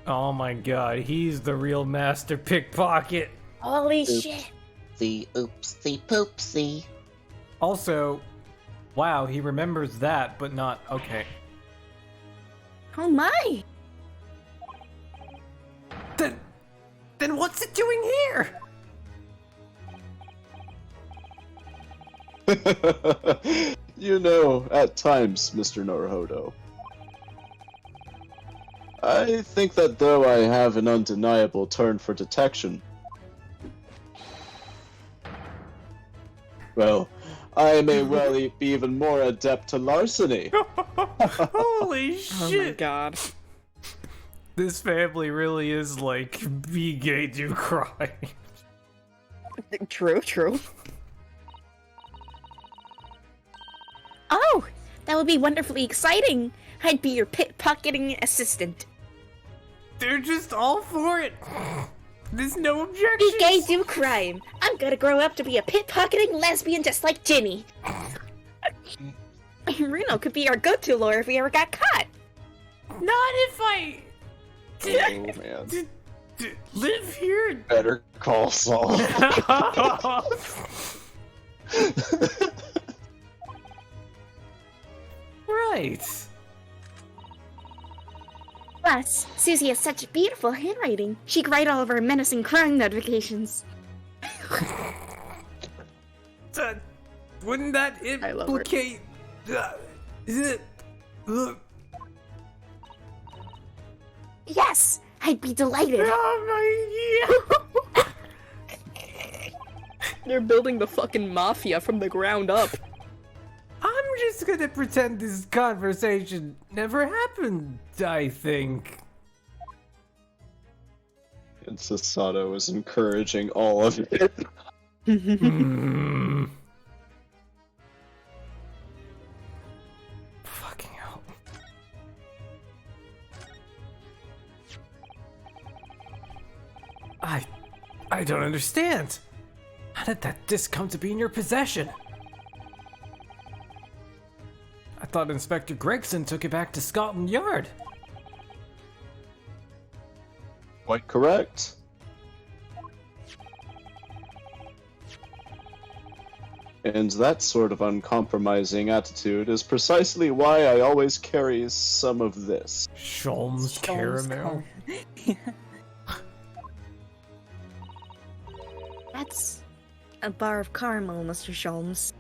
Oh my god, he's the real master pickpocket. Holy Oops. shit! The oopsie poopsie. Also, wow, he remembers that, but not okay. Oh my! Then what's it doing here? You know, at times, Mr. Norohodo. I think that though I have an undeniable turn for detection, well, I may well be even more adept to larceny. Holy Oh my shit! god! This family really is like be gay, do cry. True, true. Oh, that would be wonderfully exciting. I'd be your pickpocketing assistant. They're just all for it. There's no Be objection. gay, do crime. I'm gonna grow up to be a pickpocketing lesbian just like Ginny. Reno could be our go-to lawyer if we ever got caught. Not if I Oh man. live here. Better call Saul. Right. Plus, Susie has such beautiful handwriting. She could write all of our menacing crime notifications. Wouldn't that I love her. implicate? Yes, I'd be delighted. Oh my They're building the fucking mafia from the ground up. I'm just gonna pretend this conversation never happened, I think. And Sasato is encouraging all of it. Fucking hell. I don't understand. How did that disc come to be in your possession? I thought Inspector Gregson took it back to Scotland Yard. Quite correct. And that sort of uncompromising attitude is precisely why I always carry some of this. Sholmes caramel. That's a bar of caramel, Mr. Sholmes.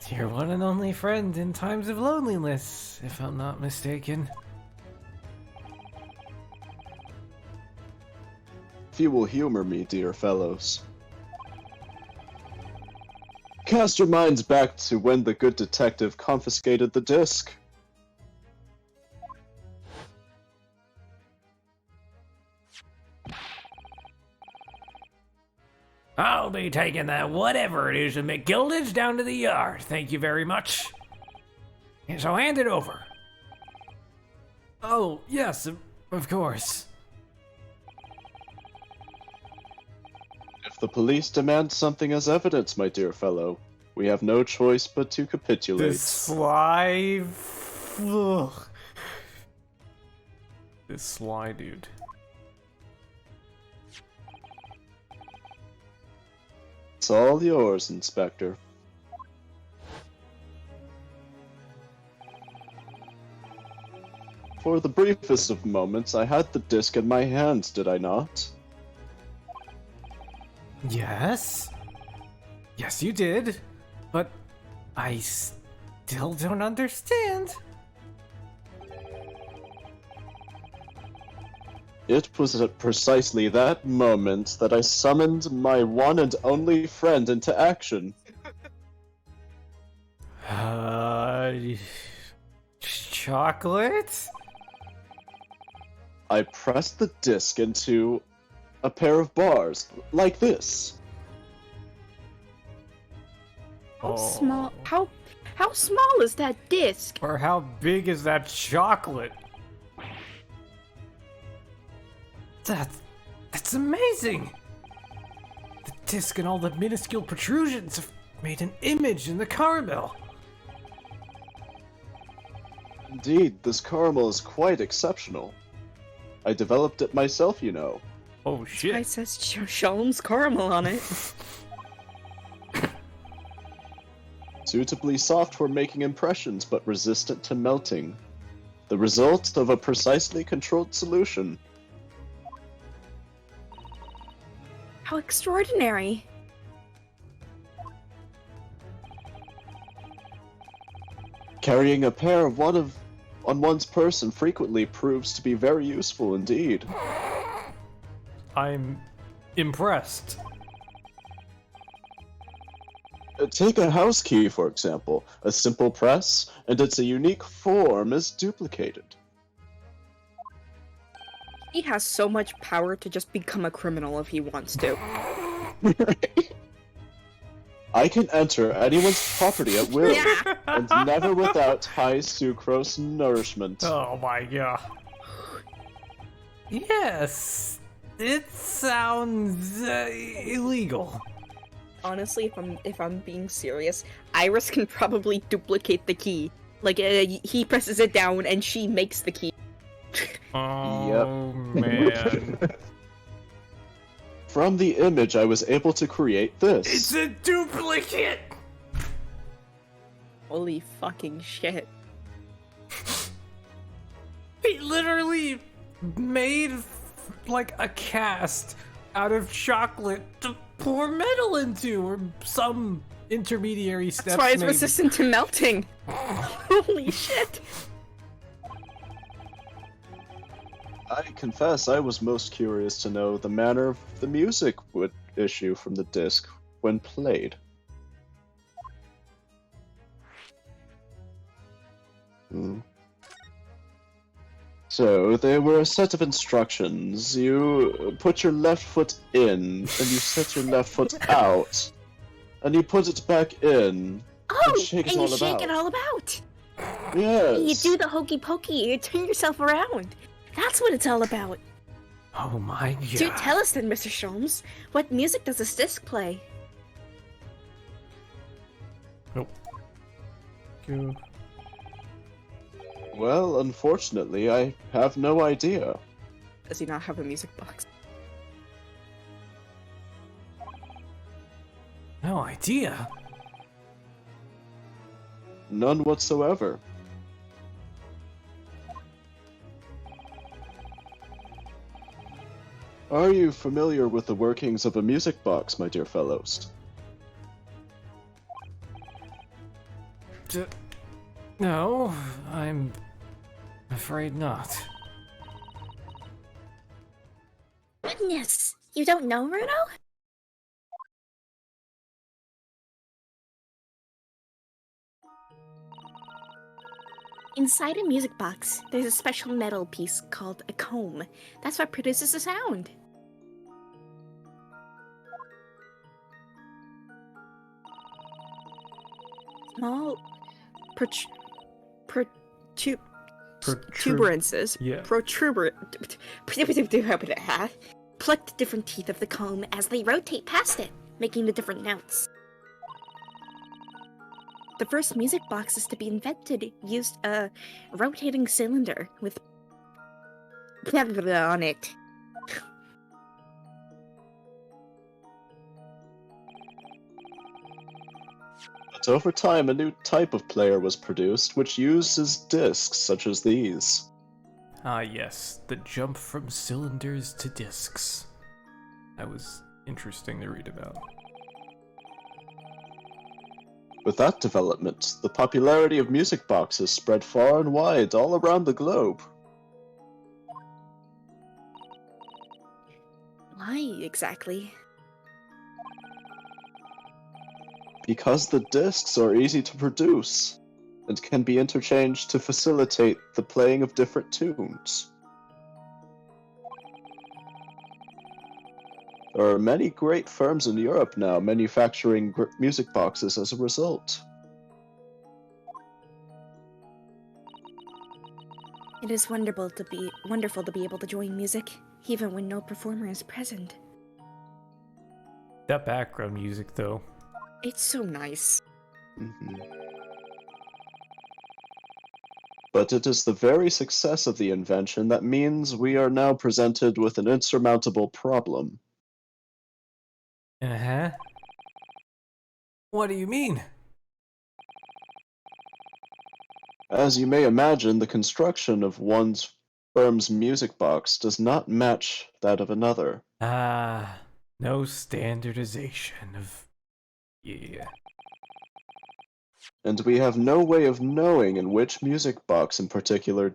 Your one and only friend in times of loneliness, if I'm not mistaken. If you will humor me, dear fellows. Cast your minds back to when the good detective confiscated the disc. I'll be taking that whatever it is in McGildage down to the yard. Thank you very much. And so hand it over. Oh, yes, of course. If the police demand something as evidence, my dear fellow, we have no choice but to capitulate. This sly... Ugh. This sly dude. It's all yours, Inspector. For the briefest of moments, I had the disc in my hands, did I not? Yes? Yes, you did. But I still don't understand. It was at precisely that moment that I summoned my one and only friend into action. Chocolate? I pressed the disc into a pair of bars, like this. How small? How small is that disc? Or how big is that chocolate? That's amazing! The disc and all the minuscule protrusions have made an image in the caramel. Indeed, this caramel is quite exceptional. I developed it myself, you know. Oh I shit. says Sholmes caramel on it. Suitably soft for making impressions, but resistant to melting. The result of a precisely controlled solution. How extraordinary. Carrying a pair of on one's person frequently proves to be very useful indeed. I'm impressed. Take a house key, for example. A simple press, and its a unique form is duplicated. He has so much power to just become a criminal if he wants to. I can enter anyone's property at will, Yeah. and never without high sucrose nourishment. Oh my god. Yes, it sounds illegal. Honestly, if I'm being serious, Iris can probably duplicate the key. Like he presses it down and she makes the key. Oh man. From the image, I was able to create this. It's a duplicate! Holy fucking shit. He literally made like a cast out of chocolate to pour metal into, or some intermediary steps. That's why it's maybe. resistant to melting. Holy shit! I confess I was most curious to know the manner of the music would issue from the disc when played. So, there were a set of instructions. You put your left foot in, and you set your left foot out, and you put it back in, Oh, and shake it and all you shake about. it all about. Yes. You do the hokey pokey. You turn yourself around. That's what it's all about. Oh my god. Do tell us then, Mr. Sholmes. What music does this disc play? Nope. Go. Well, unfortunately, I have no idea. Does he not have a music box? No idea. None whatsoever. Are you familiar with the workings of a music box, my dear fellows? No, I'm afraid not. Goodness, you don't know, Runo? Inside a music box, there's a special metal piece called a comb. That's what produces the sound. Small protuberances. Yeah. Pluck the different teeth of the comb as they rotate past it, making the different notes. The first music boxes to be invented used a rotating cylinder with on it. But over time, a new type of player was produced, which uses discs such as these. Ah yes, the jump from cylinders to discs. That was interesting to read about. With that development, the popularity of music boxes spread far and wide all around the globe. Why exactly? Because the discs are easy to produce and can be interchanged to facilitate the playing of different tunes. There are many great firms in Europe now manufacturing music boxes as a result. It is wonderful to be able to join music, even when no performer is present. That background music though. It's so nice. But it is the very success of the invention that means we are now presented with an insurmountable problem. Uh-huh. What do you mean? As you may imagine, the construction of one's firm's music box does not match that of another. Ah, no standardization of... Yeah. And we have no way of knowing in which music box in particular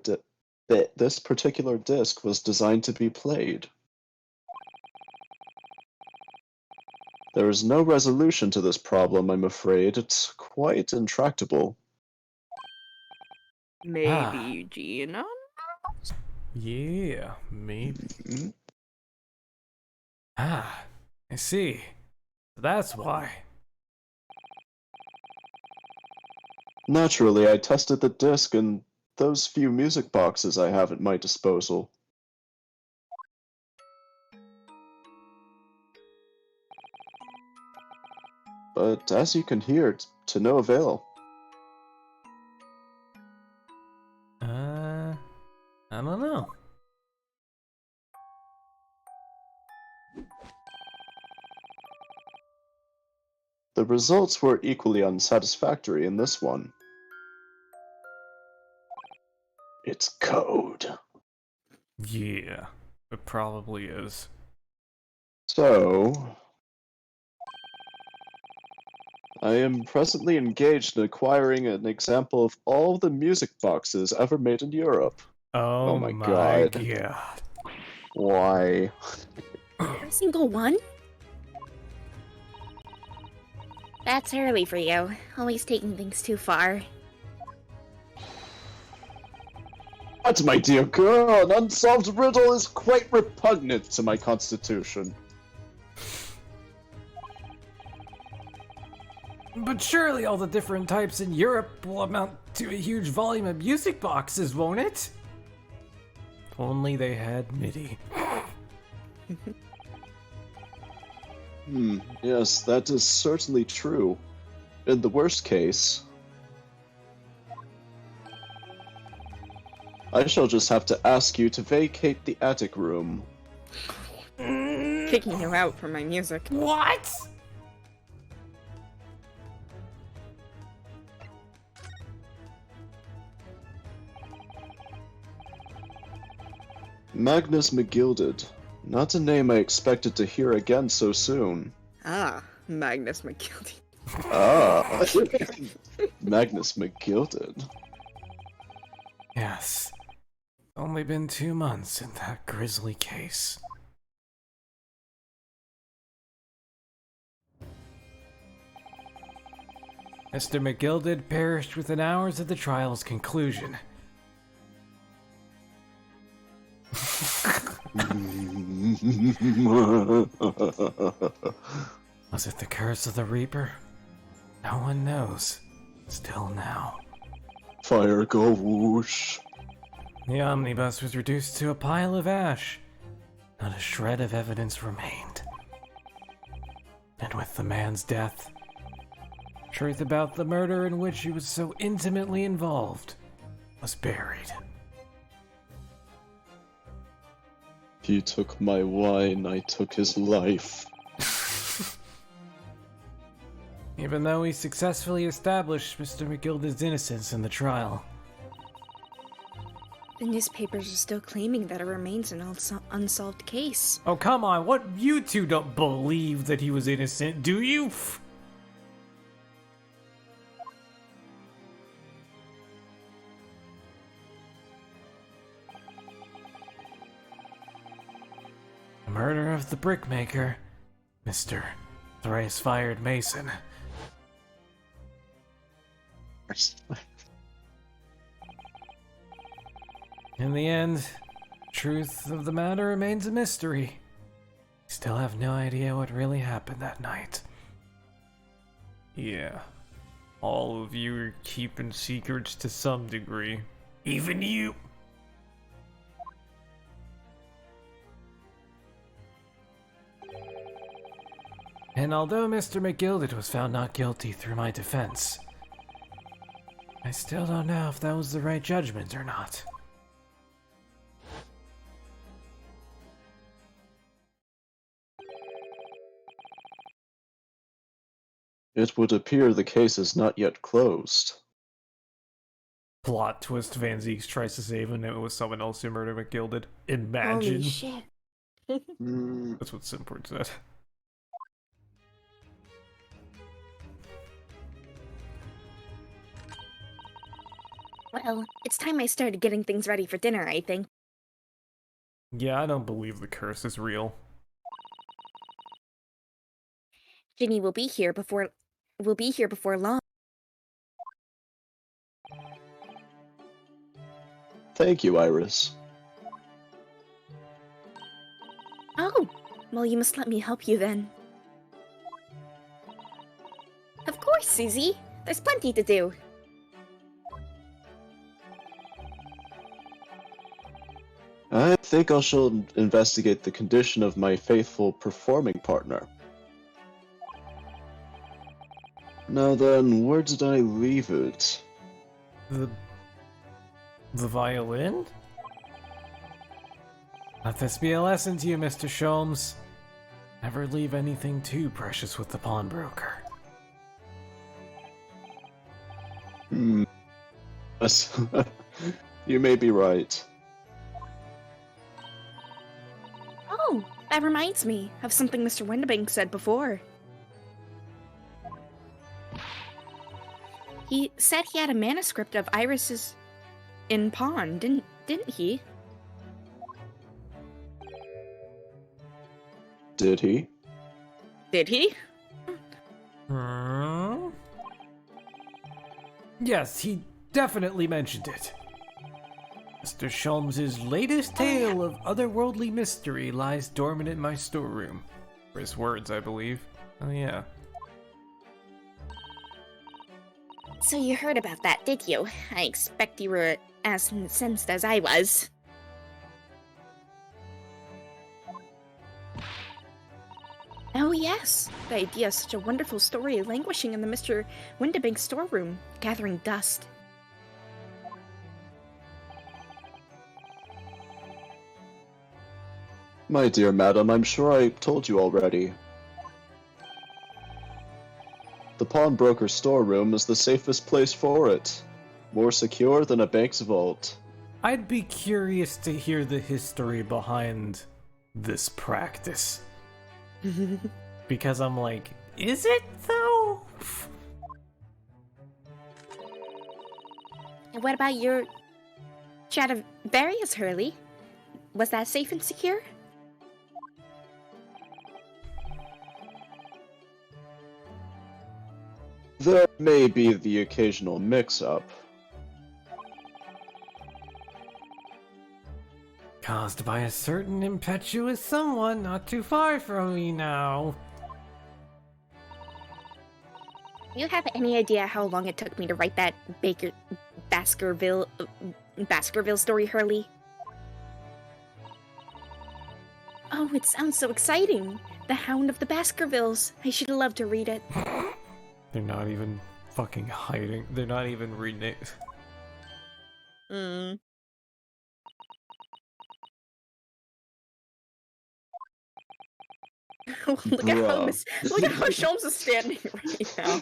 this particular disc was designed to be played. There is no resolution to this problem, I'm afraid. It's quite intractable. Maybe Gina? Yeah, maybe. Mhm. Ah, I see. That's why. Naturally, I tested the disc in those few music boxes I have at my disposal. But as you can hear, to no avail. I don't know. The results were equally unsatisfactory in this one. It's code. Yeah, it probably is. So, I am presently engaged in acquiring an example of all the music boxes ever made in Europe. Oh My my God. god. Why? Every single one? That's early for you. Always taking things too far. But, my dear girl, an unsolved riddle is quite repugnant to my constitution. But surely all the different types in Europe will amount to a huge volume of music boxes, won't it? If only they had MIDI. Yes, that is certainly true. In the worst case, I shall just have to ask you to vacate the attic room. Kicking you out for my music. What? Magnus McGilded. Not a name I expected to hear again so soon. Ah, Magnus McGildy. Ah. Magnus McGilded. Yes. Only been 2 months in that grisly case. Mr. McGilded perished within hours of the trial's conclusion. Was it the curse of the Reaper? No one knows. Still now. Fire go whoosh. The omnibus was reduced to a pile of ash. Not a shred of evidence remained. And with the man's death, truth about the murder in which he was so intimately involved was buried. He took my wine, I took his life. Even though he successfully established Mr. McGilded's innocence in the trial. The newspapers are still claiming that it remains an unsolved case. Oh, come on, what? You two don't believe that he was innocent, do you? The murder of the brickmaker, Mr. Thrice-Fired Mason. In the end, truth of the matter remains a mystery. We still have no idea what really happened that night. Yeah, all of you are keeping secrets to some degree. Even you! And although Mr. McGilded was found not guilty through my defense, I still don't know if that was the right judgment or not. It would appear the case is not yet closed. Plot twist: Van Zieks tries to save him, and it was someone else who murdered McGilded. Imagine. Holy shit. That's what Simport said. Well, it's time I started getting things ready for dinner, I think. Yeah, I don't believe the curse is real. Ginny will be here before long. Thank you, Iris. Oh, well, you must let me help you then. Of course, Susie. There's plenty to do. I think I shall investigate the condition of my faithful performing partner. Now then, where did I leave it? The violin? Let this be a lesson to you, Mr. Sholmes. Never leave anything too precious with the pawnbroker. Yes. You may be right. Oh, that reminds me of something Mr. Windabank said before. He said he had a manuscript of Iris's in pawn, didn't he? Did he? Did he? Hmm? Yes, he definitely mentioned it. Mr. Sholmes's latest tale of otherworldly mystery lies dormant in my storeroom. For his words, I believe. Oh yeah. So you heard about that, did you? I expect you were as incensed as I was. Oh yes, the idea of such a wonderful story languishing in the Mr. Windibank storeroom, gathering dust. My dear madam, I'm sure I told you already. The pawnbroker's storeroom is the safest place for it. More secure than a bank's vault. I'd be curious to hear the history behind this practice. Because I'm like, is it though? And what about your Stradivarius, Hurley? Was that safe and secure? There may be the occasional mix-up. Caused by a certain impetuous someone not too far from me now. Do you have any idea how long it took me to write that Baskerville story, Hurley? Oh, it sounds so exciting! The Hound of the Baskervilles. I should love to read it. They're not even fucking hiding. They're not even reading it. Look at how Sholmes is standing right now.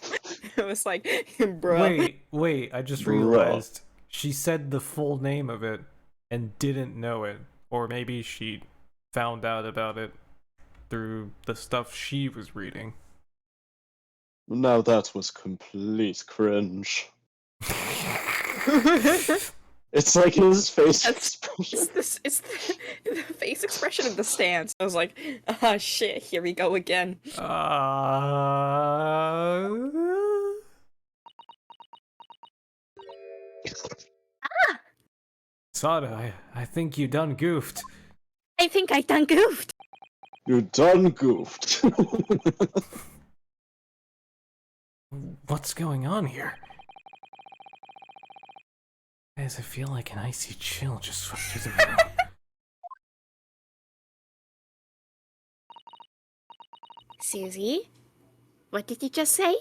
It was like, bruh. Wait, I just Bruh. realized she said the full name of it and didn't know it. Or maybe she found out about it through the stuff she was reading. Now that was complete cringe. It's like his face expression. It's the face expression of the stance. I was like, ah, shit, here we go again. Sada, I think you done goofed. I think I done goofed. You done goofed. What's going on here? Guys, I feel like an icy chill just swept through the room. Susie, what did you just say?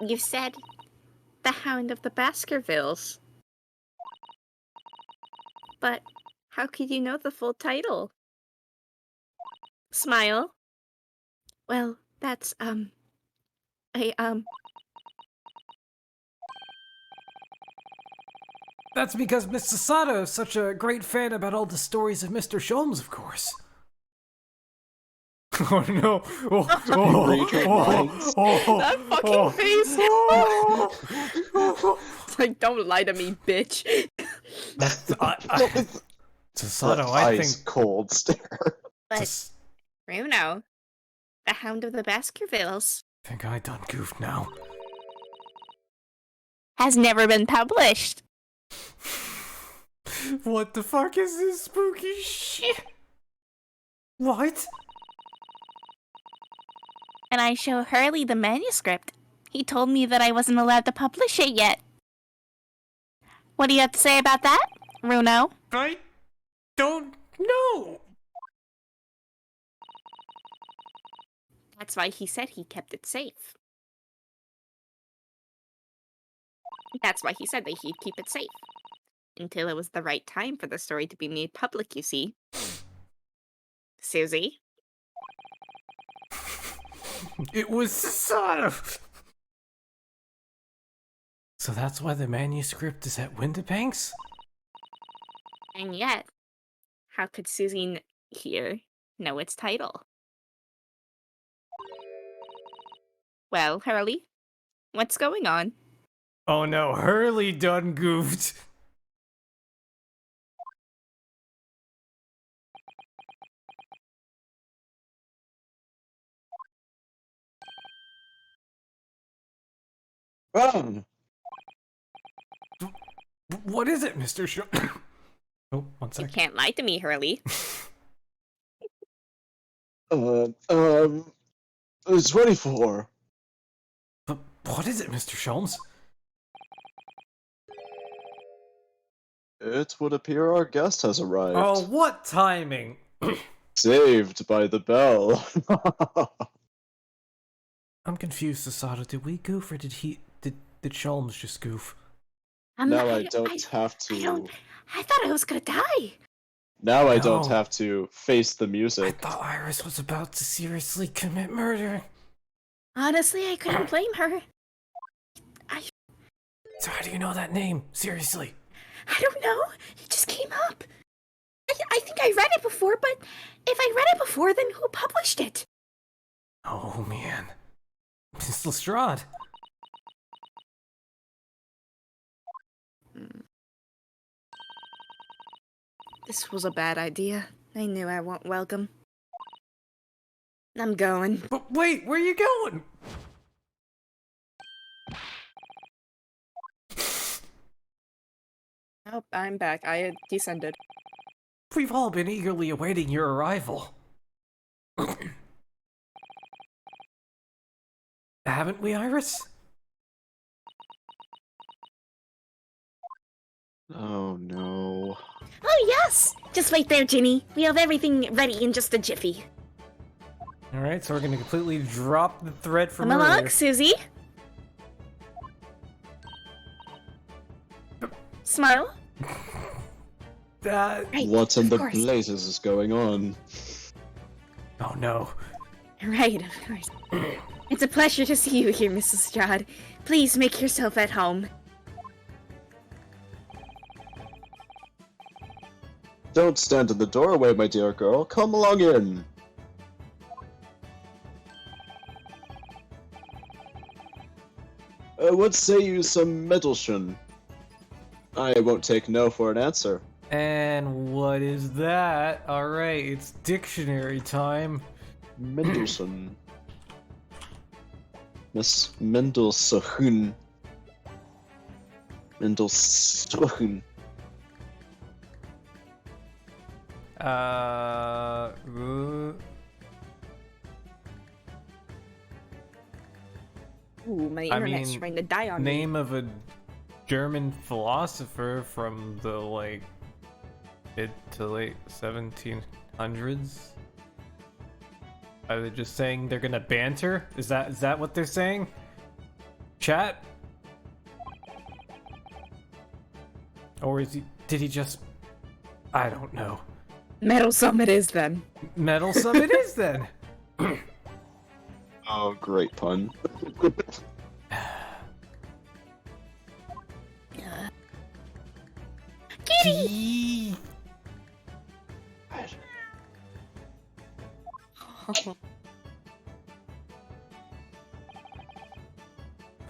You said the Hound of the Baskervilles. But how could you know the full title? Smile. Well, that's, That's because Mr. Sada is such a great fan about all the stories of Mr. Sholmes, of course. Oh no! that fucking face! It's like, don't lie to me, bitch. Sada, That I ice think. cold stare. But, Bruno, the Hound of the Baskervilles I think I done goofed now. has never been published. What the fuck is this spooky shit? What? And I show Hurley the manuscript. He told me that I wasn't allowed to publish it yet. What do you have to say about that, Bruno? I don't know. That's why he said he kept it safe. That's why he said that he'd keep it safe. Until it was the right time for the story to be made public, you see. Susie? It was Sada. So that's why the manuscript is at Windibank's? And yet, how could Susie here know its title? Well, Hurley, what's going on? Oh no, Hurley done goofed. Run! What is it, Mr. Oh, one You sec. can't lie to me, Hurley. 24. What is it, Mr. Sholmes? It would appear our guest has arrived. Oh, what timing? Saved by the bell. I'm confused, Sasato. Did we goof or did Sholmes just goof? Now I don't have to. I thought I was gonna die. Now I don't No. have to face the I music. thought Iris was about to seriously commit murder. Honestly, I couldn't blame her. So how do you know that name? Seriously. I don't know. It just came up. I think I read it before, but if I read it before, then who published it? Oh man. Miss Lestrade. This was a bad idea. I knew I wasn't welcome. I'm going. But wait, where are you going? Oh, I'm back. I had descended. We've all been eagerly awaiting your arrival. Haven't we, Iris? Oh no. Oh, yes! Just wait there, Ginny. We have everything ready in just a jiffy. Alright, so we're gonna completely drop the thread from Come earlier. along, Susie. Smile. Right, What in of the course. blazes is going on? Oh no. Right, of course. It's a pleasure to see you here, Mrs. Strad. Please make yourself at home. Don't stand in the doorway, my dear girl. Come along in. What say you some Mendelssohn? I won't take no for an answer. And what is that? Alright, it's dictionary time. Mendelssohn. Miss Mendelssohn. Mendelssohn. Uh, Ooh, my I internet's mean, trying to die on me. name of a German philosopher from the like mid to late 1700s. Are they just saying they're gonna banter? Is that what they're saying? Chat? Or did he just, I don't know. Meddlesome it is then. Meddlesome it is then. Oh, great pun. Kitty!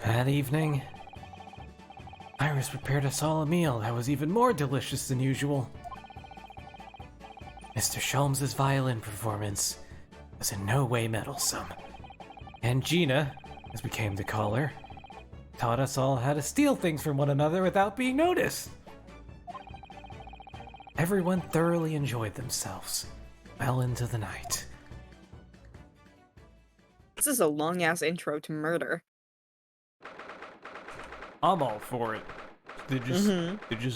That evening, Iris prepared us all a meal that was even more delicious than usual. Mr. Sholmes' violin performance was in no way meddlesome, and Gina, as we came to call her, taught us all how to steal things from one another without being noticed. Everyone thoroughly enjoyed themselves, well into the night. This is a long-ass intro to murder. I'm all for it. They're just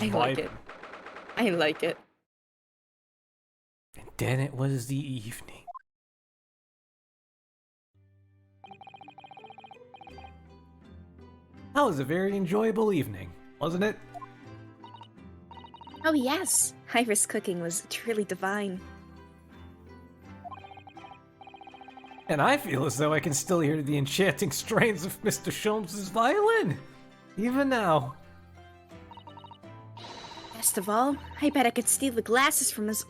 I like it. I like it. And then it was the evening. That was a very enjoyable evening, wasn't it? Oh yes, Iris' cooking was truly divine. And I feel as though I can still hear the enchanting strains of Mr. Sholmes' violin, even now. Best of all, I bet I could steal the glasses from his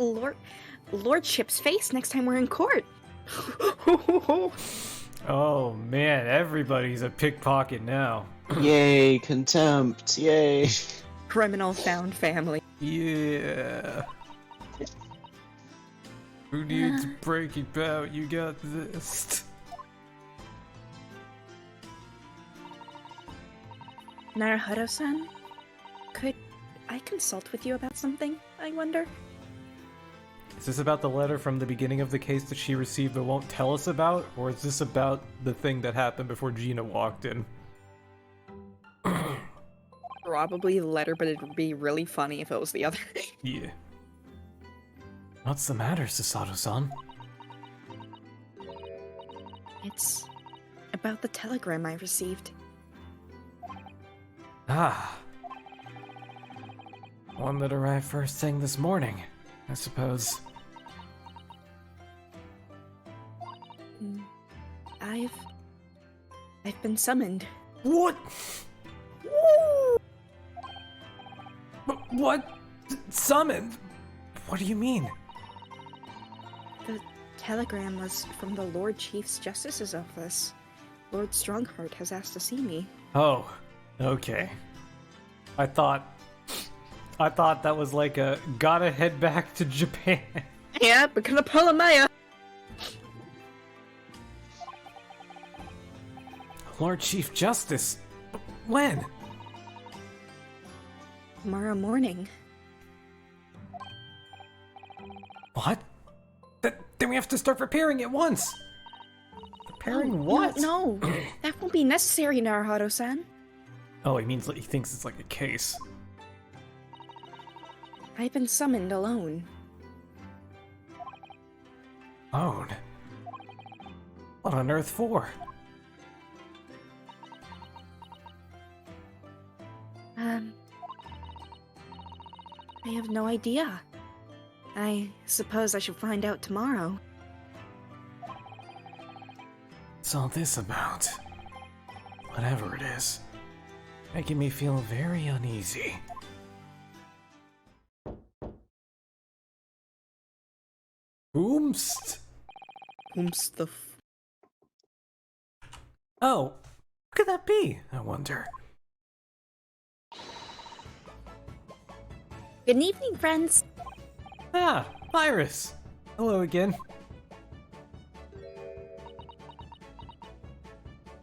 lordship's face next time we're in court. Oh man, everybody's a pickpocket now. Yay, contempt, yay. Criminal found family. Yeah. Who needs breaking out? You got this. Naruhodo-san, could I consult with you about something, I wonder? Is this about the letter from the beginning of the case that she received but won't tell us about? Or is this about the thing that happened before Gina walked in? Probably the letter, but it would be really funny if it was the other. Yeah. What's the matter, Sasato-san? It's about the telegram I received. Ah. One that arrived first thing this morning, I suppose. I've been summoned. What? What? Summoned? What do you mean? The telegram was from the Lord Chief Justice's office. Lord Strongheart has asked to see me. Oh, okay. I thought that was like a gotta head back to Japan. Yeah, because of Polomaya. Lord Chief Justice? When? Tomorrow morning. What? Then we have to start preparing at once. Preparing what? No, that won't be necessary, Naruhodo-san. Oh, he means he thinks it's like a case. I've been summoned alone. Alone? What on earth for? I have no idea. I suppose I should find out tomorrow. What's all this about? Whatever it is, making me feel very uneasy. Oomst? Oh, what could that be, I wonder? Good evening, friends. Ah, Virus! Hello again.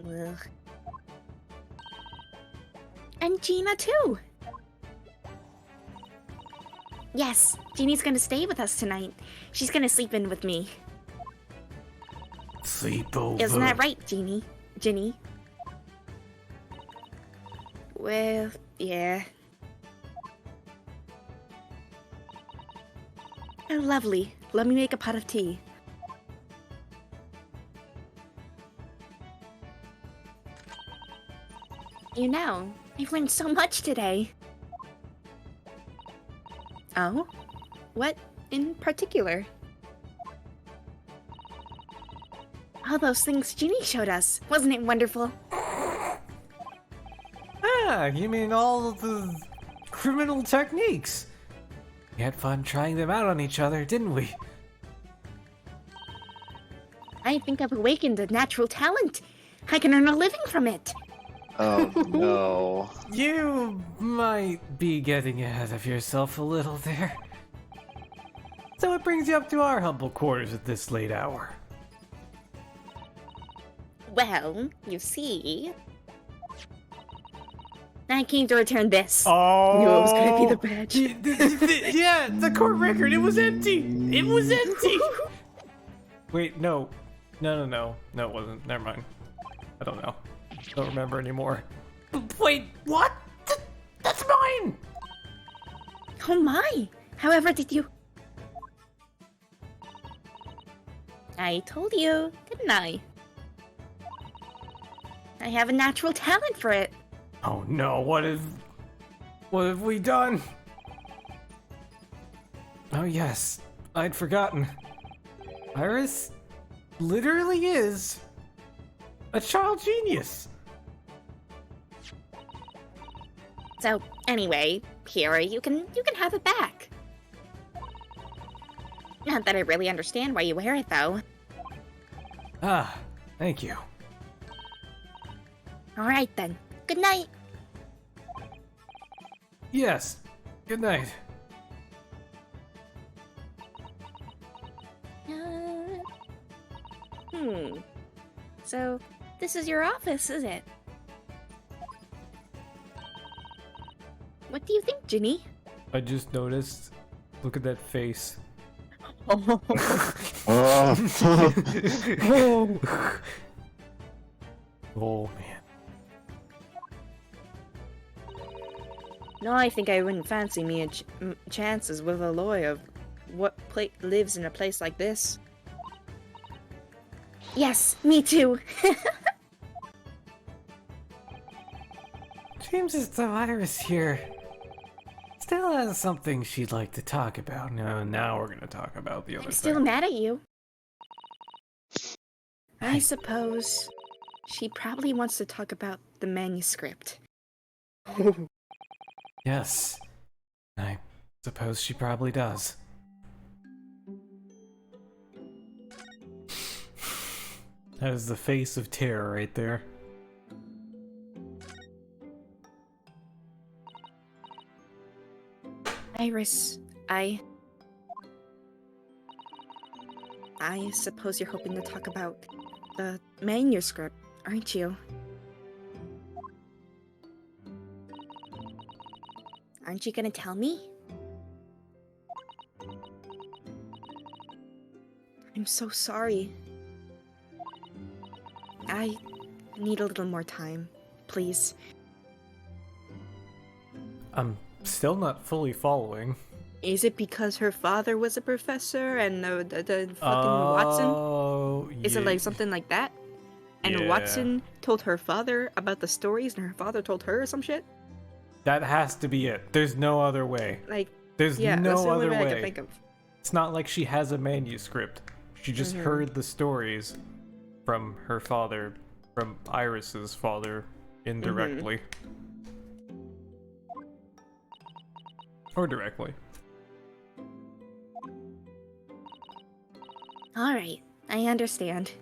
Ugh. And Gina, too. Yes, Jeannie's gonna stay with us tonight. She's gonna sleep in with me. Sleepover. Isn't that right, Jeannie? Ginny? Well, yeah. Oh, lovely. Let me make a pot of tea. You know, I've learned so much today. Oh? What in particular? All those things Ginny showed us. Wasn't it wonderful? Ah, you mean all of the criminal techniques? We had fun trying them out on each other, didn't we? I think I've awakened a natural talent. I can earn a living from it. Oh no. You might be getting ahead of yourself a little there. So what brings you up to our humble quarters at this late hour? Well, you see... I came to return this. Oh! Knew it was gonna be the badge. Yeah, the court record, it was empty! It was empty! Wait, no. No, it wasn't. Never mind. I don't know. Don't remember anymore. Wait, what? That's mine! Oh my! However did you... I told you, didn't I? I have a natural talent for it. Oh no, what have we done? Oh yes, I'd forgotten. Iris literally is a child genius. So, anyway, here, you can have it back. Not that I really understand why you wear it, though. Ah, thank you. Alright then. Good night. Yes. Good night. So, this is your office, is it? What do you think, Ginny? I just noticed. Look at that face. Oh. Oh man. No, I think I wouldn't fancy me chances with a lawyer. What lives in a place like this? Yes, me too. Seems as though Iris here still has something she'd like to talk about. No, now we're gonna talk about the other I'm thing. still mad at you. I suppose she probably wants to talk about the manuscript. Yes. I suppose she probably does. That is the face of terror right there. Iris, I suppose you're hoping to talk about the manuscript, aren't you? Aren't you gonna tell me? I'm so sorry. I need a little more time, please. I'm still not fully following. Is it because her father was a professor and the fucking Watson? Oh, Is it like something like that? And Yeah. Watson told her father about the stories and her father told her some shit? That has to be it. There's no other way. Like, There's yeah, that's no the only other way I way. can think of. It's not like she has a manuscript. She just Mm-hmm. heard the stories from her father, from Iris's father, indirectly. Or directly. Alright, I understand.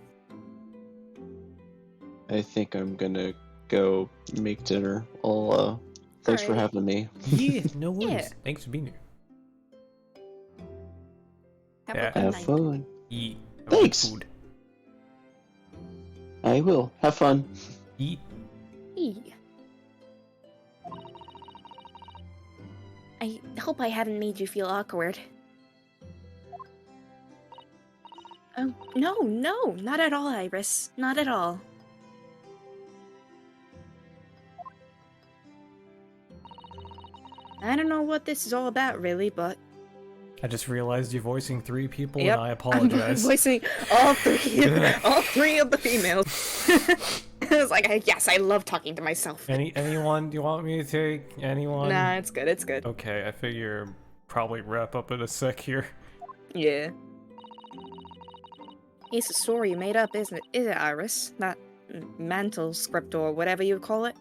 I think I'm gonna go make dinner. Thanks for Alright. having me. Yeah, no worries. Yeah. Thanks for being here. Have Yeah. a good Have night. fun. Eat. Have good Thanks. Food. I will. Have fun. Eat. Hey. I hope I haven't made you feel awkward. Oh, no, not at all, Iris. Not at all. I don't know what this is all about, really, but... I just realized you're voicing 3 people Yep, and I I'm apologize. voicing all three of the females. I was like, yes, I love talking to myself. Anyone? Do you want me to take? Anyone? Nah, it's good, it's good. Okay, I figure probably wrap up in a sec here. Yeah. It's a story you made up, isn't it? Is it, Iris? That mantle script or whatever you call it?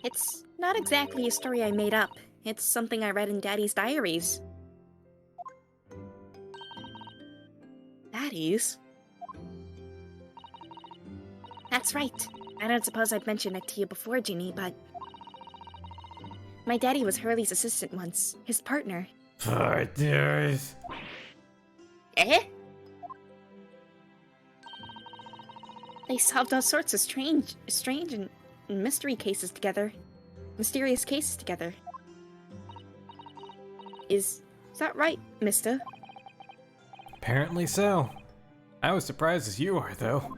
It's not exactly a story I made up. It's something I read in Daddy's diaries. Daddy's? That's right. I don't suppose I've mentioned it to you before, Ginny, but... My daddy was Hurley's assistant once. His partner. Partners. Eh? They solved all sorts of strange and mystery cases together. Mysterious cases together. Is that right, mister? Apparently so. I was surprised as you are, though.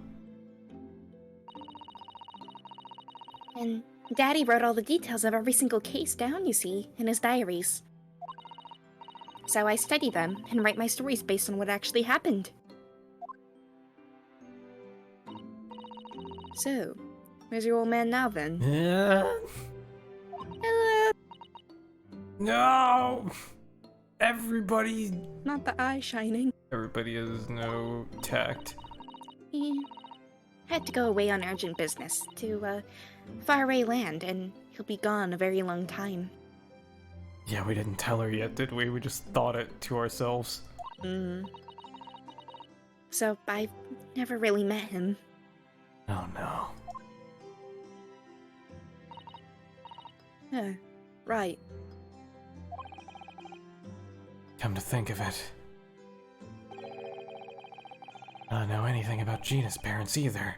And Daddy wrote all the details of every single case down, you see, in his diaries. So I study them and write my stories based on what actually happened. So, where's your old man now, then? Yeah. Hello! No. Everybody Not the eye shining. has no tact. He had to go away on urgent business to, faraway land, and he'll be gone a very long time. Yeah, we didn't tell her yet, did we? We just thought it to ourselves. So I Never really met him. Oh no. Oh, right. Come to think of it, I don't know anything about Gina's parents either.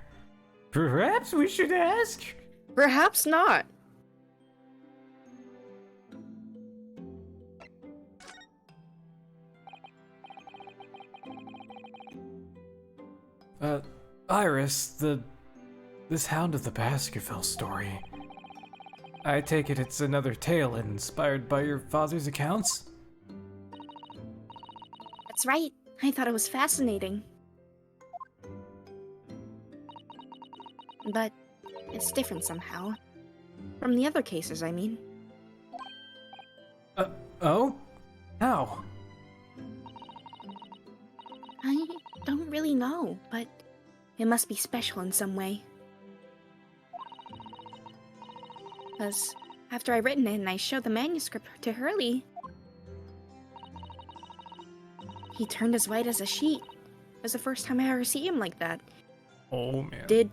Perhaps we should ask? Perhaps not. Iris, this Hound of the Baskerville story. I take it it's another tale inspired by your father's accounts? That's right. I thought it was fascinating. But it's different somehow. From the other cases, I mean. Oh? How? I don't really know, but it must be special in some way. Because after I written it and I showed the manuscript to Hurley, he turned as white as a sheet. It was the first time I ever see him like that. Oh man.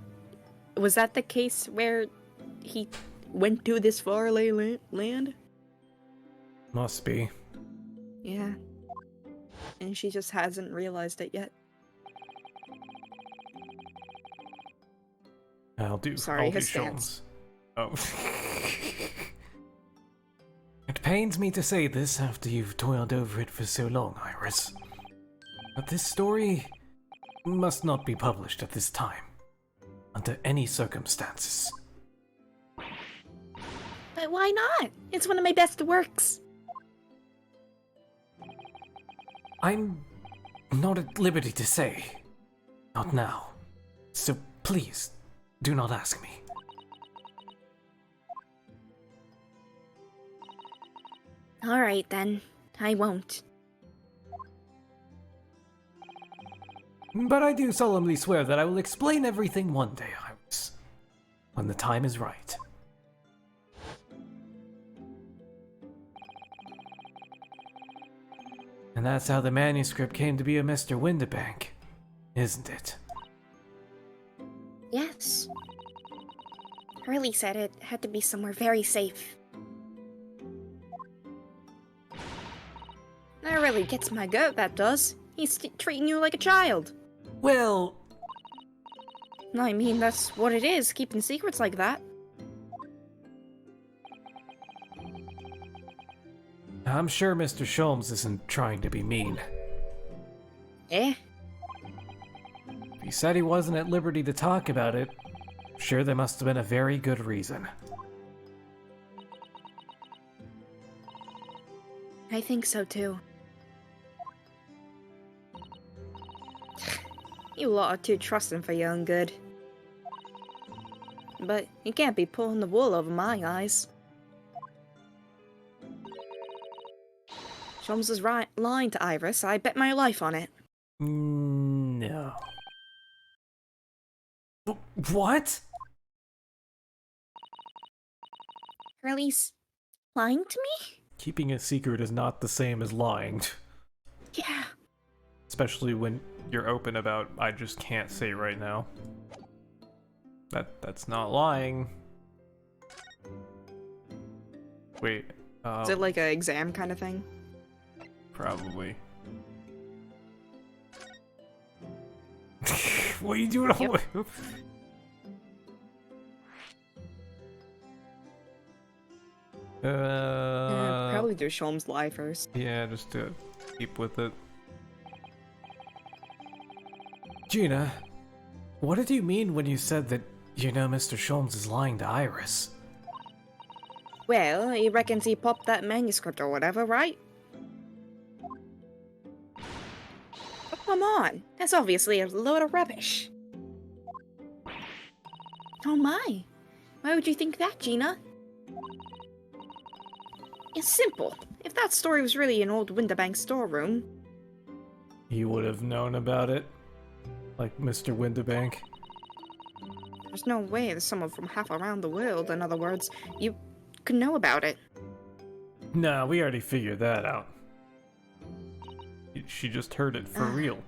Was that the case where he went to this faraway land? Must be. Yeah. And she just hasn't realized it yet. I'll do his Sholmes. Oh. It pains me to say this after you've toiled over it for so long, Iris. But this story must not be published at this time, under any circumstances. But why not? It's one of my best works. I'm not at liberty to say. Not now. So please, do not ask me. Alright then, I won't. But I do solemnly swear that I will explain everything one day, Iris. When the time is right. And that's how the manuscript came to be a Mr. Windibank, isn't it? Yes. Hurley said it had to be somewhere very safe. That really gets my goat, that does. He's treating you like a child. Well, I mean, that's what it is, keeping secrets like that. I'm sure Mr. Sholmes isn't trying to be mean. Eh? If he said he wasn't at liberty to talk about it, I'm sure there must have been a very good reason. I think so too. You lot are too trusting for your own good. But you can't be pulling the wool over my eyes. Sholmes was lying to Iris. I bet my life on it. No. What? Hurley's lying to me? Keeping a secret is not the same as lying. Yeah. Especially when you're open about, I just can't say right now. That's not lying. Wait. Is it like an exam kind of thing? Probably. What are you doing? Yep. Probably do Sholmes lie first. Yeah, just to keep with it. Gina, what did you mean when you said that you know Mr. Sholmes is lying to Iris? Well, he reckons he popped that manuscript or whatever, right? Oh, come on, that's obviously a load of rubbish. Oh my, why would you think that, Gina? It's simple. If that story was really in old Windibank storeroom... You would have known about it? Like Mr. Windibank? There's no way there's someone from half around the world, in other words, you could know about it. Nah, we already figured that out. She just heard it for real.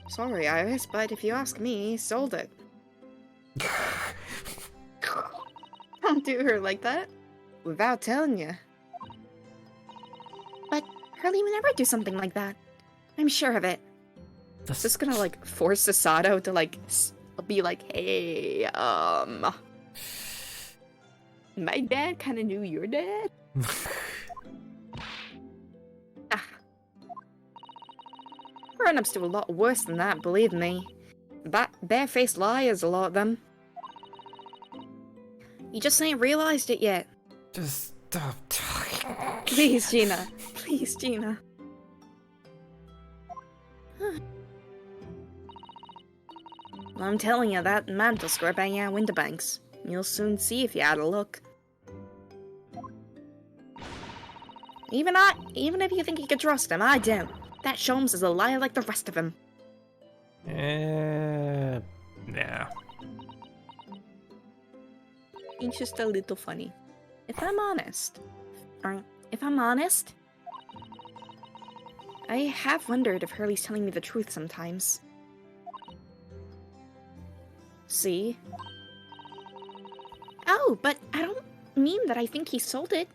Sorry, Iris, but if you ask me, he sold it. Don't do her like that. Without telling you. But Hurley would never do something like that. I'm sure of it. Is this gonna, like, force Sasato to, like, be like, hey, my dad kinda knew your dad? Ah. Grown-ups do a lot worse than that, believe me. Barefaced liars, a lot of them. You just ain't realized it yet. Just stop talking. Please, Gina. Please, Gina. I'm telling you, that mantle script ain't out Winterbanks. You'll soon see if you had a look. Even if you think you can trust him, I don't. That Sholmes is a liar like the rest of him. Nah. He's just a little funny. If I'm honest, I have wondered if Hurley's telling me the truth sometimes. See? Oh, but I don't mean that I think he sold it.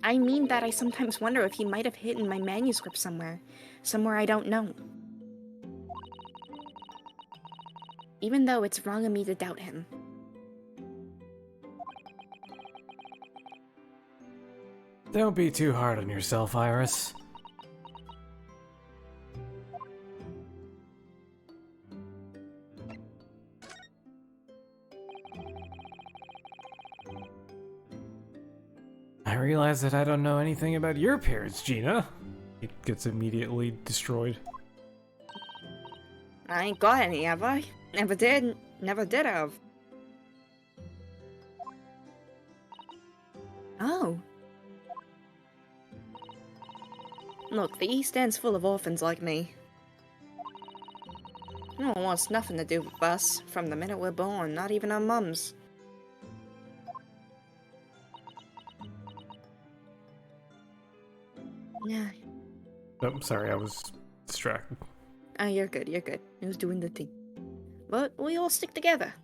I mean that I sometimes wonder if he might have hidden my manuscript somewhere I don't know. Even though it's wrong of me to doubt him. Don't be too hard on yourself, Iris. I realize that I don't know anything about your parents, Gina. It gets immediately destroyed. I ain't got any, have I? Never did have. Oh. Look, the East End's full of orphans like me. No one wants nothing to do with us, from the minute we're born, not even our mums. Yeah. Oh, sorry, I was distracted. Ah, you're good. I was doing the thing. But we all stick together.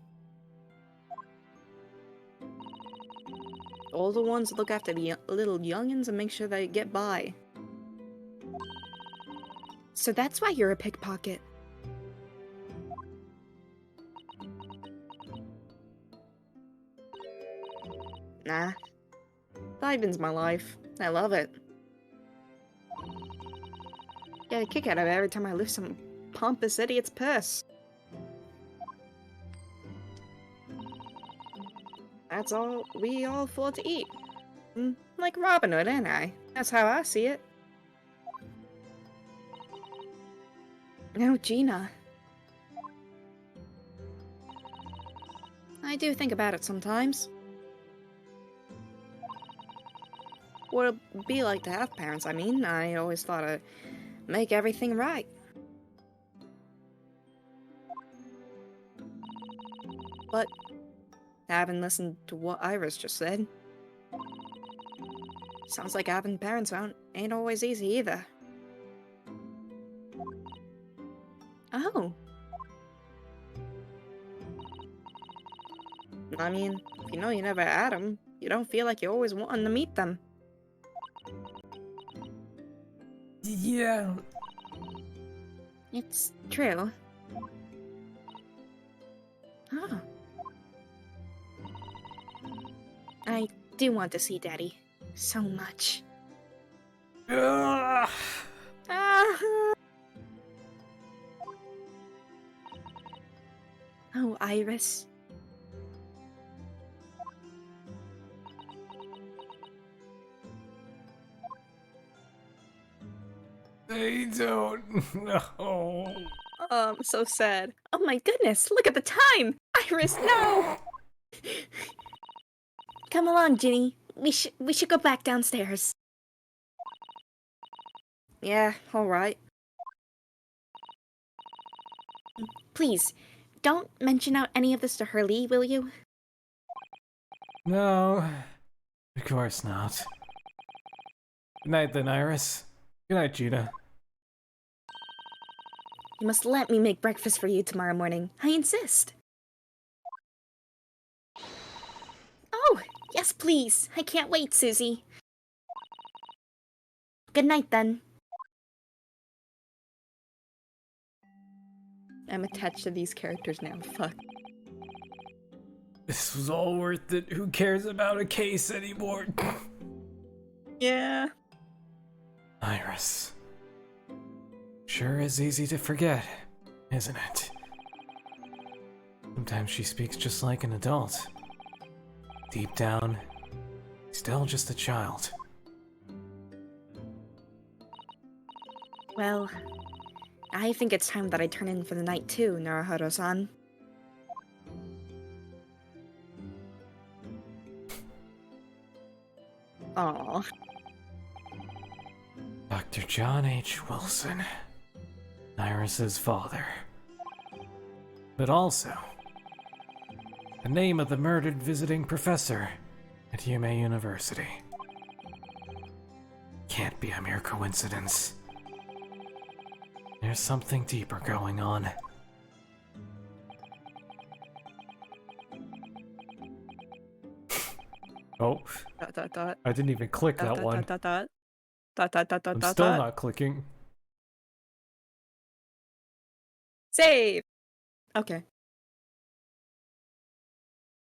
All the ones that look after the little youngins and make sure they get by. So that's why you're a pickpocket. Nah. Diving's my life. I love it. Get a kick out of it every time I lift some pompous idiot's purse. That's all we all afford to eat. Like Robin Hood, ain't I? That's how I see it. No, Gina. I do think about it sometimes. What it'd be like to have parents, I mean. I always thought I'd make everything right. But I haven't listened to what Iris just said. Sounds like having parents ain't always easy either. Oh. I mean, if you know you never had them, you don't feel like you're always wanting to meet them. Yeah. It's true. Oh. I do want to see Daddy. So much. Ugh. Ah. Oh, Iris. They don't know. Oh, I'm so sad. Oh my goodness, look at the time! Iris, no! Come along, Ginny. We should go back downstairs. Yeah, alright. Please, don't mention out any of this to Hurley, will you? No, of course not. Good night then, Iris. Good night, Gina. You must let me make breakfast for you tomorrow morning. I insist. Oh, yes, please. I can't wait, Susie. Good night, then. I'm attached to these characters now. Fuck. This was all worth it. Who cares about a case anymore? Yeah. Iris. Sure is easy to forget, isn't it? Sometimes she speaks just like an adult. Deep down, still just a child. Well, I think it's time that I turn in for the night too, Naruhodo-san. Aww. Dr. John H. Wilson, Iris's father. But also, the name of the murdered visiting professor at Yume University. Can't be a mere coincidence. There's something deeper going on. Oh, Dot. I didn't even click Dot, that dot, one. dot, dot, dot. Dot, dot, dot, dot, I'm dot, still dot. not clicking. Save! Okay.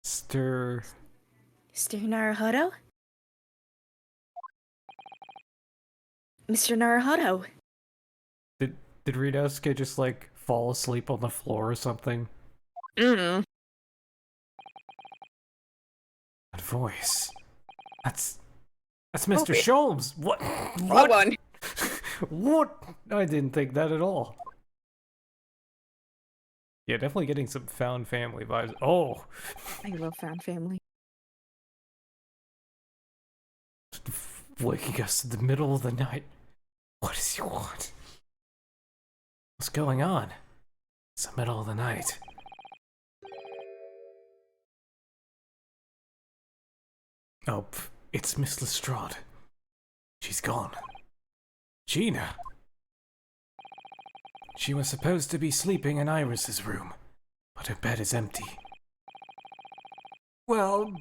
Stir. Mr. Naruhodo? Mr. Naruhodo! Did Rinosuke just like fall asleep on the floor or something? Mm. That voice. That's Mr. Okay. Sholmes. What? Wrong What? one. What? I didn't think that at all. Yeah, definitely getting some found family vibes. Oh, I love found family. waking us in the middle of the night. What does he want? What's going on? It's the middle of the night. Oh, it's Miss Lestrade. She's gone. Gina! She was supposed to be sleeping in Iris's room, but her bed is empty. Well,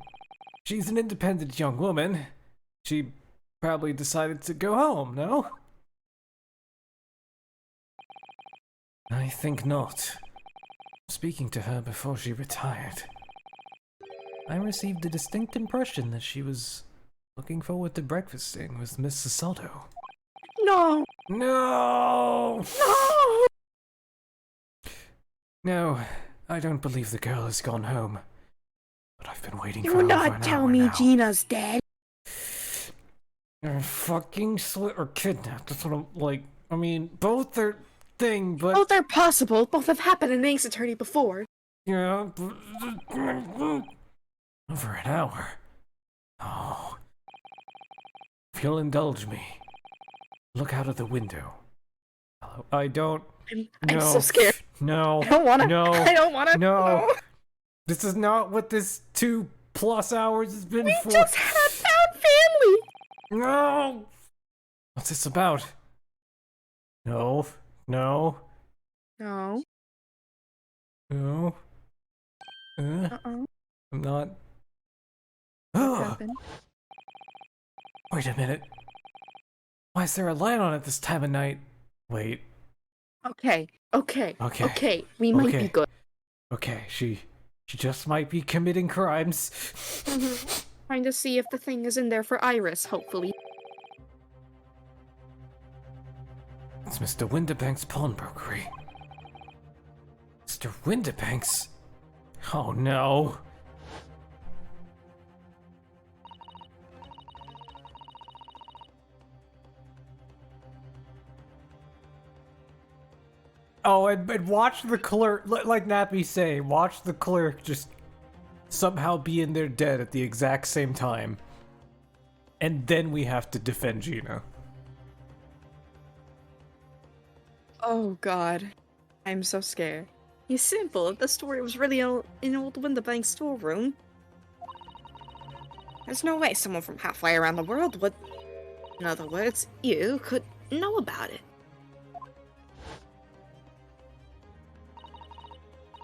she's an independent young woman. She probably decided to go home, no? I think not. Speaking to her before she retired, I received a distinct impression that she was looking forward to breakfasting with Miss Sasato. No! No! No! No, I don't believe the girl has gone home. But I've been waiting for Do over not an tell hour me now. Gina's dead. They're fucking or kidnapped. That's what I'm like. I mean, both are thing, but Both are possible. Both have happened in Ace Attorney before. yeah. Over an hour. Oh. If you'll indulge me, look out of the window. Hello. I don't. I'm No. so scared. No. I don't wanna. No. I don't wanna. No. This is not what this 2+ hours has been We for. just had found family. No. What's this about? No. No. No. No. Uh-oh. I'm not. What Ugh. happened? Wait a minute. Why is there a light on at this time of night? Wait. Okay. Okay. We might Okay. be good. Okay, she just might be committing crimes. Trying to see if the thing is in there for Iris, hopefully. It's Mr. Winterbank's pawnbrokery. Mr. Winterbank's? Oh no. Oh, and watch the clerk, like Nappy say, watch the clerk just somehow be in there dead at the exact same time. And then we have to defend Gina. Oh god. I'm so scared. It's simple. If the story was really in old Winterbank storeroom, there's no way someone from halfway around the world would. In other words, you could know about it.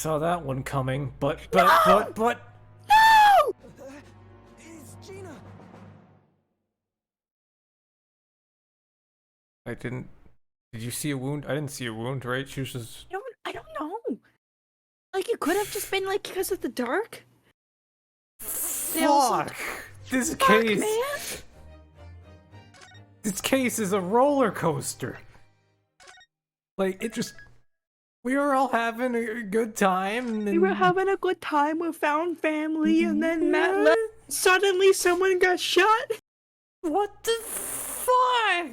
saw that one coming, but. No! It's Gina. I didn't. Did you see a wound? I didn't see a wound, right? She was just. I don't know. Like, it could have just been, like, because of the dark. They also- Fuck! This Fuck, case. man! This case is a roller coaster. Like, it just. We were all having a good time. And We were having a good time with found family, and then Matt left. Suddenly, someone got shot. What the fuck,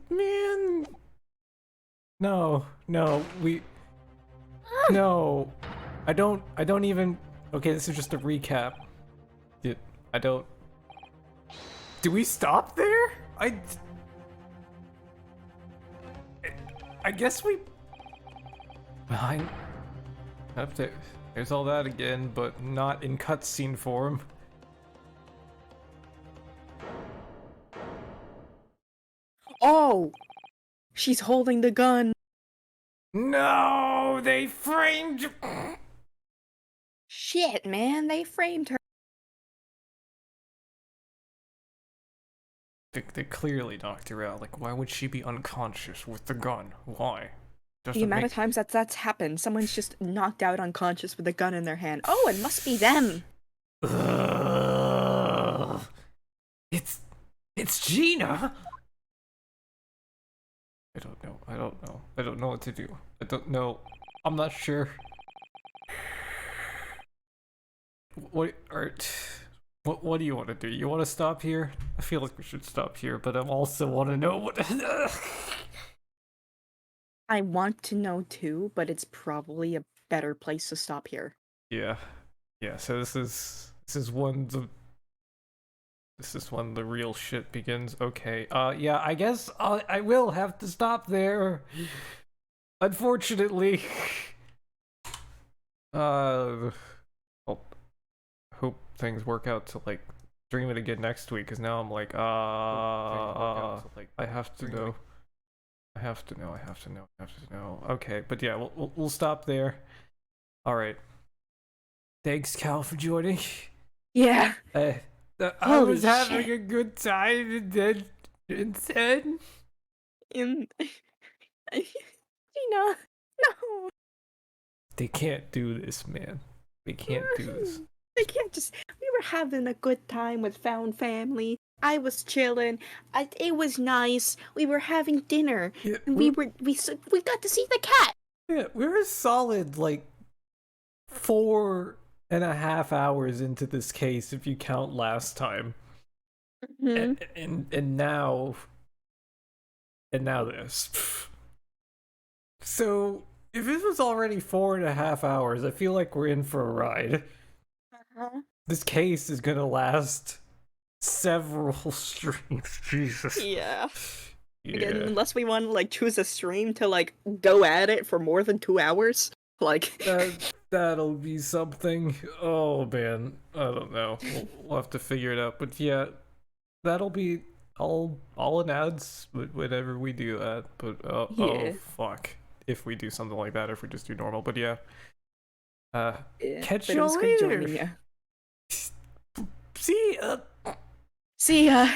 man? No, no. I don't even. Okay, this is just a recap. I don't. Do we stop there? I guess we. Behind. Up there. There's all that again, but not in cutscene form. Oh! She's holding the gun. No, they framed. Shit, man, they framed her. They clearly knocked her out. Like, why would she be unconscious with the gun? Why? The amount of times that's happened, someone's just knocked out unconscious with a gun in their hand. Oh, it must be them. It's Gina. I don't know. I don't know what to do. I don't know. I'm not sure. What do you want to do? You want to stop here? I feel like we should stop here, but I also want to know what. I want to know too, but it's probably a better place to stop here. Yeah. So this is when the real shit begins. Okay. Yeah. I guess I will have to stop there. Unfortunately. Hope things work out to like stream it again next week. Cause now I'm like, I have to know. I have to know. Okay, but yeah, we'll stop there. All right. Thanks, Cal, for joining. Yeah. I Holy was having shit. a good time, and then You know, no. they can't do this, man. They can't do this. They can't just. We were having a good time with found family. I was chilling. It was nice. We were having dinner. Yeah, And we got to see the cat. Yeah, we're a solid like 4.5 hours into this case if you count last time. And now this. So if it was already 4.5 hours, I feel like we're in for a ride. This case is gonna last several streams. Jesus. Yeah. Yeah. Again, unless we want to like choose a stream to like go at it for more than 2 hours, like That'll be something. Oh man, I don't know. We'll have to figure it out. But yeah, that'll be all in ads whenever we do that. But Yeah. oh fuck, if we do something like that, if we just do normal. But yeah, catch but it you was good joining later. you. See ya. See ya.